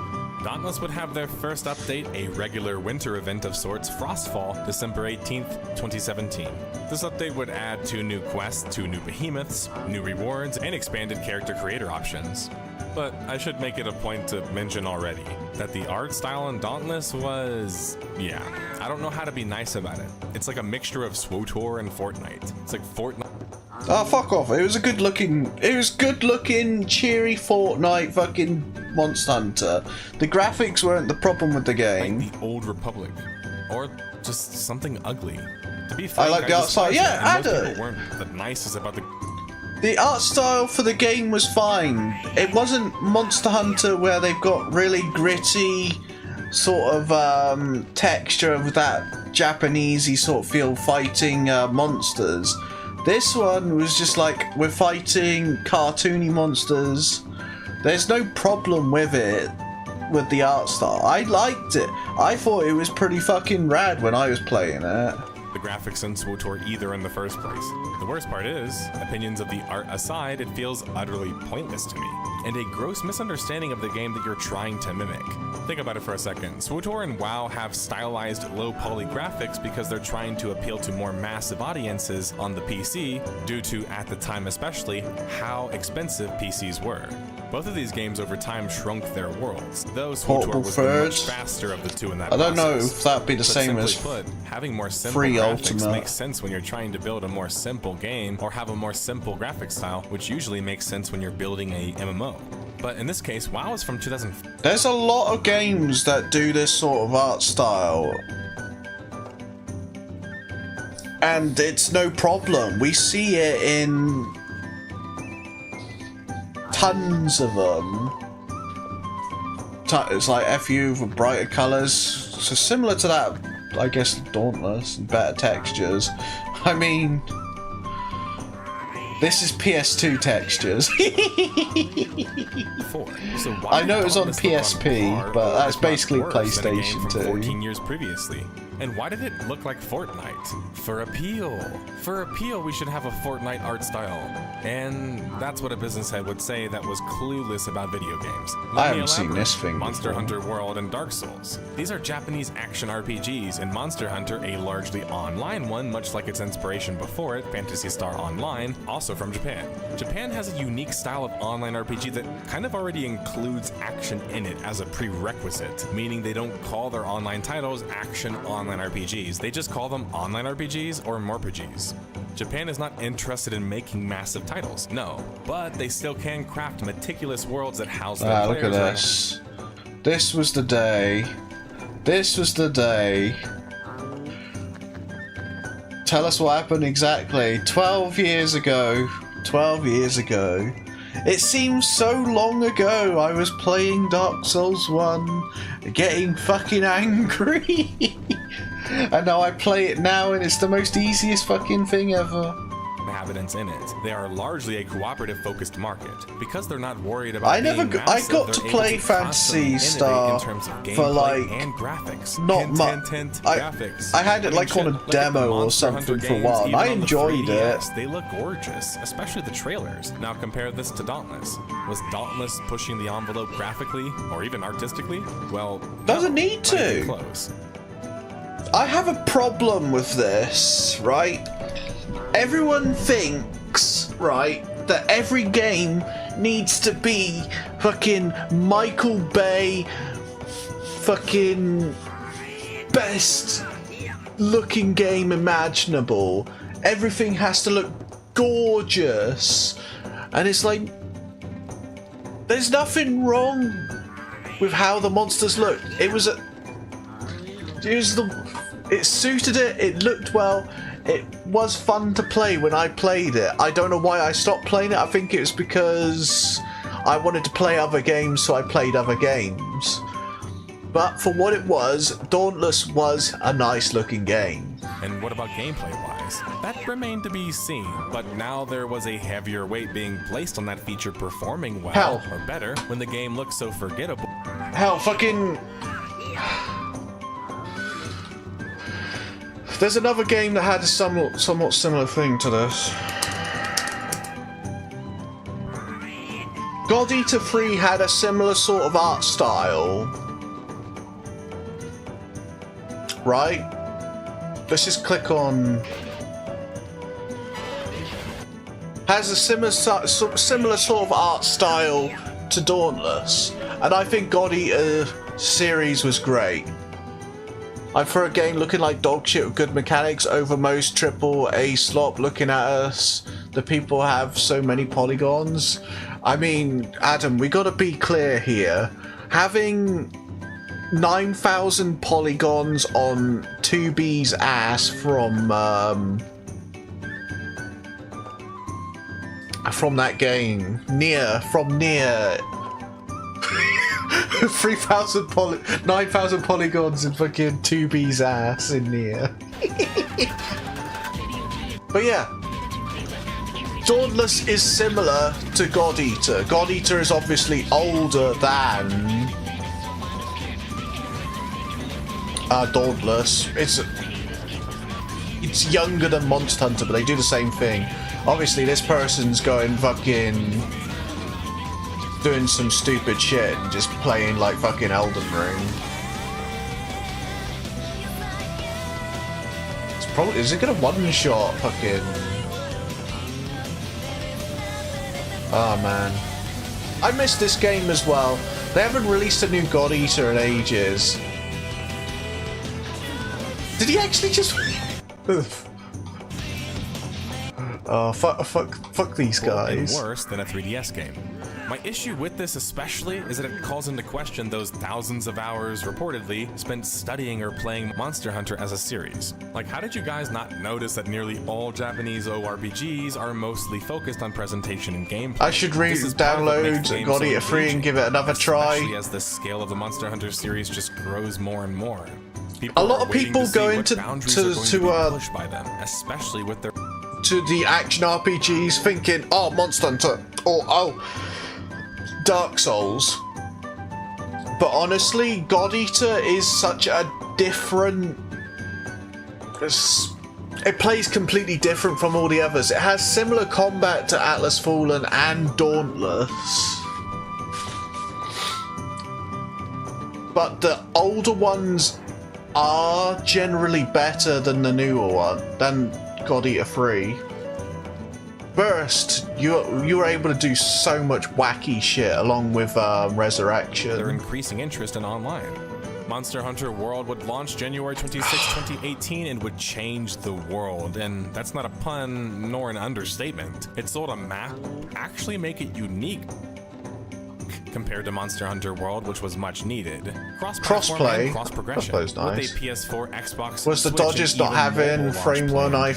Dauntless would have their first update, a regular winter event of sorts, Frostfall, December 18th, 2017. This update would add 2 new quests, 2 new behemoths, new rewards, and expanded character creator options. But I should make it a point to mention already that the art style in Dauntless was, I don't know how to be nice about it. It's like a mixture of SWTOR and Fortnite. It's like Fortnite. Oh, fuck off. It was good looking, cheery Fortnite fucking Monster Hunter. The graphics weren't the problem with the game. Like the Old Republic. Or just something ugly. To be frank, I like the art style. Yeah, most people weren't the nicest about the art style for the game was fine. It wasn't Monster Hunter where they've got really gritty sort of texture of that Japanesey sort of feel fighting monsters. This one was just like, we're fighting cartoony monsters. There's no problem with it, with the art style. I liked it. I thought it was pretty fucking rad when I was playing it. the graphics in SWTOR either in the first place. The worst part is, opinions of the art aside, it feels utterly pointless to me, and a gross misunderstanding of the game that you're trying to mimic. Think about it for a second. SWTOR and WoW have stylized low-poly graphics because they're trying to appeal to more massive audiences on the PC, due to, at the time especially, how expensive PCs were. Both of these games over time shrunk their worlds, though SWTOR was the much faster of the two in that I don't know process. if that'd be the But same simply as put, having more simple free graphics Ultimate. makes sense when you're trying to build a more simple game or have a more simple graphic style, which usually makes sense when you're building a MMO. But in this case, WoW is from 2000. There's a lot of games that do this sort of art style. And it's no problem. We see it in tons of them. It's like FU with brighter colours. So similar to that, I guess, Dauntless and better textures. I mean, this is PS2 textures. So why I know did it was on Dauntless look PSP, par, but or that's if not basically worse than a game PlayStation from 2. 14 years previously. And why did it look like Fortnite? For appeal. For appeal, we should have a Fortnite art style. And that's what a business head would say that was clueless about video games. I haven't seen this thing Monster before. Hunter World and Dark Souls. These are Japanese action RPGs, and Monster Hunter, a largely online one, much like its inspiration before it, Phantasy Star Online, also from Japan. Japan has a unique style of online RPG that kind of already includes action in it as a prerequisite, meaning they don't call their online titles action online RPGs, they just call them online RPGs or MORPGs. Japan is not interested in making massive titles, no, but they still can craft meticulous worlds that house their Look at players. this. This was the day. This was the day. Tell us what happened exactly. 12 years ago. 12 years ago. It seems so long ago I was playing Dark Souls 1, getting fucking angry. And now I play it now and it's the most easiest fucking thing ever. Inhabitants in it. They are largely a cooperative focused market because they're not worried about I never being I massive, got they're to able play constantly Phantasy innovate Star in terms of for gameplay like and graphics. not Hint, much. graphics. I had it mean, like on shit, a look at the demo or Monster something Hunter for a games, while. even I on the enjoyed 3DS, it. They look gorgeous, especially the trailers. Now compare this to Dauntless. Was Dauntless pushing the envelope graphically or even artistically? Well, Doesn't no, need not even to. close. I have a problem with this, right? Everyone thinks, right, that every game needs to be fucking Michael Bay, fucking best looking game imaginable. Everything has to look gorgeous. And it's like, there's nothing wrong with how the monsters looked. It suited it, it looked well, it was fun to play when I played it. I don't know why I stopped playing it. I think it was because I wanted to play other games, so I played other games. But for what it was, Dauntless was a nice looking game. And what about gameplay-wise? That remained to be seen, but now there was a heavier weight being placed on that feature performing well, Hell. or better, when the game looks so forgettable. Hell, fucking... There's another game that had a somewhat similar thing to this. God Eater 3 had a similar sort of art style. Right? Let's just click on... Has a similar sort of art style to Dauntless. And I think God Eater series was great. For a game looking like dog shit with good mechanics over most AAA slop looking at us, the people have so many polygons. I mean, Adam, we gotta be clear here. Having 9,000 polygons on 2B's ass from that game, from Nier. 9,000 polygons in fucking 2B's ass in Nier. But yeah, Dauntless is similar to God Eater. God Eater is obviously older than Dauntless. It's younger than Monster Hunter, but they do the same thing. Obviously, this person's going fucking doing some stupid shit and just playing like fucking Elden Ring. It's probably, is it gonna one-shot fucking... Oh man. I missed this game as well. They haven't released a new God Eater in ages. Did he actually just... Oh, fuck these guys. And worse than a 3DS game. My issue with this especially is that it calls into question those thousands of hours reportedly spent studying or playing Monster Hunter as a series. Like, how did you guys not notice that nearly all Japanese ORPGs are mostly focused on presentation and gameplay? I should download God Eater 3 and give it another try. Especially as the scale of the Monster Hunter series just grows more and more. A lot of people go into pushed by them, especially with their to the action RPGs thinking, oh, Monster Hunter, or oh, Dark Souls. But honestly, God Eater is such a different... It plays completely different from all the others. It has similar combat to Atlas Fallen and Dauntless. But the older ones are generally better than the newer one, than God Eater 3. First, you were able to do so much wacky shit along with Resurrection. Their increasing interest in online. Monster Hunter World would launch January 26, 2018 and would change the world. And that's not a pun nor an understatement. It sold a map, actually make it unique. compared to Monster Hunter World, which was much needed. Crossplay? And cross-progression. That plays nice. With a PS4, Xbox, Was the Switch, dodges and not even having mobile frame launch 1 planned.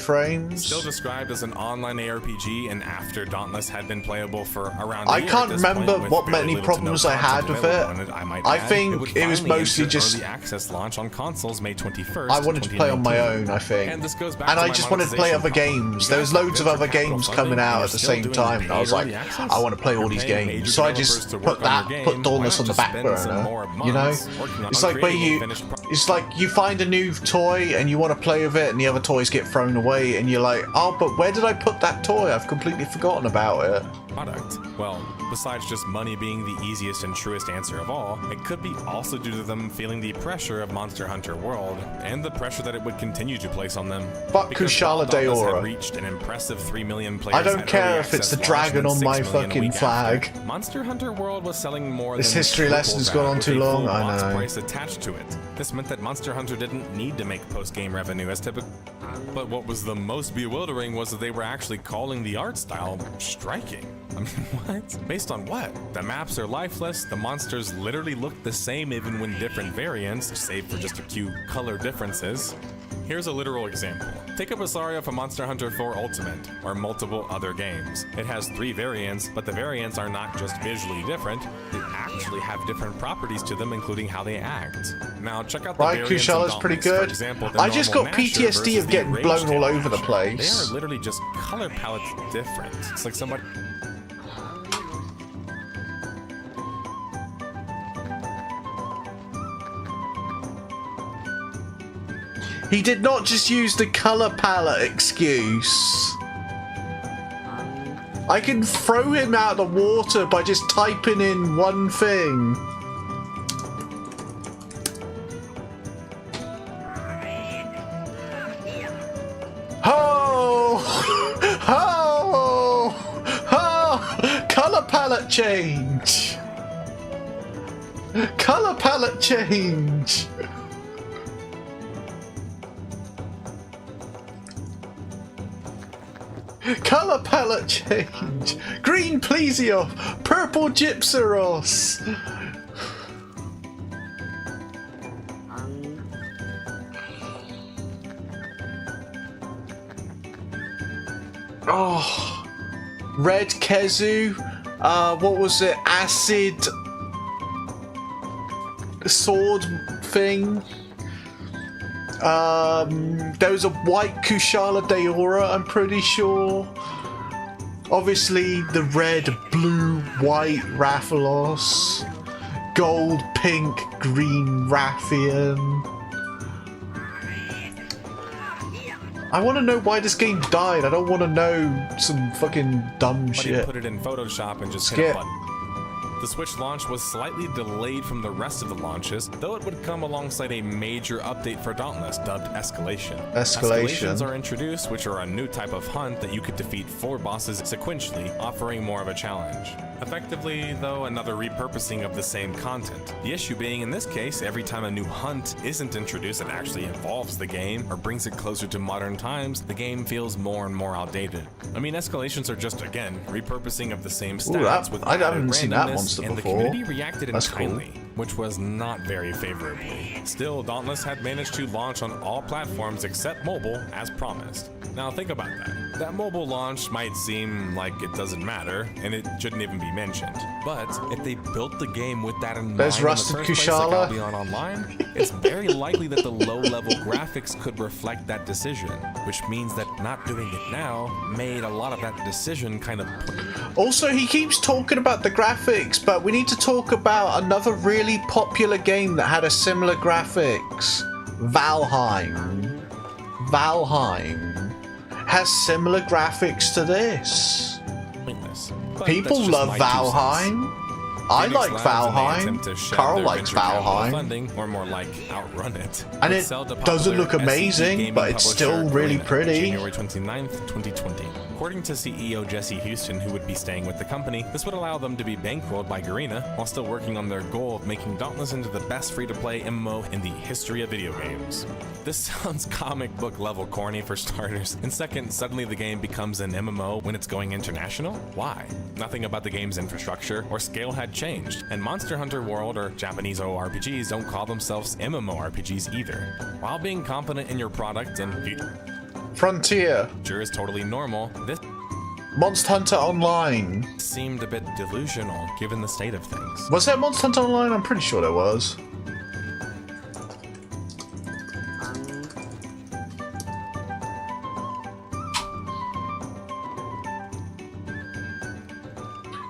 iframes? Still described as an online ARPG, and after Dauntless had been playable for around I a year can't at this remember point, with what very many little to no problems I had content with available it. on might I add, think would it was finally mostly enter just- early access launch on consoles May 21st. I wanted to play on my 2019. own, I think. And this goes back And to I my just wanted to play other monetization games. problem. There was You guys loads of have other venture capital games funding, coming out and at the you're still same doing time. And I was paid like, early access? I want to play all You're these paying games. major So I developers just to put work on your game. put Dauntless Why on the not back just spend some burner. more You know? months working on It's like where creating a you, finished it's like you find a new toy and you want to play with it and the other toys get thrown away and you're like, oh, but where did I put that toy? I've completely forgotten about it. product. Well, besides just money being the easiest and truest answer of all, it could be also due to them feeling the pressure of Monster Hunter World and the pressure that it would continue to place on them. Fuck Because Kushala Dauntless had Daora. reached an impressive 3 million players. I don't at care early if it's the access launch dragon and on 6 my million a fucking week flag. after. Monster Hunter World was selling more This than history triple lesson's that gone on with too a full long, I box know. price attached to it. This meant that Monster Hunter didn't need to make post-game revenue as typical. But what was the most bewildering was that they were actually calling the art style striking. I mean, what? Based on what? The maps are lifeless, the monsters literally look the same even when different variants, save for just a few color differences. Here's a literal example. Take a Basaria from Monster Hunter 4 Ultimate, or multiple other games. It has 3 variants, but the variants are not just visually different, they actually have different properties to them, including how they act. Now, check out the Right, variants in Kushala's pretty Dauntless. For good. example, the I just normal got Masher PTSD versus of getting the blown all Rage over the Tail. place. They are literally just color palettes different. It's like somebody... He did not just use the color palette excuse. I can throw him out of the water by just typing in one thing. Oh! Oh! Oh! Color palette change! Color palette change! Color palette change. Green Plesios, purple Gypsaros. Oh, red Kezu. What was it? Acid sword thing. There was a white Kushala Daora, I'm pretty sure. Obviously, the red, blue, white Rathalos. Gold, pink, green Rathian. I want to know why this game died. I don't want to know some fucking dumb shit. put it in Photoshop and just hit Skip. a button. The Switch launch was slightly delayed from the rest of the launches, though it would come alongside a major update for Dauntless, dubbed Escalation. Escalation. Escalations are introduced, which are a new type of hunt that you could defeat 4 bosses sequentially, offering more of a challenge. Effectively, though, another repurposing of the same content. The issue being, in this case, every time a new hunt isn't introduced that actually involves the game or brings it closer to modern times, the game feels more and more outdated. I mean, escalations are just, again, repurposing of the same stats with I haven't added seen that randomness, monster and before. the community reacted That's cool. kindly, which was not very favorably. Still, Dauntless had managed to launch on all platforms except mobile, as promised. Now think about that. That mobile launch might seem like it doesn't matter, and it shouldn't even be mentioned. But if they built the game with that in There's mind Rusted in the first place, like Kushala. I'll be on online, it's very likely that the low-level graphics could reflect that decision, which means that not doing it now made a lot of that decision kind of... Also, he keeps talking about the graphics, but we need to talk about another really popular game that had a similar graphics. Valheim. Valheim has similar graphics to this. pointless. But People that's just love my 2 cents. Valheim. I Phoenix like Labs, and they attempt to Valheim. shove Carl their likes venture capital Valheim. funding, or more like outrun it. And Would it sell to doesn't popular look amazing, gaming but it's still publisher really Arena, pretty. January 29th, 2020. According to CEO Jesse Houston, who would be staying with the company, this would allow them to be bankrolled by Garena while still working on their goal of making Dauntless into the best free-to-play MMO in the history of video games. This sounds comic book level corny for starters, and second, suddenly the game becomes an MMO when it's going international? Why? Nothing about the game's infrastructure or scale had changed, and Monster Hunter World or Japanese ORPGs don't call themselves MMORPGs either. While being confident in your product and Frontier. future is totally normal, this Monster Hunter Online. seemed a bit delusional given the state of things. Was there Monster Hunter Online? I'm pretty sure there was.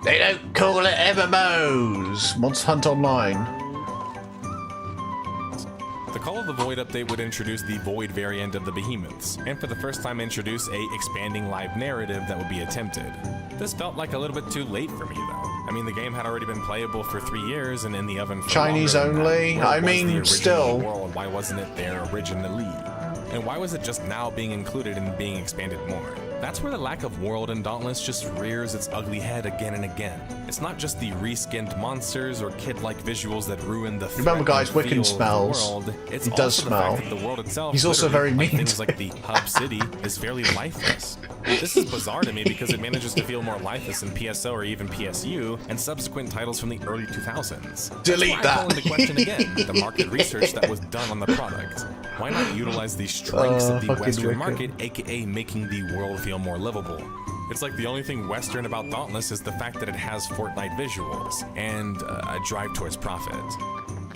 They don't call it MMOs. Monster Hunter Online. The Call of the Void update would introduce the Void variant of the Behemoths, and for the first time introduce a expanding live narrative that would be attempted. This felt like a little bit too late for me though. I mean, the game had already been playable for 3 years and in the oven for Chinese longer than only? that. Where I was mean, the original still. world? Why wasn't it there originally? And why was it just now being included and being expanded more? That's where the lack of world in Dauntless just rears its ugly head again and again. It's not just the reskinned monsters or kid-like visuals that ruin the Remember, guys, threat and Wiccan feel of smells. the world. It's He does also the fact smell. that the world itself, He's also literally, very like mean things to like the hub city, is fairly lifeless. This is bizarre to me because it manages to feel more lifeless in PSO or even PSU and subsequent titles from the early 2000s. Delete That's why I call that. into question again the market research that was done on the product. Why not utilize the strengths of the fucking Western Wiccan. market, aka making the world feel more livable? It's like the only thing Western about Dauntless is the fact that it has Fortnite visuals and a drive towards profit.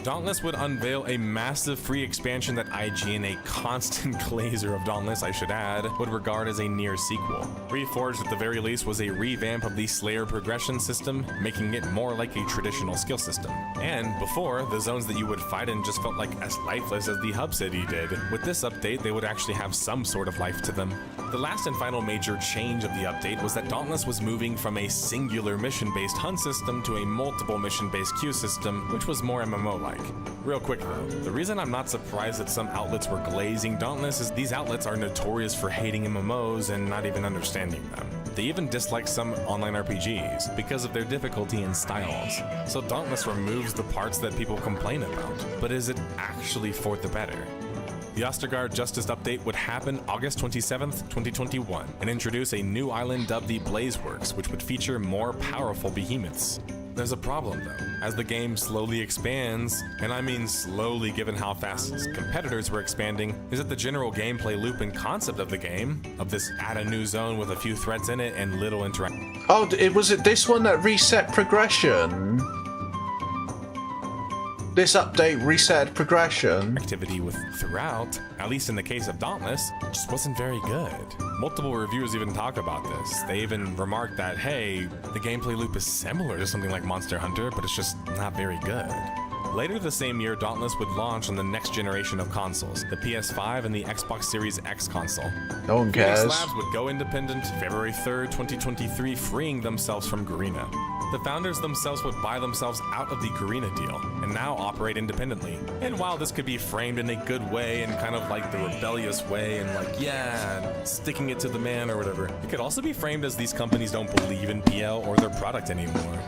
Dauntless would unveil a massive free expansion that IGN, a constant glazer of Dauntless I should add, would regard as a near sequel. Reforged at the very least was a revamp of the Slayer progression system, making it more like a traditional skill system. And before, the zones that you would fight in just felt like as lifeless as the hub city did. With this update, they would actually have some sort of life to them. The last and final major change of the update was that Dauntless was moving from a singular mission-based hunt system to a multiple mission-based queue system, which was more MMO-like. Real quick though, the reason I'm not surprised that some outlets were glazing Dauntless is these outlets are notorious for hating MMOs and not even understanding them. They even dislike some online RPGs because of their difficulty and styles. So Dauntless removes the parts that people complain about, but is it actually for the better? The Ostergaard Justice update would happen August 27th, 2021, and introduce a new island dubbed the Blazeworks, which would feature more powerful behemoths. There's a problem though. As the game slowly expands, and I mean slowly given how fast its competitors were expanding, is that the general gameplay loop and concept of the game, of this add a new zone with a few threats in it and little interaction. Oh, was it this one that reset progression? This update reset progression. Activity with throughout, at least in the case of Dauntless, just wasn't very good. Multiple reviewers even talk about this. They even remark that, hey, the gameplay loop is similar to something like Monster Hunter, but it's just not very good. Later the same year, Dauntless would launch on the next generation of consoles, the PS5 and the Xbox Series X console. No one Phoenix cares. Labs would go independent February 3rd, 2023, freeing themselves from Garena. The founders themselves would buy themselves out of the Garena deal, and now operate independently. And while this could be framed in a good way and kind of like the rebellious way and like, yeah, sticking it to the man or whatever, it could also be framed as these companies don't believe in PL or their product anymore.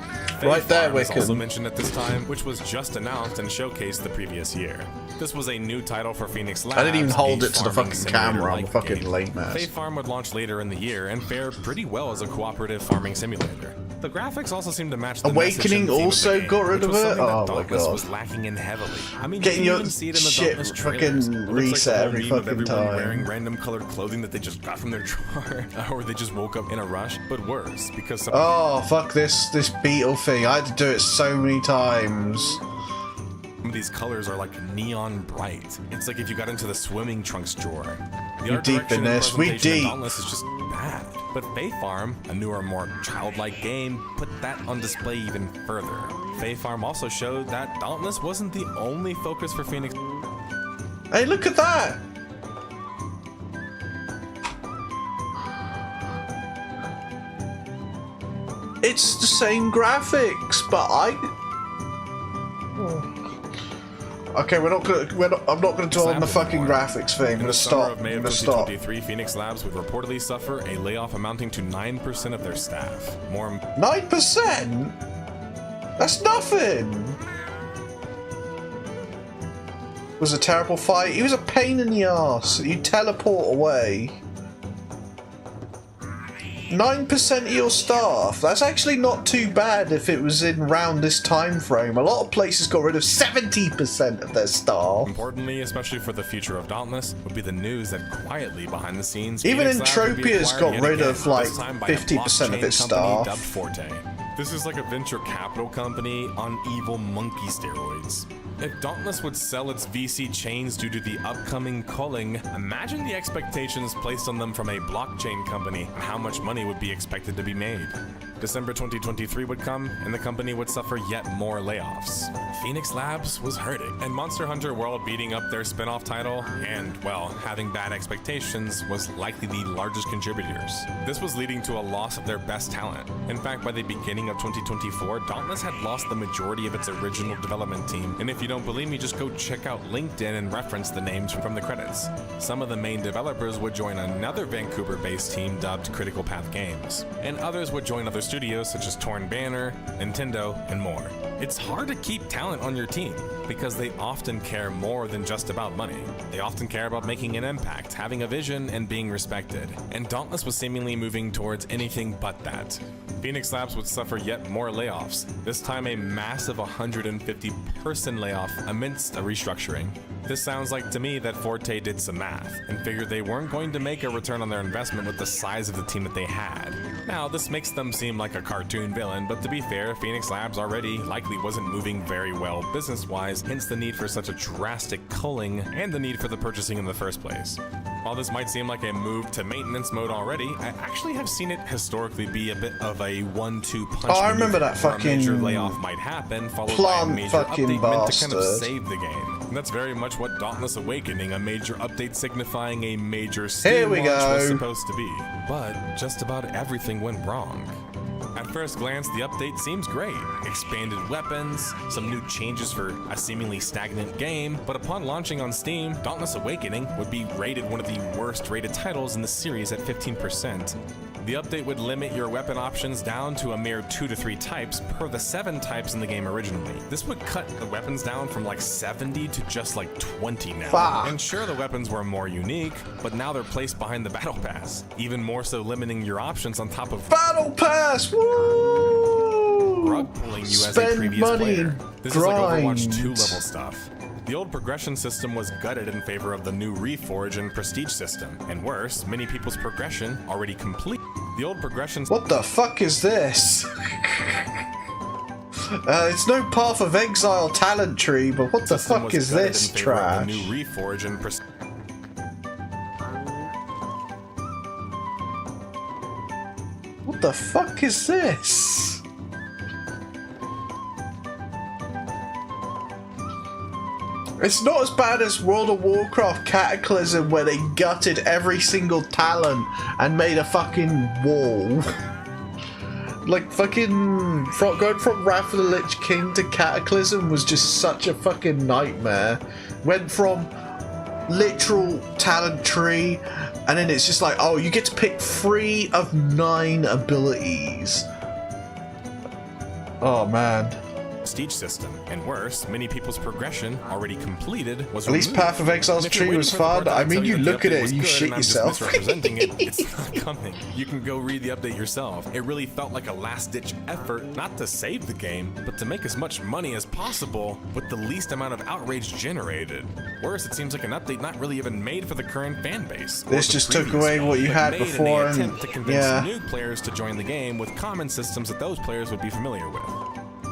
Right there, Farm is Wiccan. also mentioned at this time, which was just announced and showcased the previous year. This was a new title for Phoenix Labs. I didn't even hold a it to the farming fucking camera. I'm a simulator-like fucking game. lame ass. Fae Farm would launch later in the year and fare pretty well as a cooperative farming simulator. The graphics also seem to match the Awakening message and theme also of the game, got rid which of was it? something that Oh my Dauntless God. was lacking in heavily. I mean, Getting you your can even see it in the shit Dauntless fucking trailers. It looks like reset the whole every meme of fucking everyone time. wearing random colored clothing that they just got from their drawer, or they just woke up in a rush. But worse, because some Oh, fuck this beetle thing. I had to do it so many times. of these colors are like neon bright. It's like if you got into the swimming trunks drawer. The We art deep direction in and this. We presentation in deep. Dauntless is just bad. But Fae Farm, a newer, more childlike game, put that on display even further. Fae Farm also showed that Dauntless wasn't the only focus for Phoenix. Hey, look at that! It's the same graphics, but Okay, I'm not gonna dwell on the fucking graphics thing. I'm In gonna the summer stop. of May I'm of gonna stop. 2023, Phoenix Labs would reportedly suffer a layoff amounting to 9% of their staff. 9%? That's nothing! It was a terrible fight. He was a pain in the ass. You teleport away. 9% of your staff. That's actually not too bad if it was in around this time frame. A lot of places got rid of 70% of their staff. Importantly, especially for the future of Dauntless, would be the news that quietly behind the scenes, Even Phoenix Labs would be Entropia's acquired got yet rid again, of like this time by a 50% of blockchain its company staff. dubbed Forte. This is like a venture capital company on evil monkey steroids. If Dauntless would sell its VC chains due to the upcoming culling, imagine the expectations placed on them from a blockchain company and how much money would be expected to be made. December 2023 would come, and the company would suffer yet more layoffs. Phoenix Labs was hurting, and Monster Hunter World beating up their spin-off title and, well, having bad expectations was likely the largest contributors. This was leading to a loss of their best talent. In fact, by the beginning of 2024, Dauntless had lost the majority of its original development team, and if you don't believe me, just go check out LinkedIn and reference the names from the credits. Some of the main developers would join another Vancouver-based team dubbed Critical Path Games, and others would join other studios such as Torn Banner, Nintendo, and more. It's hard to keep talent on your team because they often care more than just about money. They often care about making an impact, having a vision, and being respected. And Dauntless was seemingly moving towards anything but that. Phoenix Labs would suffer yet more layoffs, this time a massive 150-person layoff amidst a restructuring. This sounds like to me that Forte did some math and figured they weren't going to make a return on their investment with the size of the team that they had. Now, this makes them seem like a cartoon villain, but to be fair, Phoenix Labs already likely wasn't moving very well business-wise, hence the need for such a drastic culling and the need for the purchasing in the first place. While this might seem like a move to maintenance mode already, I actually have seen it historically be a bit of a 1-2 punch. Oh, I remember that where a major fucking layoff might happen, followed by a plant major fucking update meant to kind of bastard. save the game. And that's very much what Dauntless Awakening, a major update signifying a major Here Steam we launch, was go. supposed to be. But just about everything went wrong. At first glance, the update seems great. Expanded weapons, some new changes for a seemingly stagnant game, but upon launching on Steam, Dauntless Awakening would be rated one of the worst rated titles in the series at 15%. The update would limit your weapon options down to a mere 2 to 3 types per the 7 types in the game originally. This would cut the weapons down from like 70 to just like 20 now. Fuck. And sure, the weapons were more unique, but now they're placed behind the battle pass, even more so limiting your options on top of Battle Pass! Woo! rug pulling you as a Spend previous money player. and This is like Overwatch grind. 2 level stuff. The old progression system was gutted in favor of the new Reforge and Prestige system, and worse, many people's progression already complete. The old progression What the fuck is this? It's no Path of Exile talent tree, but what the system fuck was is gutted this in favor of trash? the new Reforge and Prestige. What the fuck is this? It's not as bad as World of Warcraft Cataclysm where they gutted every single talent and made a fucking wall. Like fucking going from Wrath of the Lich King to Cataclysm was just such a fucking nightmare. Went from literal talent tree and then it's just like, oh, you get to pick 3 of 9 abilities. Oh man. Prestige system, and worse, many people's progression already completed was At least removed. Path of Exile's And if you're tree waiting was for the part fun. that I tell mean, you that the look at update it was and you good shit I'm just yourself. misrepresenting it. It's not coming. You can go read the update yourself. It really felt like a last-ditch effort, not to save the game, but to make as much money as possible with the least amount of outrage generated. Worse, it seems like an update not really even made for the current fan base. or This the just took previous away one, what you but had made in before an and- attempt to convince yeah. new players to join the game with common systems that those players would be familiar with.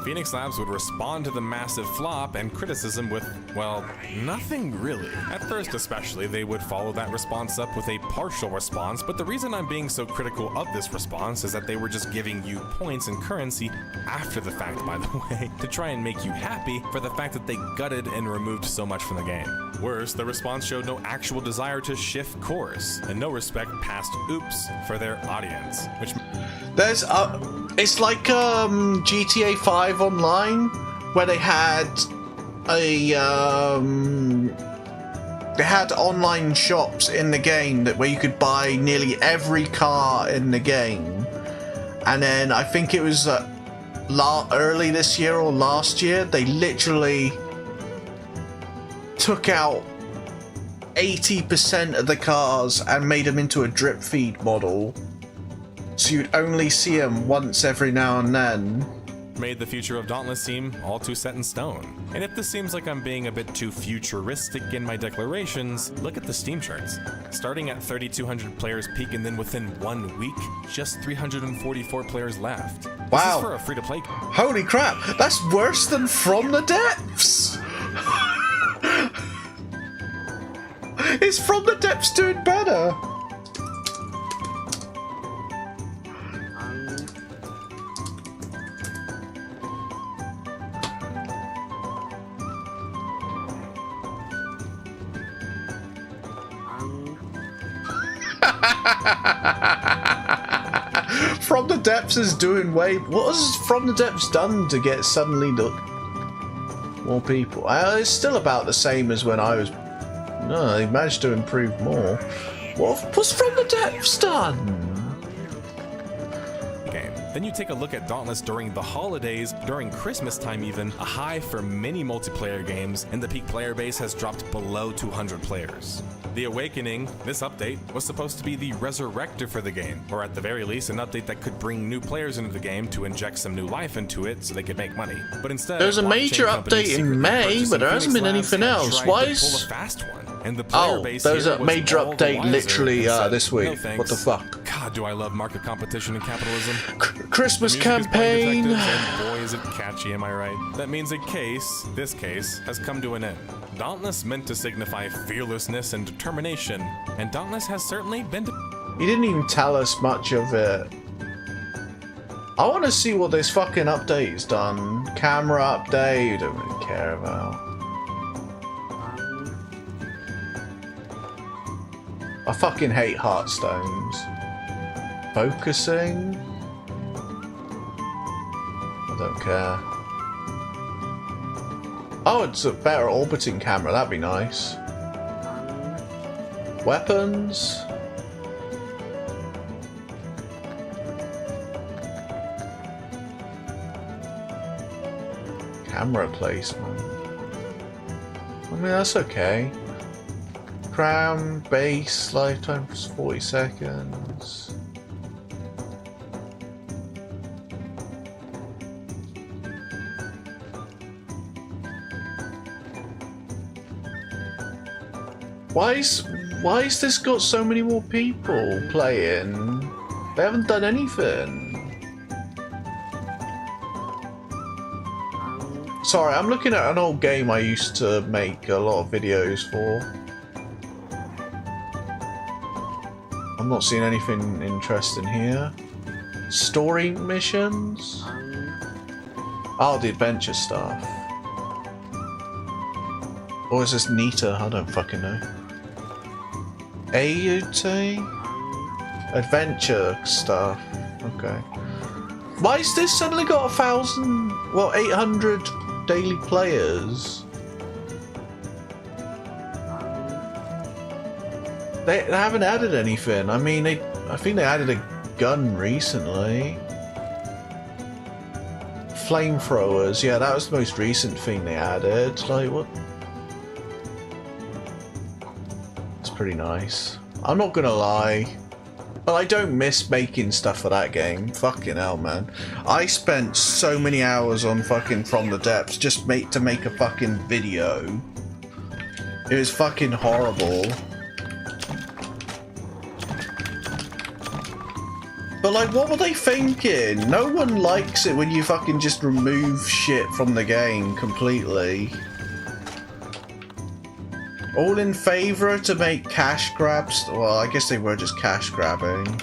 Phoenix Labs would respond to the massive flop and criticism with, well, nothing really. At first especially, they would follow that response up with a partial response, but the reason I'm being so critical of this response is that they were just giving you points and currency after the fact, by the way, to try and make you happy for the fact that they gutted and removed so much from the game. Worse, the response showed no actual desire to shift course, and no respect past oops for their audience, which There's it's like GTA 5 Online where they had they had online shops in the game where you could buy nearly every car in the game, and then I think it was early this year or last year they literally took out 80% of the cars and made them into a drip feed model. So you'd only see them once every now and then. Made the future of Dauntless seem all too set in stone. And if this seems like I'm being a bit too futuristic in my declarations, look at the Steam charts. Starting at 3,200 players peak, and then within 1 week, just 344 players left. Wow. This is for a free-to-play. Holy crap, that's worse than From the Depths! Is From the Depths doing better? From the Depths is doing way... What has From the Depths done to get suddenly more people? It's still about the same as when I was... No, they managed to improve more. What's From the Depths done? Game. Then you take a look at Dauntless during the holidays, during Christmas time even, a high for many multiplayer games, and the peak player base has dropped below 200 players. The Awakening, this update, was supposed to be the resurrector for the game, or at the very least an update that could bring new players into the game to inject some new life into it so they could make money. But instead, there's a major update in May, but there hasn't been anything else. Why is... Pull a fast one, and the player base there's here a was major all the update wiser literally and said, this week. "No thanks." What the fuck? God, do I love market competition and capitalism. Christmas The music is campaign. playing detectives, and boy is it catchy, am I right? That means this case, has come to an end. Dauntless meant to signify fearlessness and determination, and Dauntless has certainly been He didn't even tell us much of it. I want to see what this fucking update's done. Camera update, don't really care about. I fucking hate Hearthstones. Focusing? I don't care. Oh, it's a better orbiting camera, that'd be nice. Weapons? Camera placement. I mean, that's okay. Cram, base, lifetime for 40 seconds. Why is this got so many more people playing? They haven't done anything. Sorry, I'm looking at an old game I used to make a lot of videos for. I'm not seeing anything interesting here. Story missions? Oh, the adventure stuff. Or is this Nita? I don't fucking know. AUT? Adventure stuff. Okay. Why is this suddenly got 800 daily players? They haven't added anything. I mean, I think they added a gun recently. Flamethrowers. Yeah, that was the most recent thing they added. Like, what? It's pretty nice. I'm not gonna lie. But I don't miss making stuff for that game. Fucking hell, man. I spent so many hours on fucking From the Depths just to make a fucking video. It was fucking horrible. But like, what were they thinking? No one likes it when you fucking just remove shit from the game completely. All in favour to make cash grabs? Well, I guess they were just cash grabbing.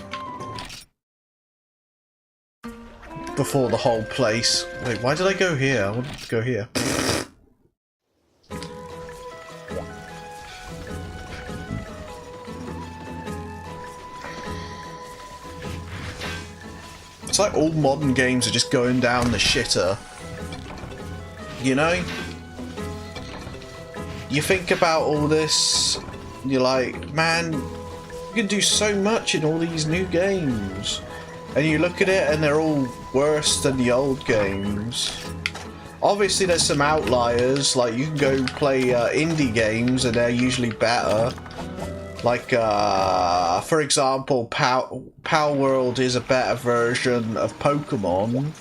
Before the whole place... Wait, why did I go here? I wanted to go here. It's like all modern games are just going down the shitter. You know? You think about all this, you're like, man, you can do so much in all these new games. And you look at it and they're all worse than the old games. Obviously there's some outliers, like you can go play indie games and they're usually better. Like, for example, Power World is a better version of Pokemon.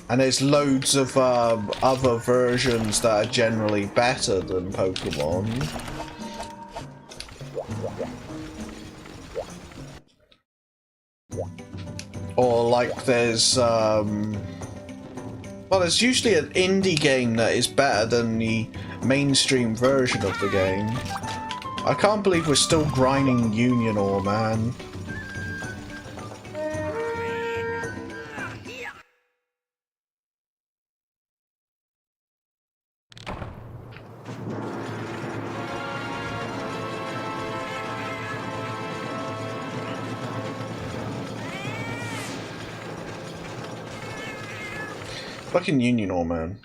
And there's loads of other versions that are generally better than Pokemon. Or like there's well, there's usually an indie game that is better than the mainstream version of the game. I can't believe we're still grinding Union Ore, man. Fucking Union Ore, man.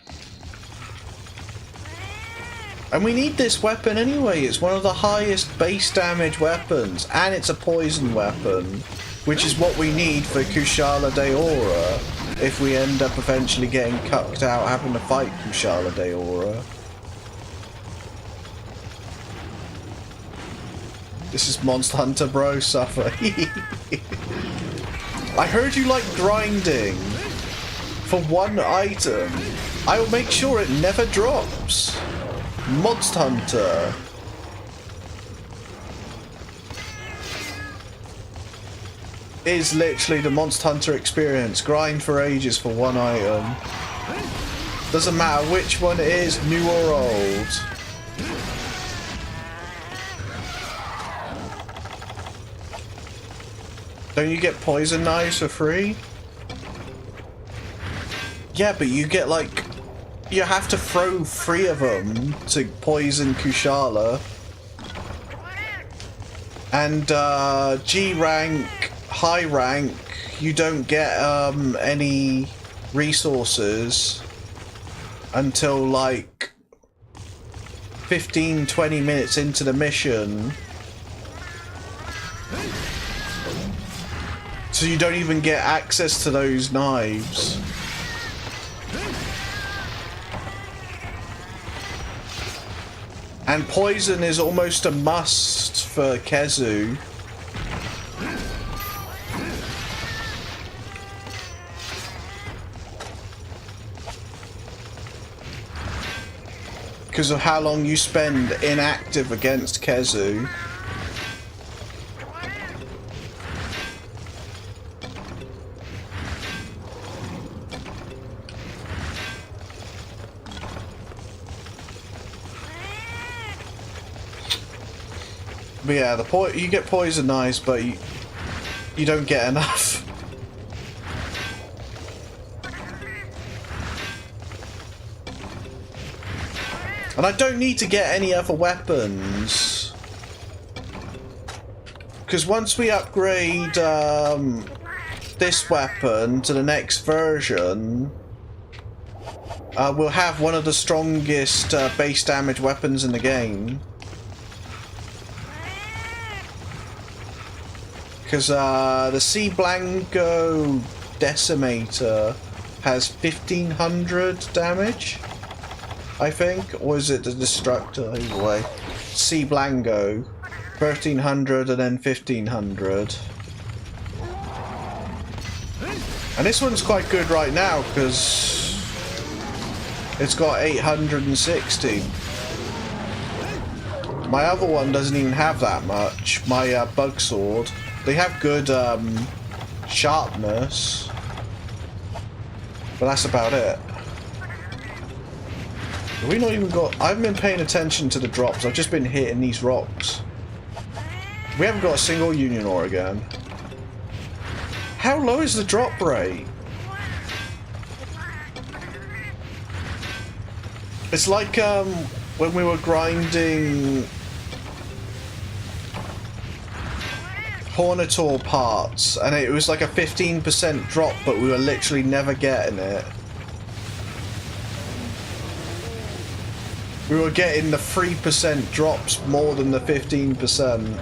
And we need this weapon anyway. It's one of the highest base damage weapons, and it's a poison weapon, which is what we need for Kushala Daora if we end up eventually getting cucked out having to fight Kushala Daora. This is Monster Hunter, bro. Suffer. I heard you like grinding for one item. I will make sure it never drops. Monster Hunter. Is literally the Monster Hunter experience. Grind for ages for one item. Doesn't matter which one it is, new or old. Don't you get poison knives for free? Yeah, but you get like... You have to throw 3 of them to poison Kushala. And G rank, high rank, you don't get any resources until like 15-20 minutes into the mission. So you don't even get access to those knives. And poison is almost a must for Kezu. Because of how long you spend inactive against Kezu. But yeah, you get poison knives, but you don't get enough. And I don't need to get any other weapons. Because once we upgrade this weapon to the next version, we'll have one of the strongest base damage weapons in the game. Because the C Blanco Decimator has 1500 damage, I think, or is it the Destructor? Either way, C Blanco 1300 and then 1500. And this one's quite good right now because it's got 860. My other one doesn't even have that much. My Bug Sword. They have good sharpness, but that's about it. Have we not even got... I haven't been paying attention to the drops. I've just been hitting these rocks. We haven't got a single Union Ore again. How low is the drop rate? It's like when we were grinding Hornator parts, and it was like a 15% drop, but we were literally never getting it. We were getting the 3% drops more than the 15%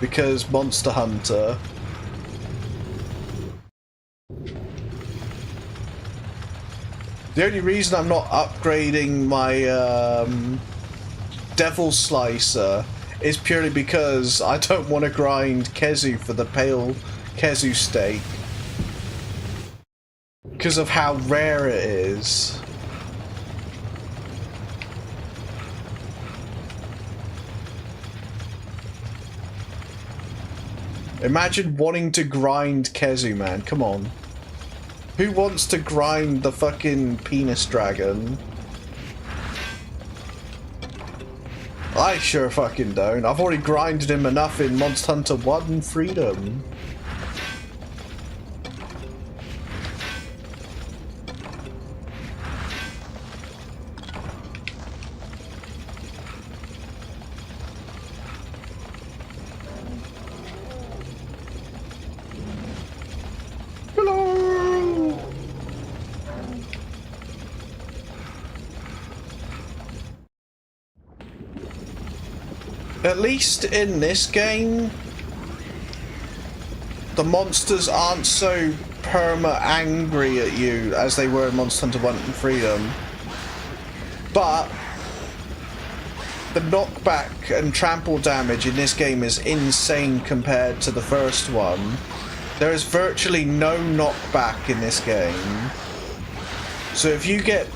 because Monster Hunter. The only reason I'm not upgrading my Devil Slicer is purely because I don't want to grind Kezu for the pale Kezu steak. Because of how rare it is. Imagine wanting to grind Kezu, man. Come on. Who wants to grind the fucking penis dragon? I sure fucking don't. I've already grinded him enough in Monster Hunter 1 Freedom. Hello! At least in this game, the monsters aren't so perma-angry at you as they were in Monster Hunter 1 and Freedom. But the knockback and trample damage in this game is insane compared to the first one. There is virtually no knockback in this game. So if you get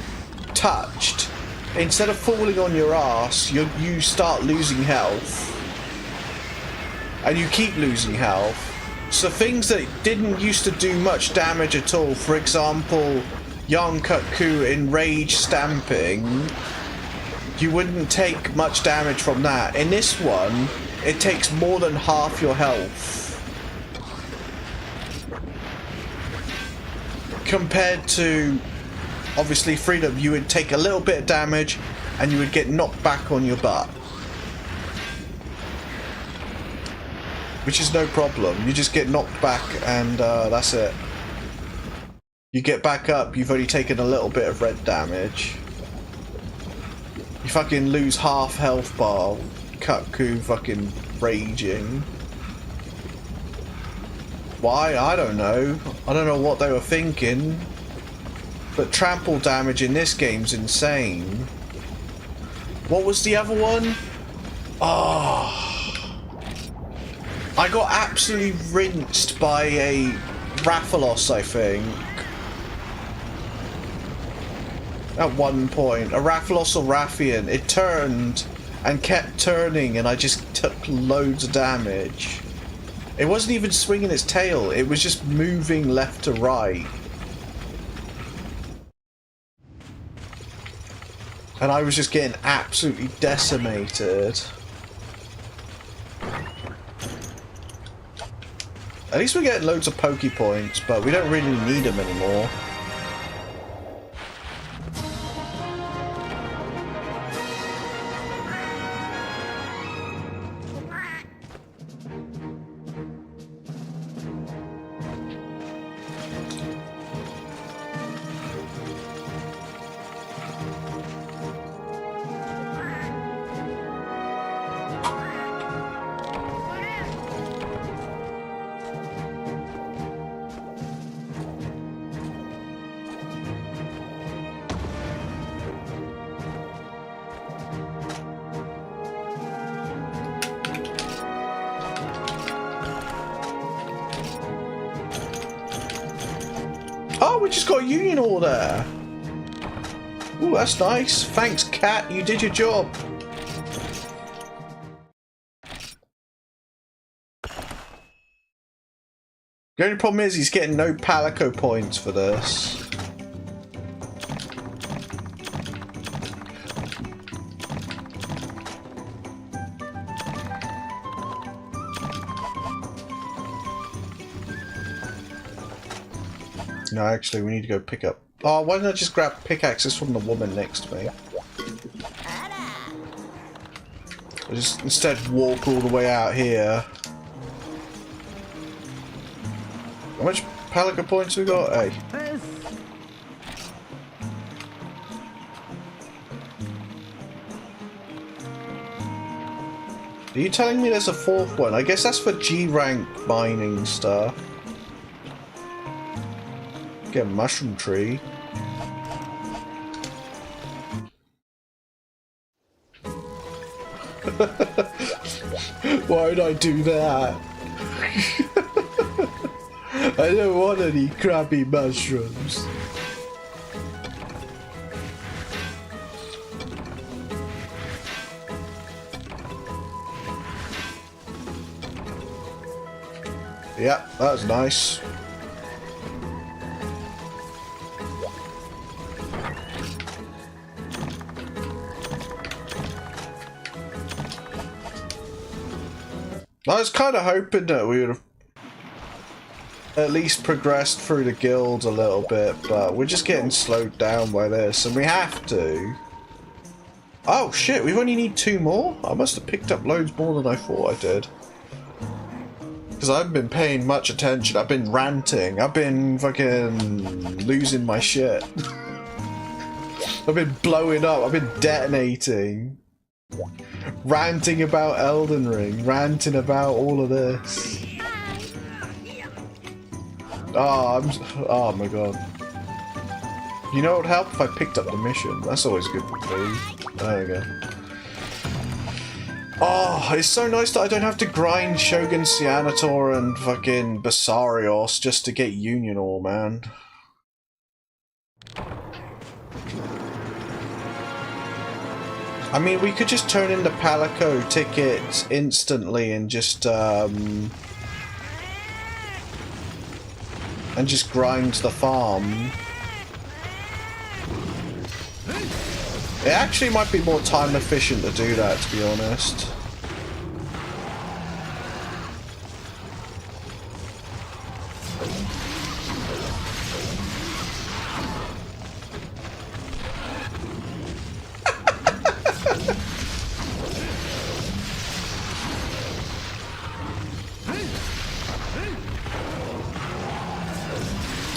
touched, instead of falling on your ass, you start losing health. And you keep losing health. So things that didn't used to do much damage at all, for example, Yankutku in Rage Stamping, you wouldn't take much damage from that. In this one, it takes more than half your health. Compared to, obviously, Freedom, you would take a little bit of damage and you would get knocked back on your butt. Which is no problem. You just get knocked back and that's it. You get back up, you've only taken a little bit of red damage. You fucking lose half health bar. Kutku fucking raging. Why? I don't know. I don't know what they were thinking. But trample damage in this game's insane. What was the other one? Oh. I got absolutely rinsed by a Rathalos, I think. At one point. A Rathalos or Rathian. It turned and kept turning and I just took loads of damage. It wasn't even swinging its tail, it was just moving left to right. And I was just getting absolutely decimated. At least we're getting loads of Poke Points, but we don't really need them anymore. Oh, we just got a union order. Ooh, that's nice. Thanks, Cat. You did your job. The only problem is he's getting no Palico points for this. No, actually, we need to go pick up... Oh, why don't I just grab pickaxes from the woman next to me? I'll just instead walk all the way out here. How much Palico points we got? Hey. Are you telling me there's a fourth one? I guess that's for G-rank mining stuff. Get a mushroom tree. Why'd I do that? I don't want any crappy mushrooms. Yeah, that was nice. I was kind of hoping that we would have at least progressed through the guild a little bit, but we're just getting slowed down by this, and we have to. Oh shit, we only need 2 more? I must have picked up loads more than I thought I did. Because I haven't been paying much attention, I've been ranting, I've been fucking losing my shit. I've been blowing up, I've been detonating. Ranting about Elden Ring, ranting about all of this. Oh my god. You know what would help if I picked up the mission? That's always good for me. There we go. Oh, it's so nice that I don't have to grind Shogun Cianator and fucking Basarios just to get Union Ore, man. I mean, we could just turn in the Palico tickets instantly and just grind the farm. It actually might be more time efficient to do that, to be honest.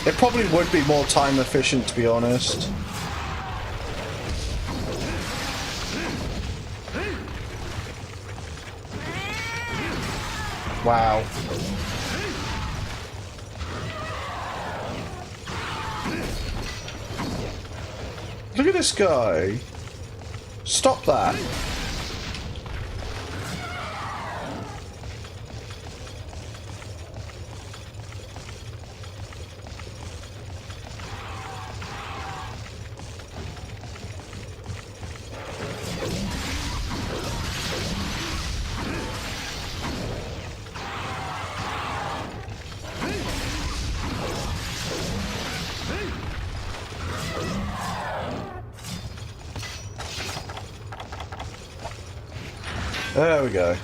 It probably would be more time efficient, to be honest. Wow. Look at this guy. Stop that. There we go.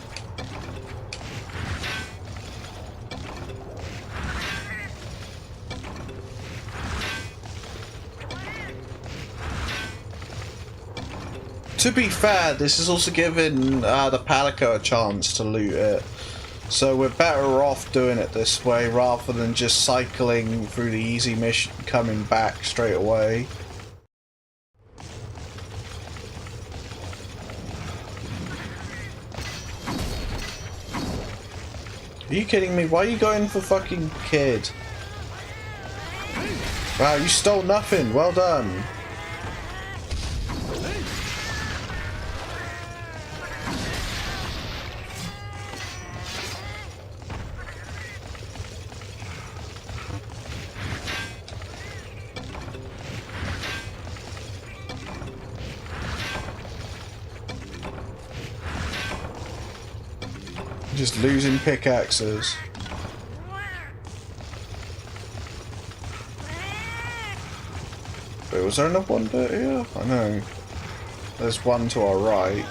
To be fair, this is also giving the Palico a chance to loot it. So we're better off doing it this way rather than just cycling through the easy mission, coming back straight away. Are you kidding me? Why are you going for fucking kid? Wow, you stole nothing. Well done. Just losing pickaxes. Wait, was there another one bit here? I know. There's one to our right.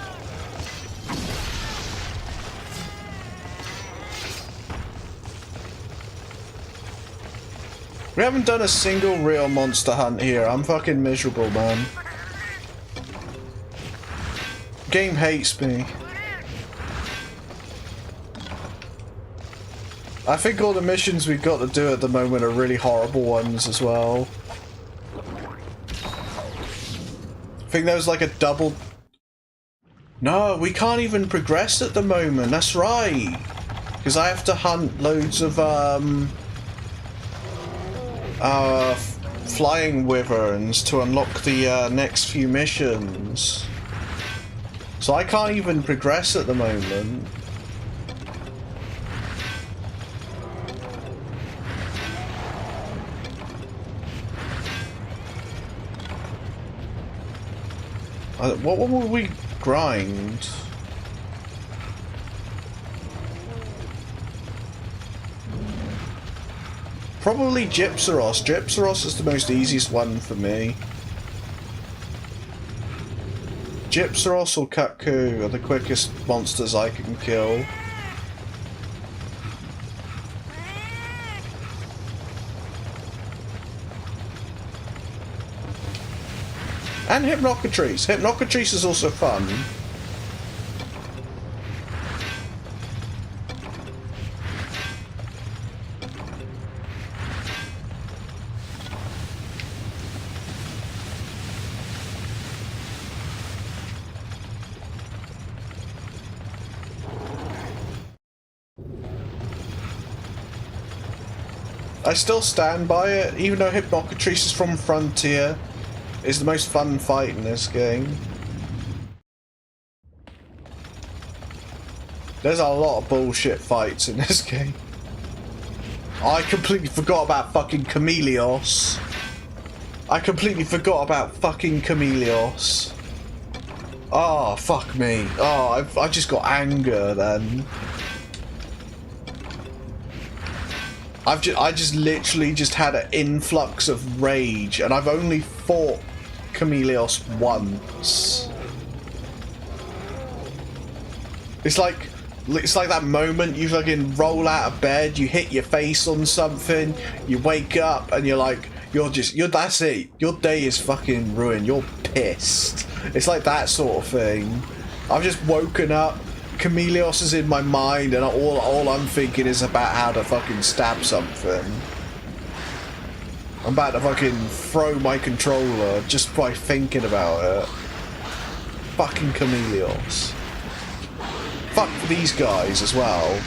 We haven't done a single real monster hunt here. I'm fucking miserable, man. Game hates me. I think all the missions we've got to do at the moment are really horrible ones as well. I think there was like a double... No, we can't even progress at the moment, that's right. Because I have to hunt loads of flying wyverns to unlock the next few missions. So I can't even progress at the moment. What will we grind? Probably Gypsaros. Gypsaros is the most easiest one for me. Gypsaros or Kutku are the quickest monsters I can kill. And Hypnocatrice. Hypnocatrice is also fun. I still stand by it, even though Hypnocatrice is from Frontier. Is the most fun fight in this game. There's a lot of bullshit fights in this game. I completely forgot about fucking Chameleos. I completely forgot about fucking Chameleos. Oh, fuck me. Oh, I just got anger then. I just literally just had an influx of rage, and I've only fought Chameleos once. It's like that moment you fucking roll out of bed, you hit your face on something, you wake up, and you're like, that's it. Your day is fucking ruined. You're pissed. It's like that sort of thing. I've just woken up. Chameleos is in my mind, and all I'm thinking is about how to fucking stab something. I'm about to fucking throw my controller just by thinking about it. Fucking Chameleos. Fuck these guys as well.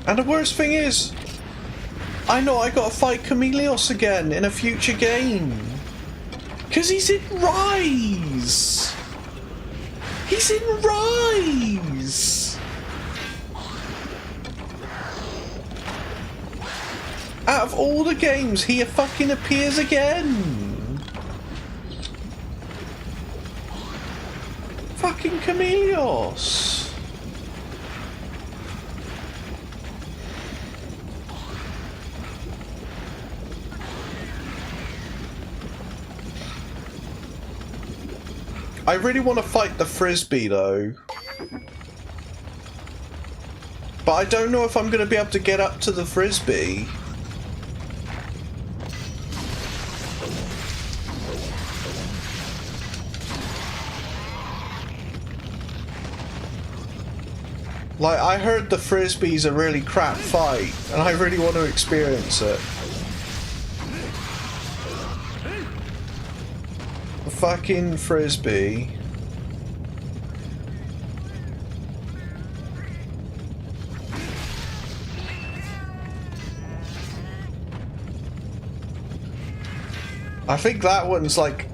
And the worst thing is, I know I gotta fight Chameleos again in a future game. Cause he's in Rise! He's in Rise! Out of all the games, he fucking appears again! Fucking Chameleos! I really want to fight the Frisbee though. But I don't know if I'm going to be able to get up to the Frisbee. Like, I heard the Frisbee's a really crap fight, and I really want to experience it. Fucking Frisbee. I think that one's like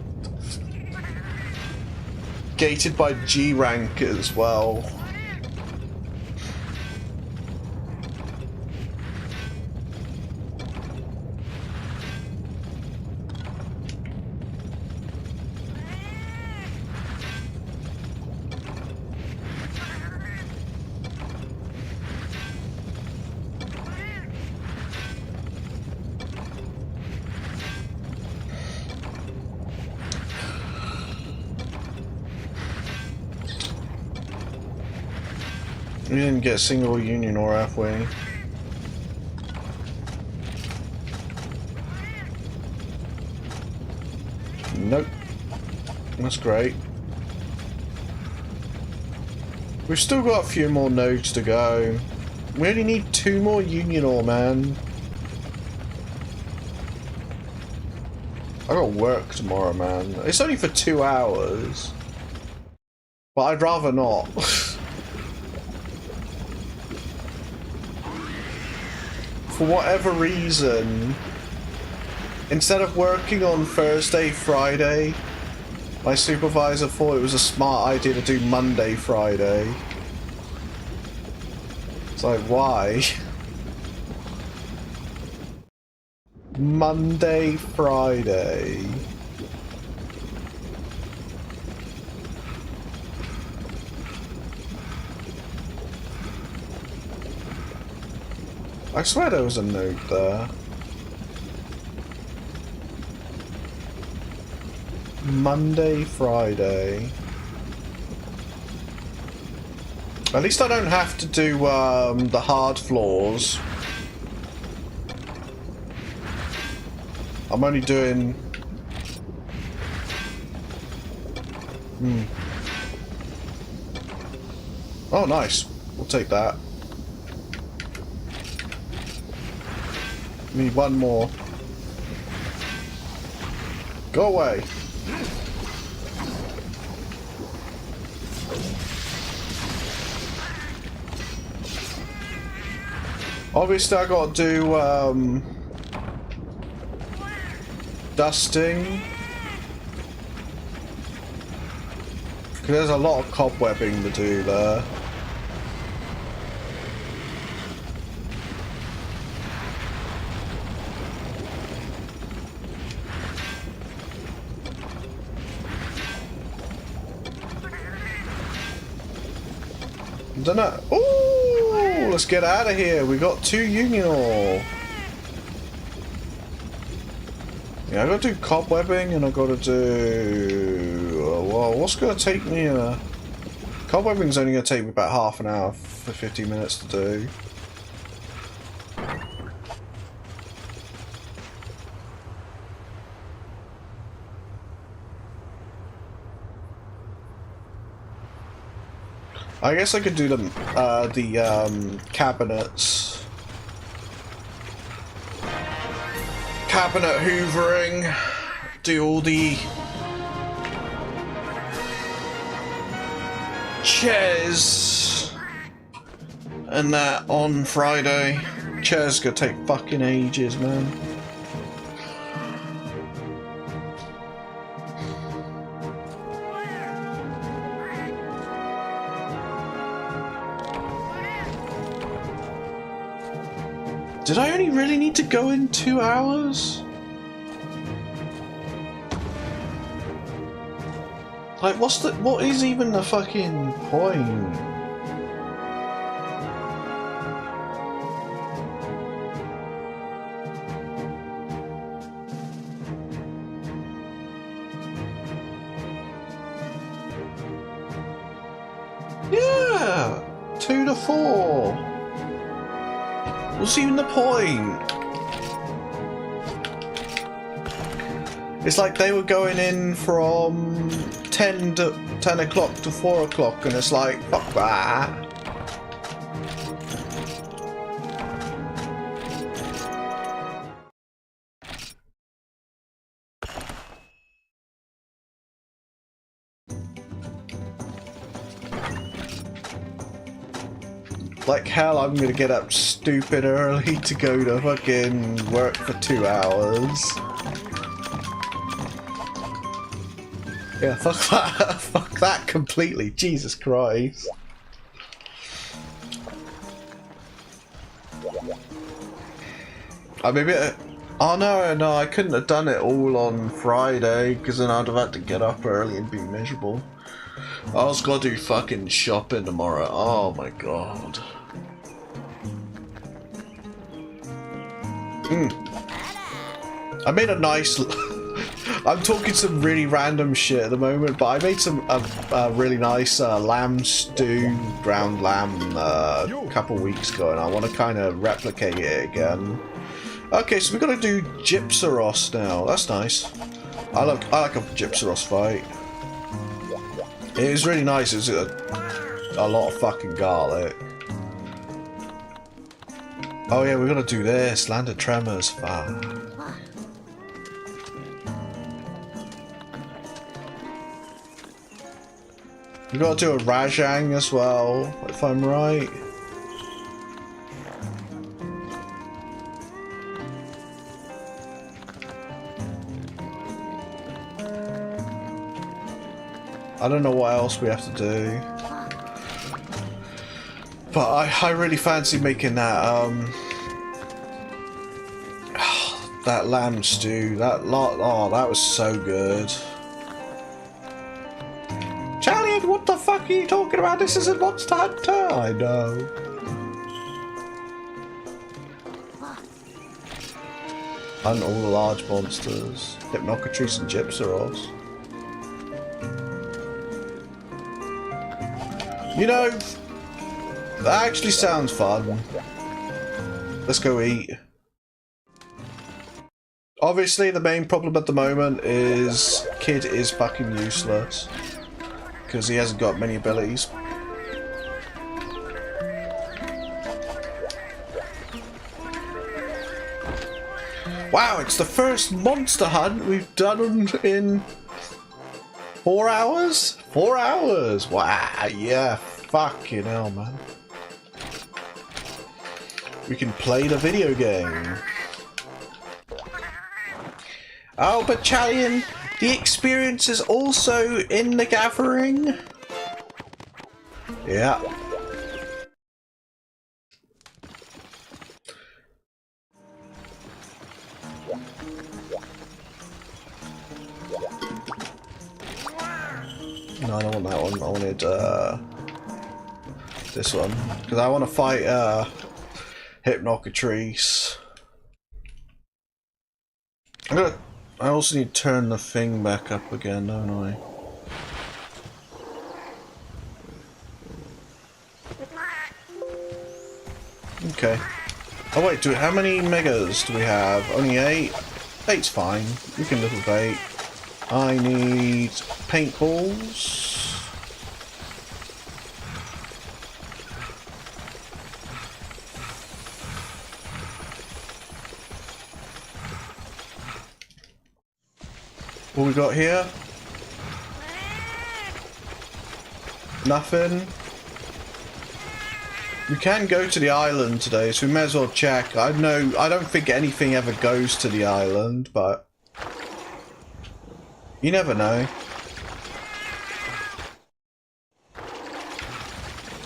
gated by G rank as well. We didn't get a single union or halfway. Nope. That's great. We've still got a few more nodes to go. We only need 2 more union ore, man. I got work tomorrow, man. It's only for 2 hours. But I'd rather not. For whatever reason, instead of working on Thursday, Friday, my supervisor thought it was a smart idea to do Monday, Friday. It's like, why? Monday, Friday. I swear there was a note there. Monday, Friday. At least I don't have to do the hard floors. I'm only doing... Oh, nice. We'll take that. Need 1 more. Go away. Obviously I gotta do dusting. Because there's a lot of cobwebbing to do there. Dunno. Ooh, let's get out of here. We got 2 union ore. Yeah, I gotta do cobwebbing and I gotta do... well, what's gonna take me cobwebbing's only gonna take me about half an hour for 50 minutes to do. I guess I could do the cabinets. Cabinet hoovering. Do all the chairs and that on Friday. Chairs gonna take fucking ages, man. Did I only really need to go in 2 hours? Like, what is even the fucking point? Yeah! 2 to 4. What's even the point? It's like they were going in from 10 o'clock to 4 o'clock, and it's like, fuck that. Like hell, I'm gonna get up stupid early to go to fucking work for 2 hours. Yeah, fuck that. Fuck that completely. Jesus Christ. I maybe. Oh no, I couldn't have done it all on Friday because then I'd have had to get up early and be miserable. I was gonna do fucking shopping tomorrow. Oh my god. I made a nice... I'm talking some really random shit at the moment, but I made some really nice lamb stew, ground lamb a couple weeks ago, and I want to kind of replicate it again. Okay, so we're gonna do Gypsaros now. That's nice. I like a Gypsaros fight. It was really nice. It was a lot of fucking garlic. Oh yeah, we gotta do this. Land of Tremors. Fuck. We gotta do a Rajang as well, if I'm right. I don't know what else we have to do. But I really fancy making that, that lamb stew. That lot, oh, that was so good. Charlie, what the fuck are you talking about? This isn't Monster Hunter! I know. Hunt all the large monsters. Hypnocatrice and Gypsaros. You know, that actually sounds fun. Let's go eat. Obviously, the main problem at the moment is Kid is fucking useless. Because he hasn't got many abilities. Wow, it's the first monster hunt we've done in 4 hours? 4 hours! Wow, yeah, fucking hell, man. We can play the video game. Oh, but Chalian, the experience is also in the gathering. Yeah. No, I don't want that one. I wanted this one because I want to fight Hypnocatrice. I also need to turn the thing back up again, don't I? Okay. Oh wait, how many megas do we have? Only 8? 8's fine. We can live with 8. I need paintballs. What we got here? Nothing. We can go to the island today, so we may as well check. I don't think anything ever goes to the island, but you never know.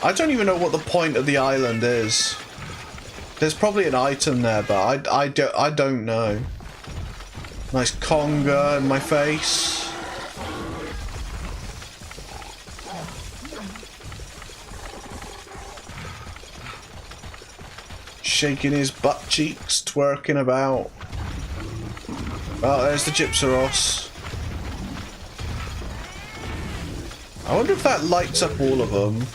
I don't even know what the point of the island is. There's probably an item there, but I don't know. Nice conga in my face. Shaking his butt cheeks, twerking about. Well, there's the Gypsaros. I wonder if that lights up all of them.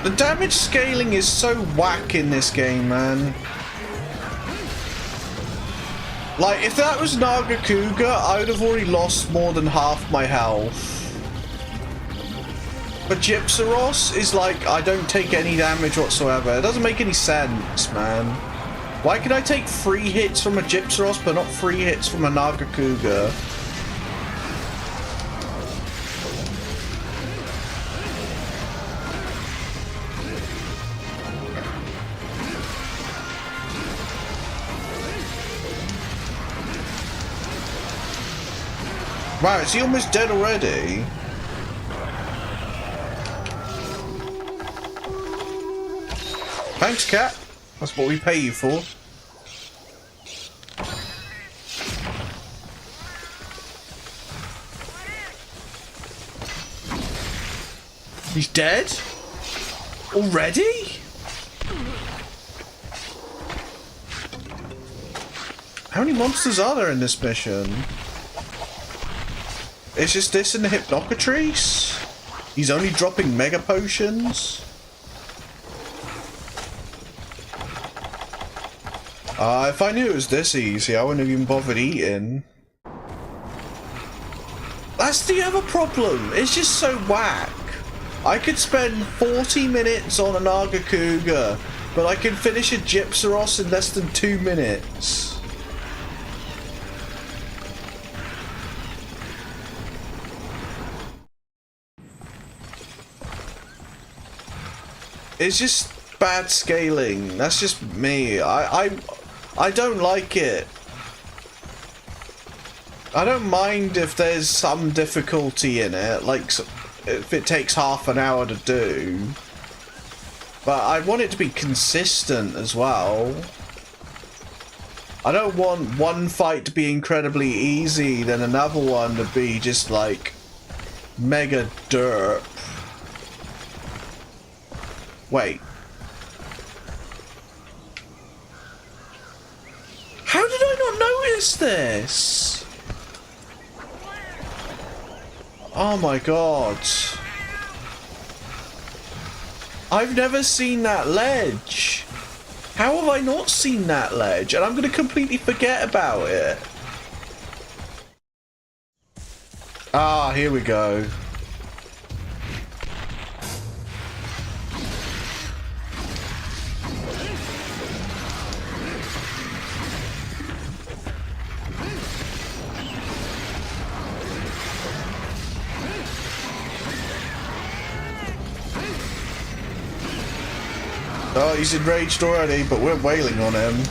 The damage scaling is so whack in this game, man. Like, if that was Nagakuga, I would have already lost more than half my health. But Gypsaros is like, I don't take any damage whatsoever. It doesn't make any sense, man. Why can I take 3 hits from a Gypsaros, but not 3 hits from a Nagakuga? Wow, is he almost dead already? Thanks, cat. That's what we pay you for. He's dead? Already? How many monsters are there in this mission? It's just this and the Hypnocatrice? He's only dropping mega potions? If I knew it was this easy, I wouldn't have even bothered eating. That's the other problem. It's just so whack. I could spend 40 minutes on a Nagakuga, but I can finish a Gypsaros in less than 2 minutes. It's just bad scaling. That's just me. I don't like it. I don't mind if there's some difficulty in it, like if it takes half an hour to do. But I want it to be consistent as well. I don't want one fight to be incredibly easy, then another one to be just like mega derp. Wait. How did I not notice this? Oh my god. I've never seen that ledge. How have I not seen that ledge? And I'm going to completely forget about it. Ah, here we go. Oh, he's enraged already, but we're wailing on him.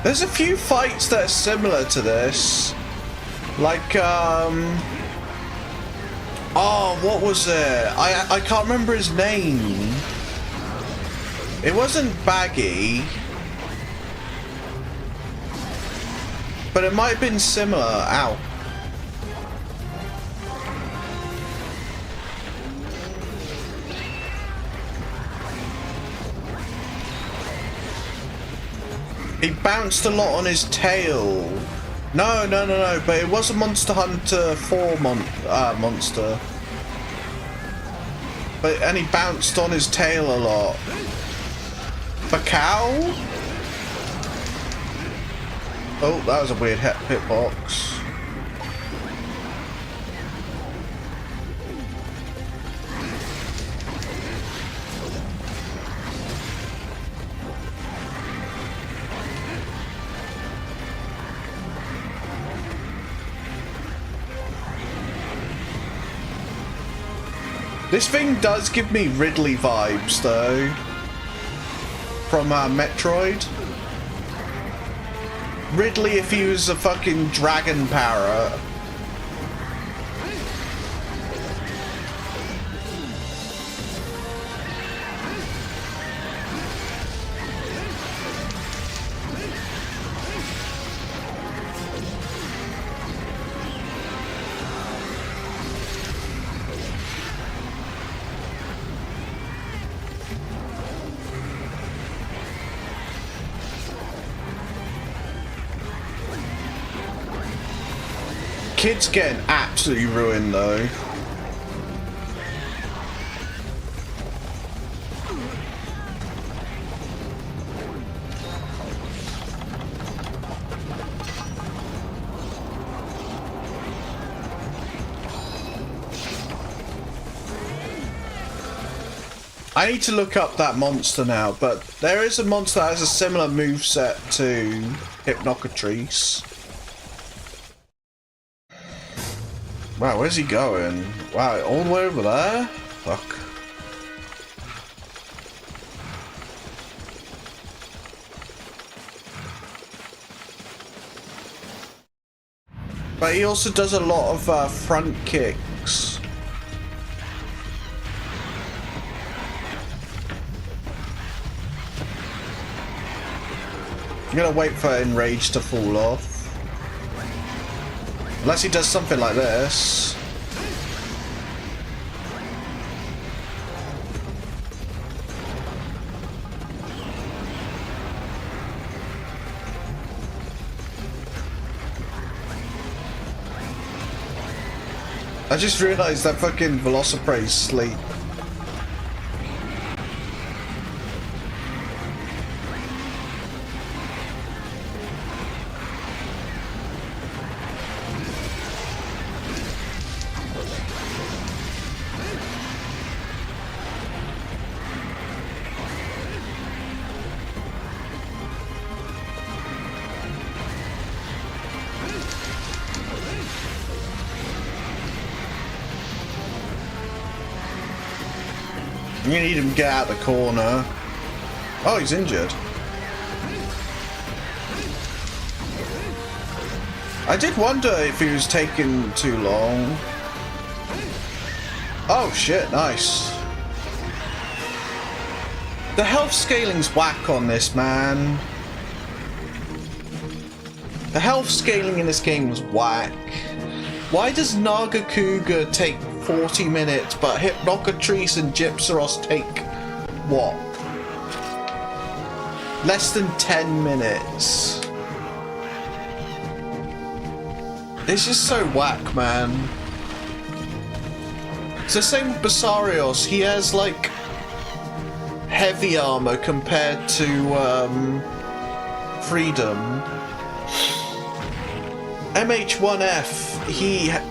There's a few fights that are similar to this. Like, oh, what was it? I can't remember his name. It wasn't Baggy. But it might have been similar. Ow. He bounced a lot on his tail. No, but it was a Monster Hunter 4 monster. And he bounced on his tail a lot. Bacau? Oh, that was a weird hitbox. This thing does give me Ridley vibes, though, from Metroid. Ridley if he was a fucking dragon parrot. Kid's getting absolutely ruined though. I need to look up that monster now, but there is a monster that has a similar moveset to Hypnocatrice. Wow, where's he going? Wow, all the way over there? Fuck. But he also does a lot of front kicks. I'm gonna wait for Enrage to fall off. Unless he does something like this. I just realized that fucking Velociprae's asleep. You need him to get out the corner. Oh, he's injured. I did wonder if he was taking too long. Oh shit, nice. The health scaling's whack on this, man. The health scaling in this game was whack. Why does Nagakuga take 40 minutes, but Hypnocatrice and Gypsaros take, what? Less than 10 minutes. It's just so whack, man. It's the same with Basarios. He has, like, heavy armor compared to, Freedom. MH1F,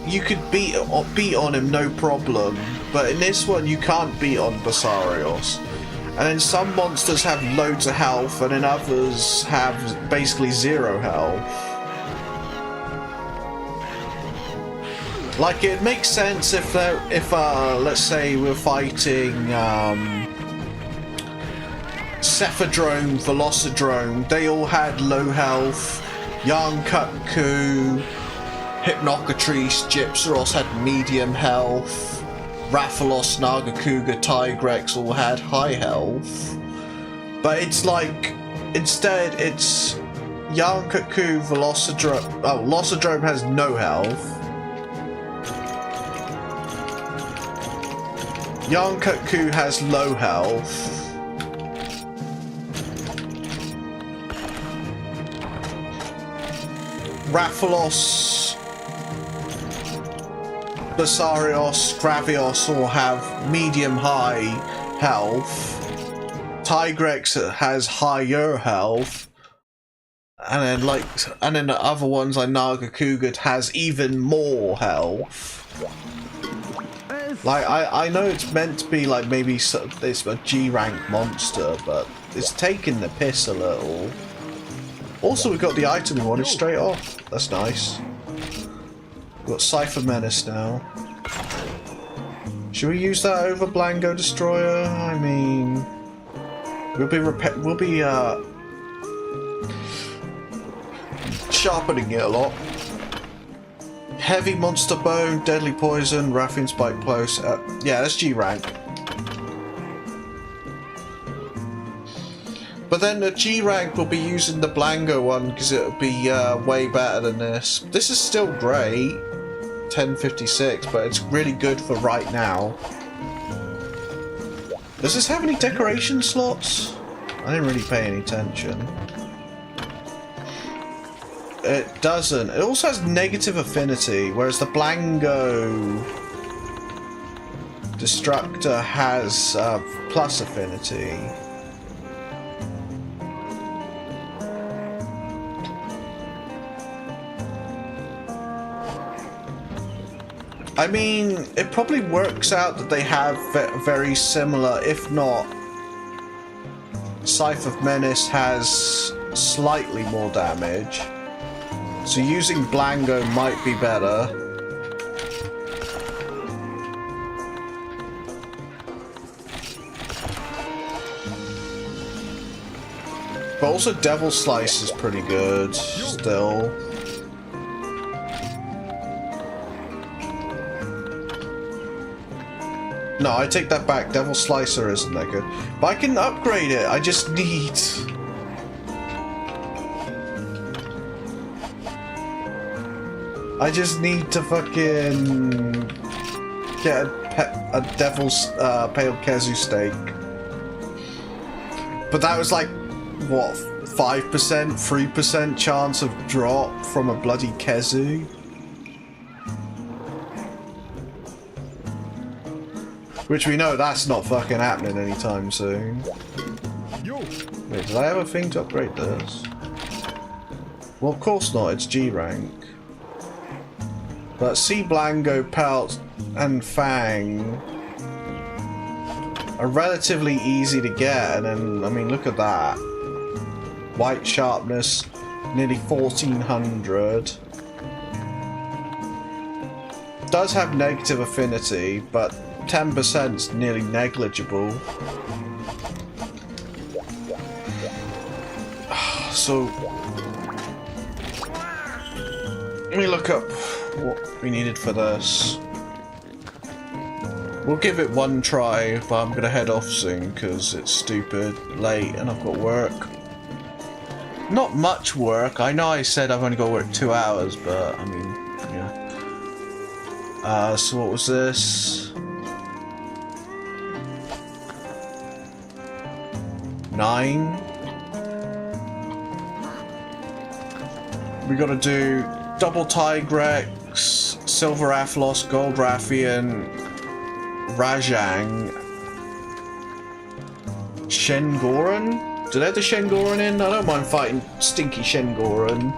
you could beat on him no problem, but in this one you can't beat on Basarios. And then some monsters have loads of health, and then others have basically zero health. Like, it makes sense if let's say we're fighting Cephadrome, Velocidrome, they all had low health. Yarnkutku, Hypnocatrice, Gypsaros had medium health. Rathalos, Nagakuga, Tigrex all had high health. But it's like, instead it's Yarnkutku, Velocidrome. Oh, Velocidrome has no health. Yarnkutku has low health. Rathalos, Basarios, Gravios all have medium-high health. Tigrex has higher health, and then the other ones like Nagakuga has even more health. Like I know it's meant to be like maybe it's a G rank monster, but it's taking the piss a little. Also, we've got the item we wanted straight off. That's nice. We've got Cypher Menace now. Should we use that over Blango Destroyer? I mean, we'll be sharpening it a lot. Heavy Monster Bone, Deadly Poison, Raffian Spike Close. Yeah, that's G rank. But then the G rank will be using the Blango one because it'll be way better than this. This is still great, 1056, but it's really good for right now. Does this have any decoration slots? I didn't really pay any attention. It doesn't. It also has negative affinity, whereas the Blango Destructor has plus affinity. I mean, it probably works out that they have very similar, if not, Scythe of Menace has slightly more damage. So using Blango might be better. But also Devil Slice is pretty good, still. No, I take that back. Devil Slicer isn't that good. But I can upgrade it. I just need... I just need to fucking... get a Devil's Pale Kezu steak. But that was like, what, 5%, 3% chance of drop from a bloody Kezu? Which we know that's not fucking happening anytime soon. Wait, did I have a thing to upgrade this? Well, of course not, it's G rank. But C Blango, Pelt, and Fang are relatively easy to get, and then, I mean, look at that. White Sharpness, nearly 1400. Does have negative affinity, but 10% is nearly negligible. So, let me look up what we needed for this. We'll give it one try, but I'm gonna head off soon because it's stupid late and I've got work. Not much work. I know I said I've only got to work 2 hours, but I mean, yeah. So what was this? 9. We gotta do double Tigrex, Silver Athlos, Gold Rathian, Rajang, Shengoran? Did I have the Shengoran in? I don't mind fighting stinky Shengoran.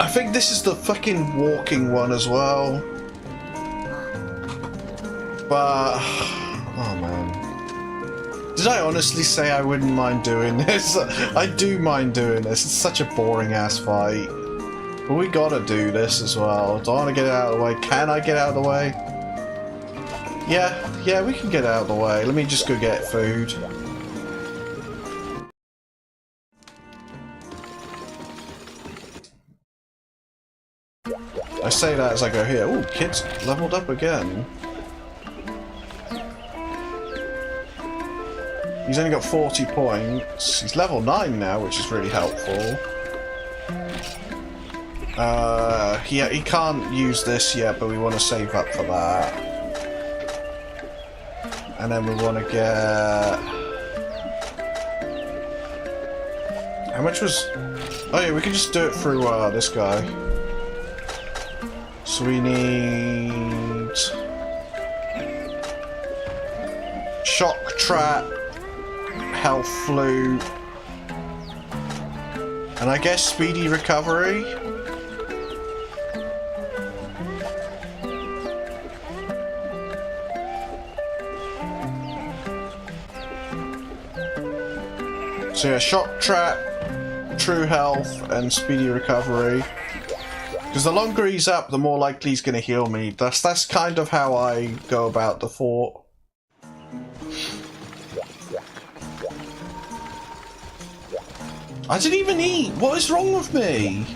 I think this is the fucking walking one as well. But... oh man. Did I honestly say I wouldn't mind doing this? I do mind doing this. It's such a boring ass fight. But we gotta do this as well. Do I want to get it out of the way? Can I get out of the way? Yeah, we can get out of the way. Let me just go get food. I say that as I go here. Ooh, kid's leveled up again. He's only got 40 points. He's level 9 now, which is really helpful. He can't use this yet, but we want to save up for that. And then we want to get... how much was... oh yeah, we can just do it through this guy. So we need... Shock Trap, Health Flute, and I guess Speedy Recovery. So yeah, Shock Trap, True Health, and Speedy Recovery. Because the longer he's up, the more likely he's going to heal me. That's kind of how I go about the fort. I didn't even eat! What is wrong with me?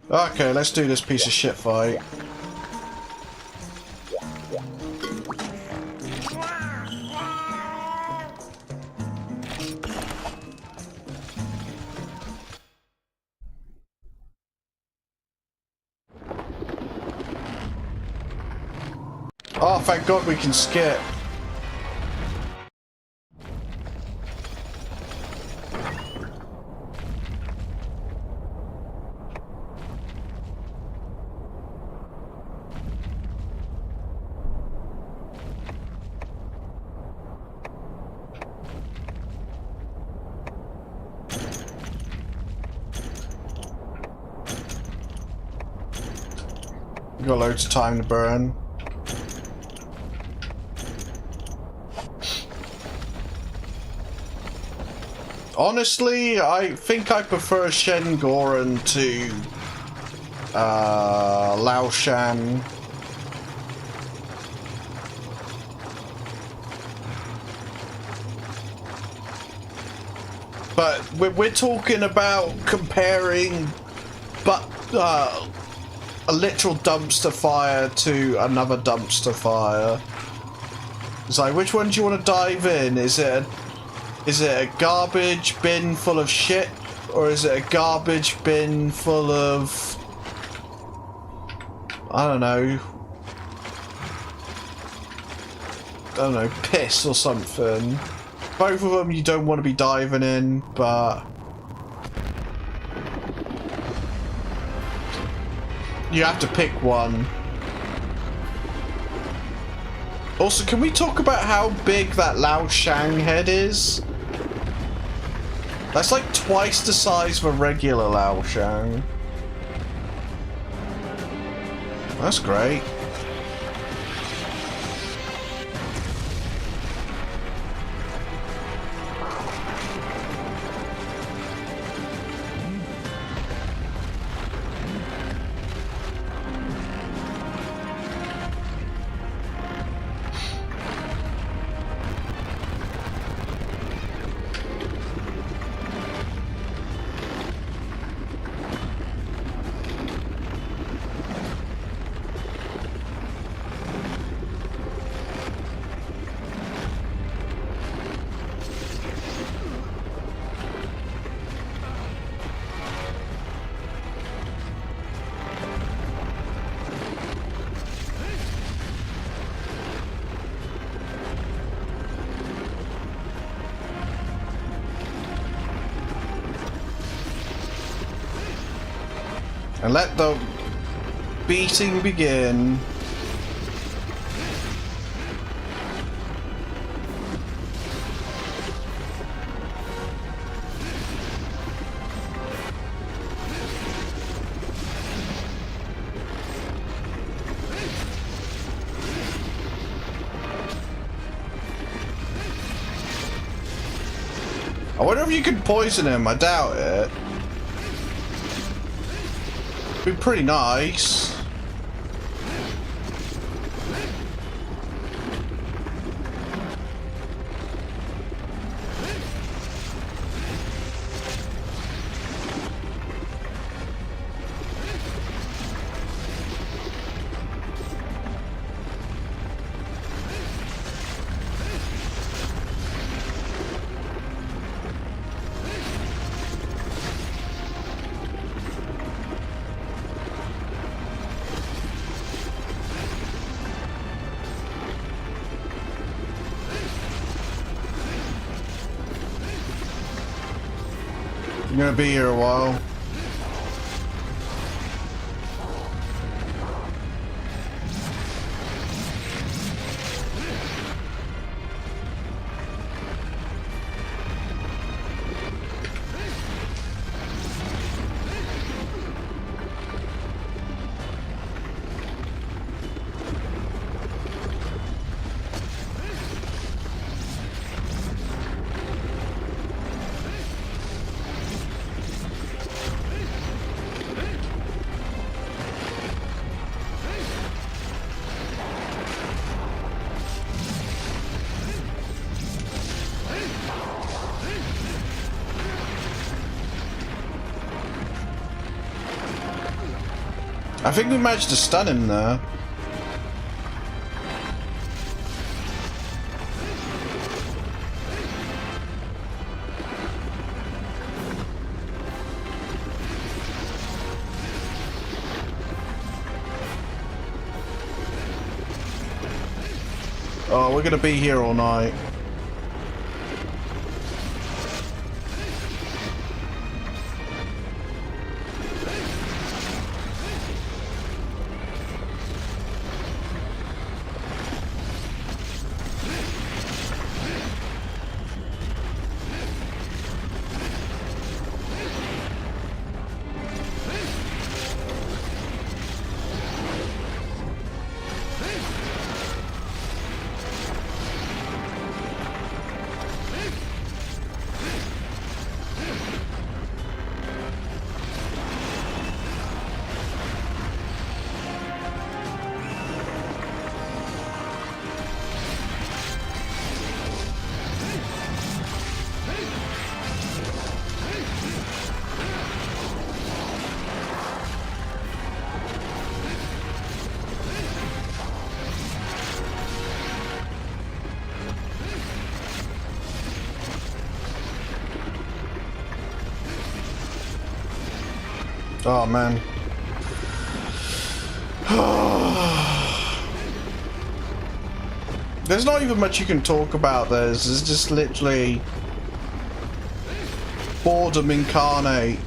Okay, let's do this piece of shit fight. Oh, thank God we can skip. We got loads of time to burn. Honestly, I think I prefer Shen Goran to Lao Shan. But we're talking about comparing, but a literal dumpster fire to another dumpster fire. It's like, which one do you want to dive in? Is it a garbage bin full of shit, or is it a garbage bin full of, I don't know, piss or something? Both of them you don't want to be diving in, but you have to pick one. Also, can we talk about how big that Lao Shang head is? That's like twice the size of a regular Lao Shang. That's great. And let the beating begin. I wonder if you could poison him. I doubt it. Be pretty nice. I'm gonna be here a while. I think we managed to stun him there. Oh, we're gonna be here all night. Oh man. There's not even much you can talk about. There's just literally boredom incarnate.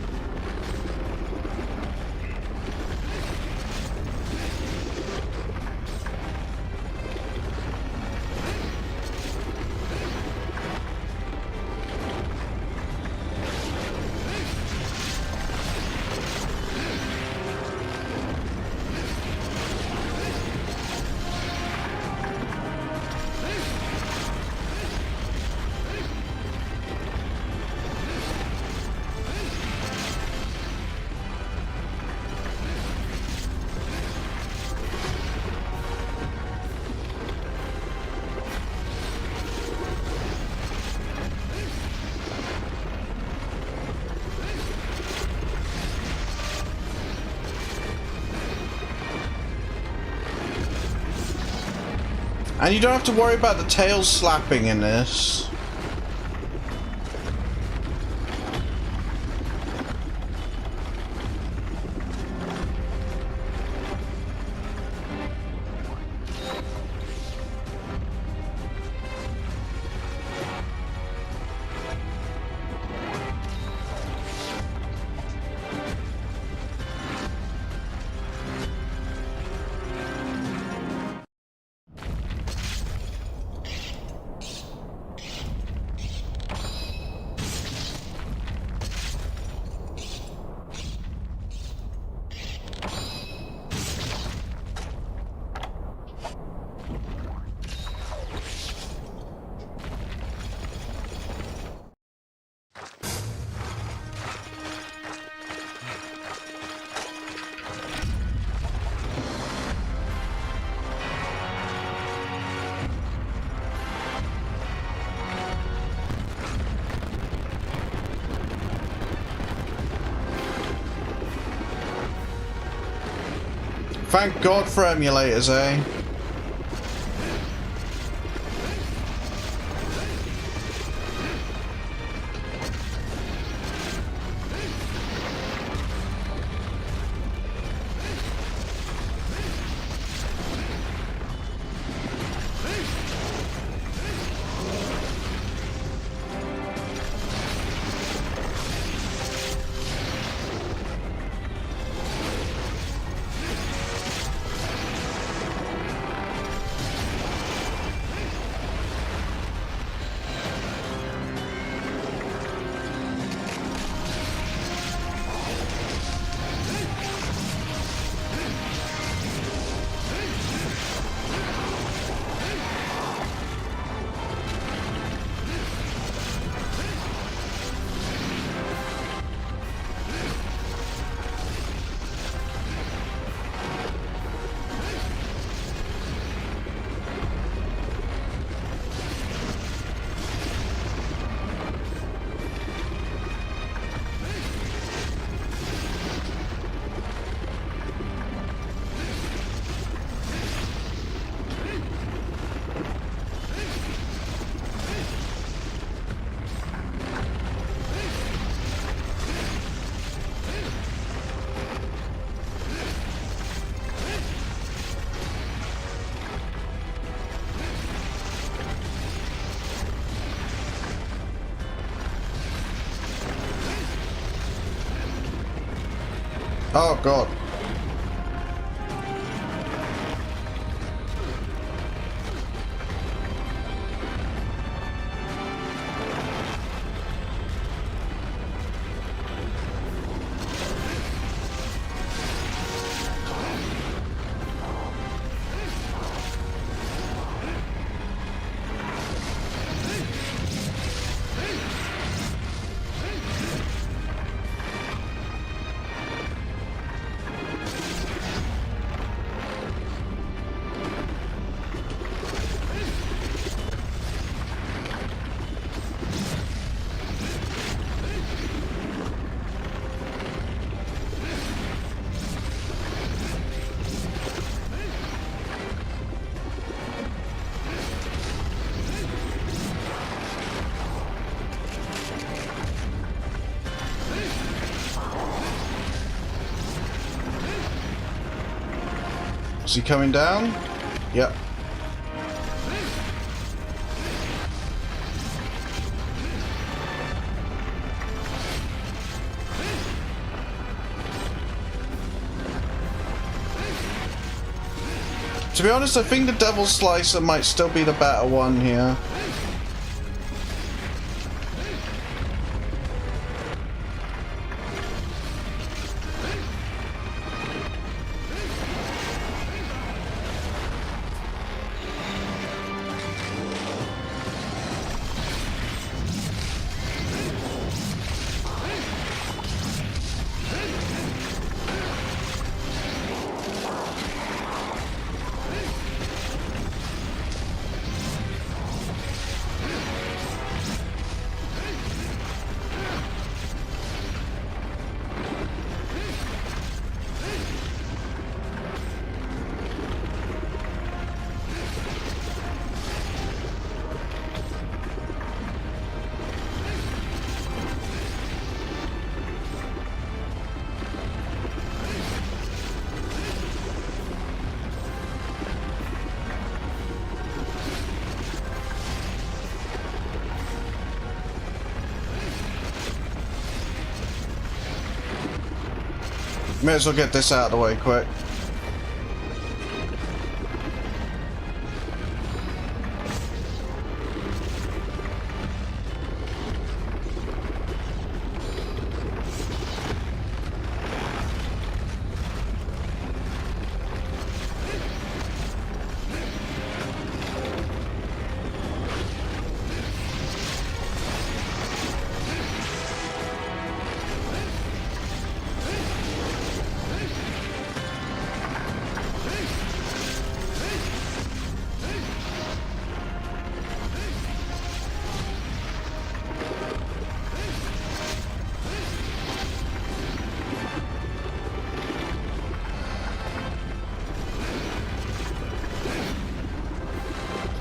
And you don't have to worry about the tail slapping in this. Thank God for emulators, eh? Oh god. Is he coming down? Yep. To be honest, I think the Devil Slicer might still be the better one here. May as well get this out of the way quick.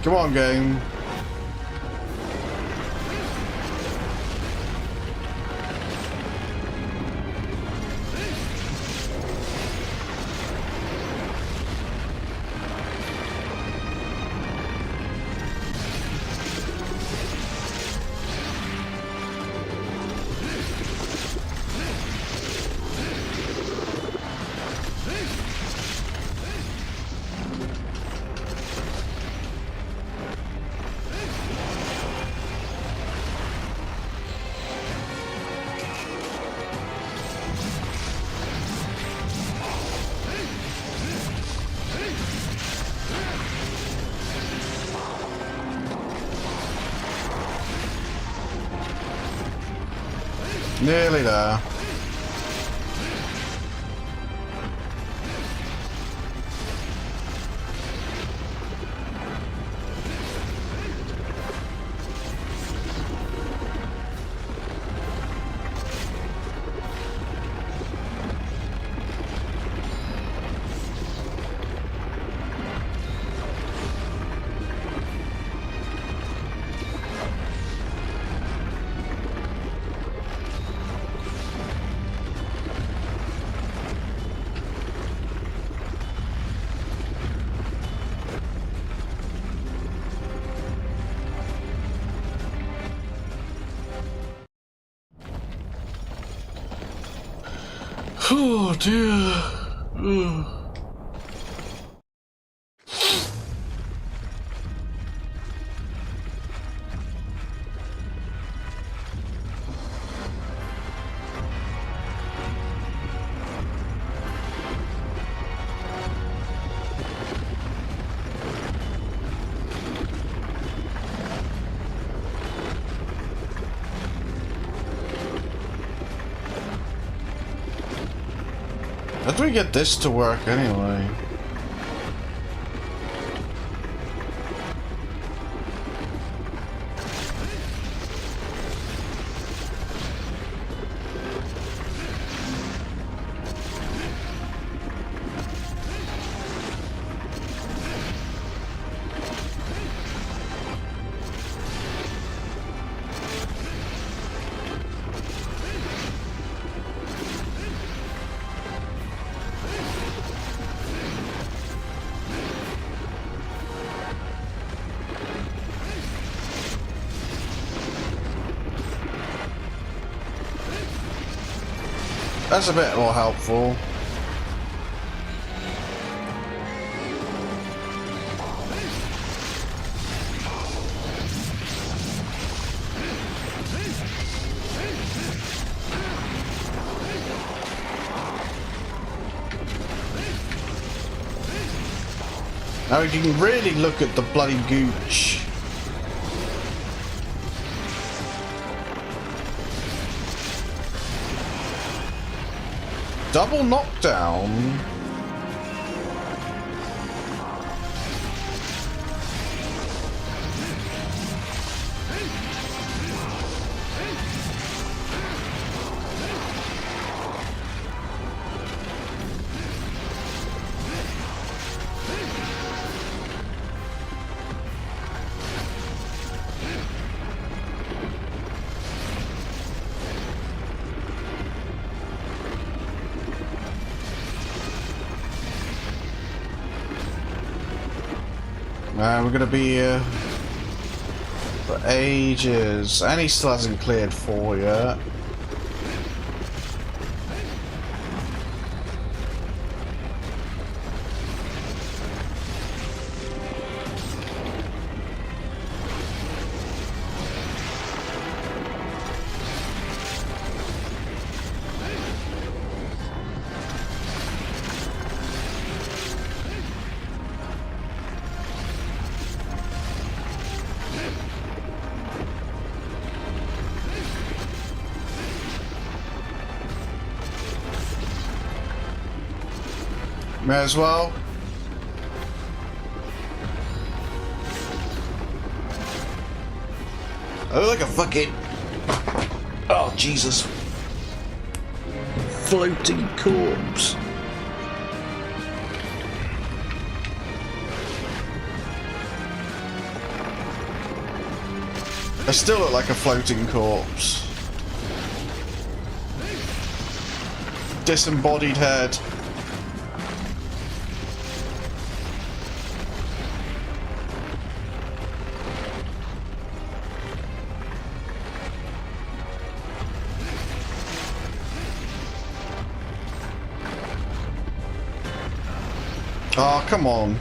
Come on, game. Nearly there. Oh dear. Ugh. How do we get this to work anyway? That's a bit more helpful. Now we can really look at the bloody gooch. Double knockdown. We're gonna be here for ages, and he still hasn't cleared 4 yet. May as well. I look like a fucking... Oh, Jesus. Floating corpse. I still look like a floating corpse. Disembodied head. Oh, come on.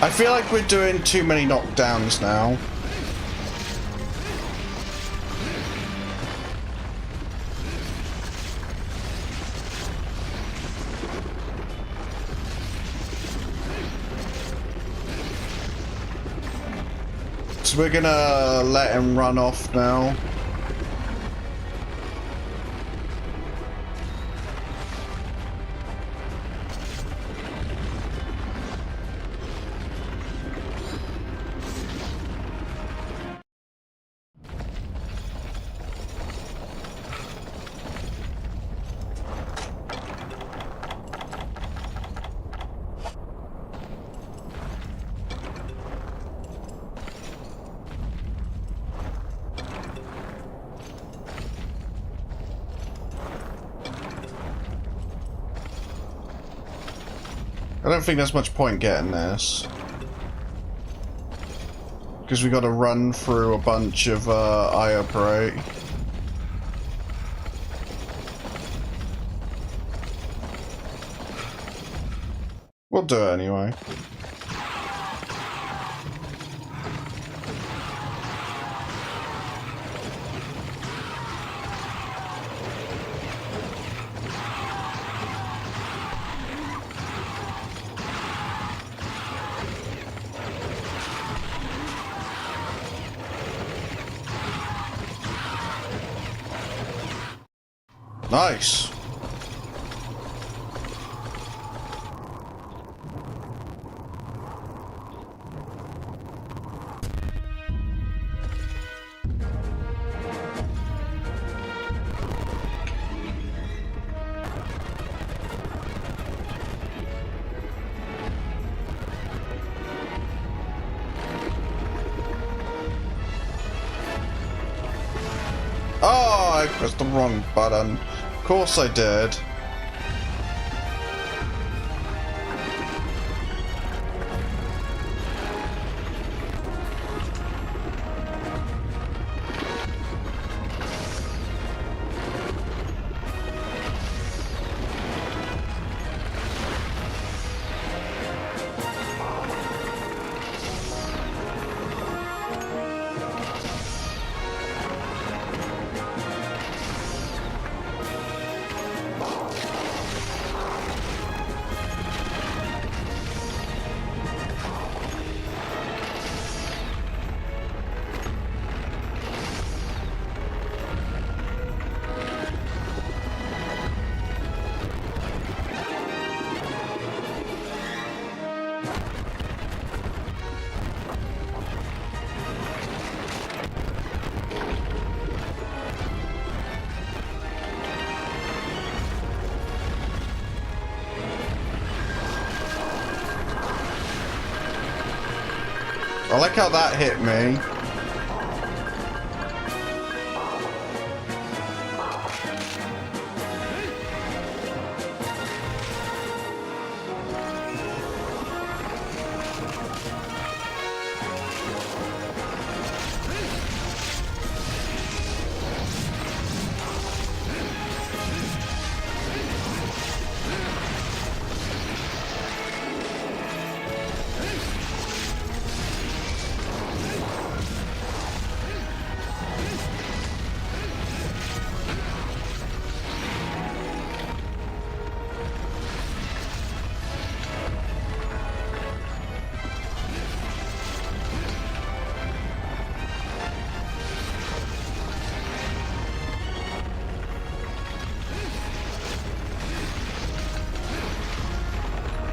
I feel like we're doing too many knockdowns now. So we're gonna let him run off now. I don't think there's much point getting this. Because we gotta run through a bunch of I operate. We'll do it anyway. Nice. Oh, I pressed the wrong button. Of course I did. I like how that hit me.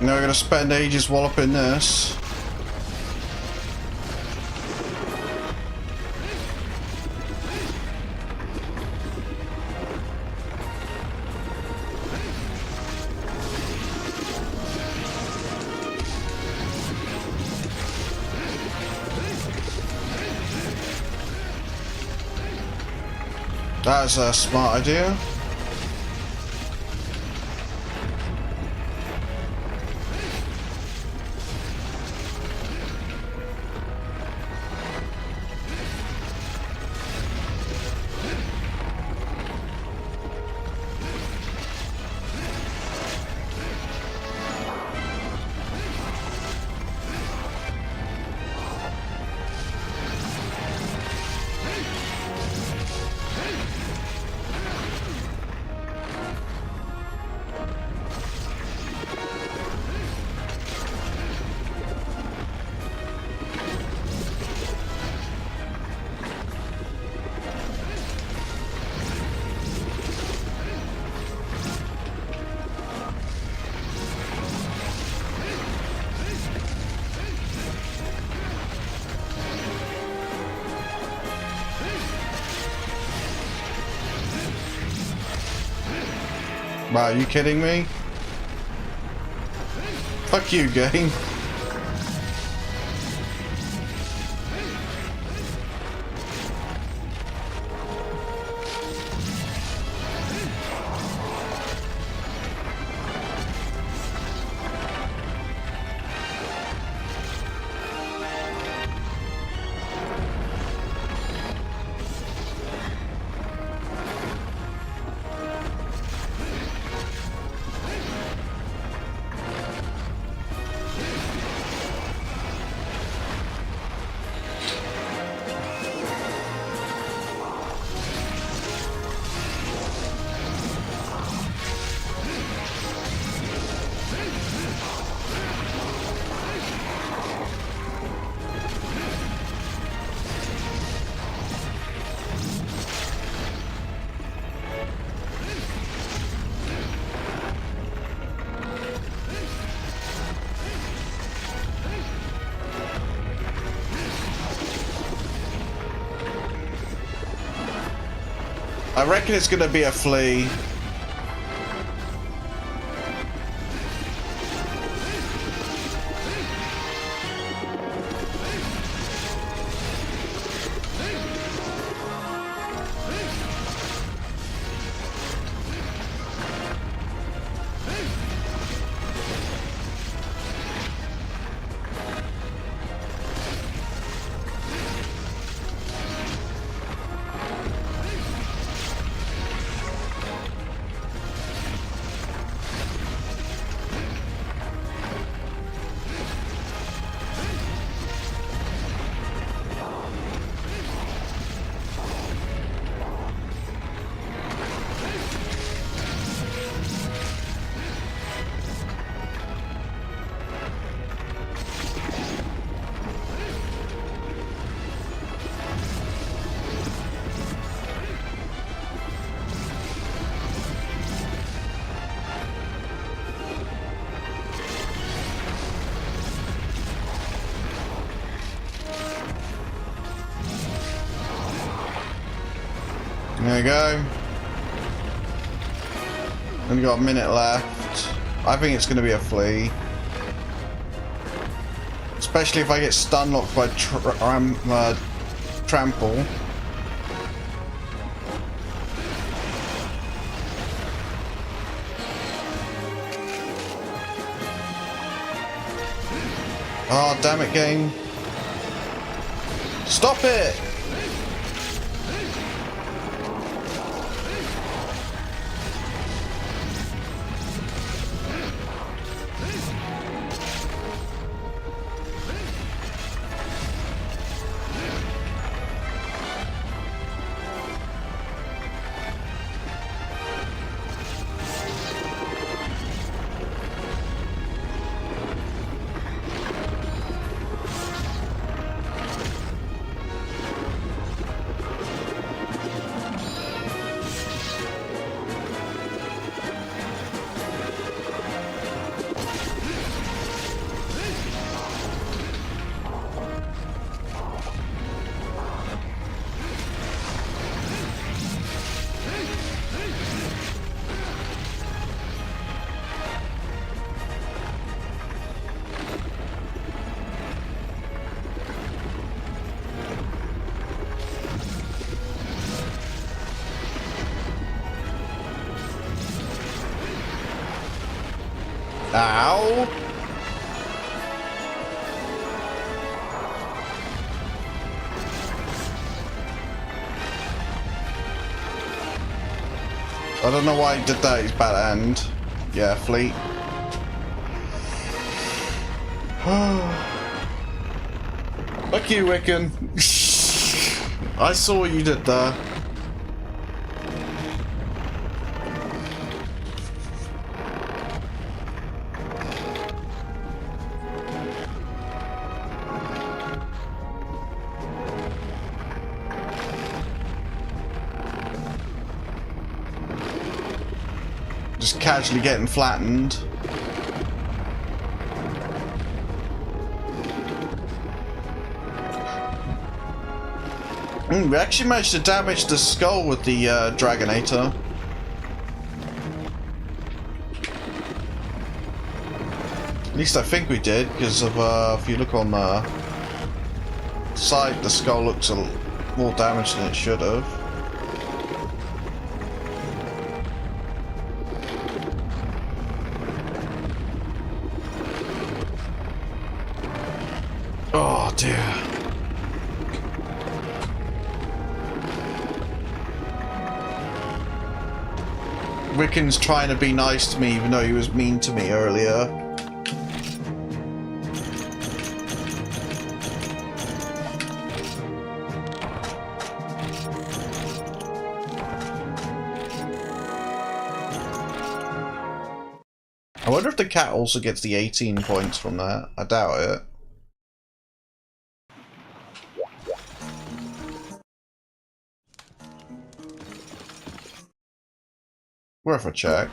Now we're gonna spend ages walloping this. That's a smart idea. Wow, are you kidding me? Fuck you, game. I reckon it's gonna be a flea. There you go. Only got a minute left. I think it's going to be a flea. Especially if I get stun locked by trample. Oh, damn it, game. Stop it! Ow! I don't know why he did that, he's about to end. Yeah, fleet. Fuck you, Wiccan. I saw what you did there. Just casually getting flattened. We actually managed to damage the skull with the Dragonator. At least I think we did, because of if you look on the side, the skull looks a little more damaged than it should have. Oh dear. Wiccan's trying to be nice to me even though he was mean to me earlier. I wonder if the cat also gets the 18 points from that. I doubt it. Worth a check.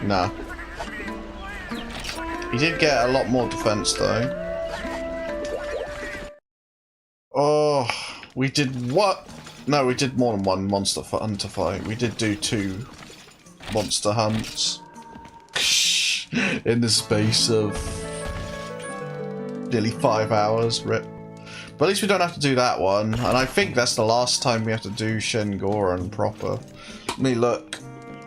Nah. He did get a lot more defense though. Oh, we did what? No, we did more than one monster hunter fight. We did do 2 monster hunts in the space of nearly 5 hours. Rip. But at least we don't have to do that one, and I think that's the last time we have to do Shengoran proper. Let me look.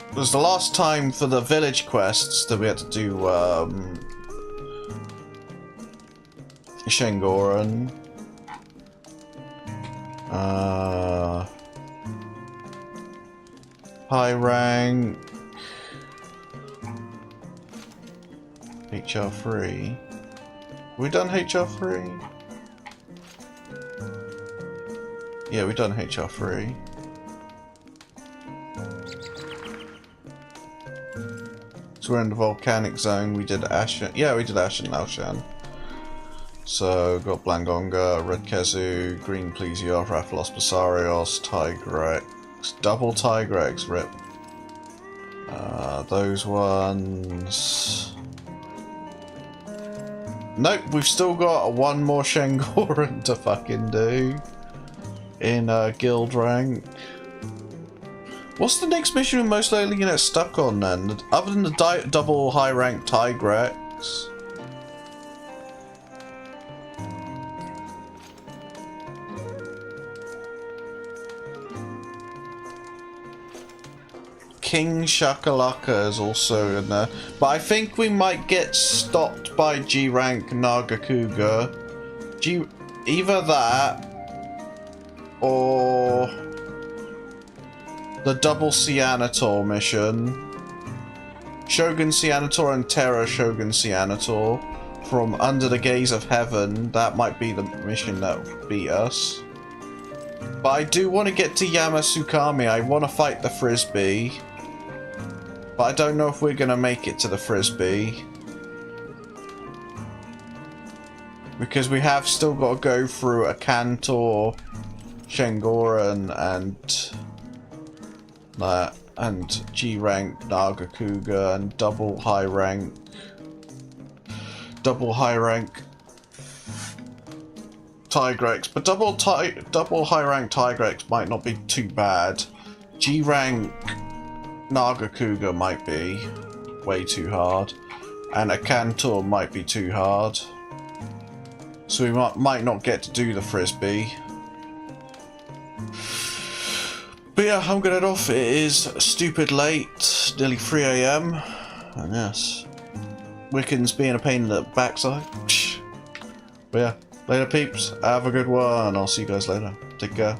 It was the last time for the village quests that we had to do Shengoran. High rank. HR3. We done HR3? Yeah, we done HR3. So we're in the volcanic zone. We did Ashen. Yeah, we did Ashen Laoshan. So got Blangonga, Red Kezu, Green Plesios, Rathalos Basarios, Tigrex, double Tigrex, rip. Those ones. Nope, we've still got one more Shengoran to fucking do. In guild rank. What's the next mission we're most likely gonna get stuck on then? Other than the double high rank Tigrex. King Shakalaka is also in there. But I think we might get stopped by G rank Nagakuga. Either that or the double Cyanator mission. Shogun Cyanator and Terra Shogun Cyanator from Under the Gaze of Heaven. That might be the mission that would beat us. But I do want to get to Yamasukami. I want to fight the Frisbee. But I don't know if we're going to make it to the Frisbee. Because we have still got to go through a Cantor, Shengoran, and G rank Nagakuga, and double high rank Tigrex. But double high rank Tigrex might not be too bad. G rank Nagakuga might be way too hard, and a Cantor might be too hard. So we might not get to do the Frisbee. But yeah, I'm gonna head off. It is stupid late, nearly 3 AM. And yes, Wiccan's being a pain in the backside. But yeah, later peeps, have a good one. I'll see you guys later. Take care.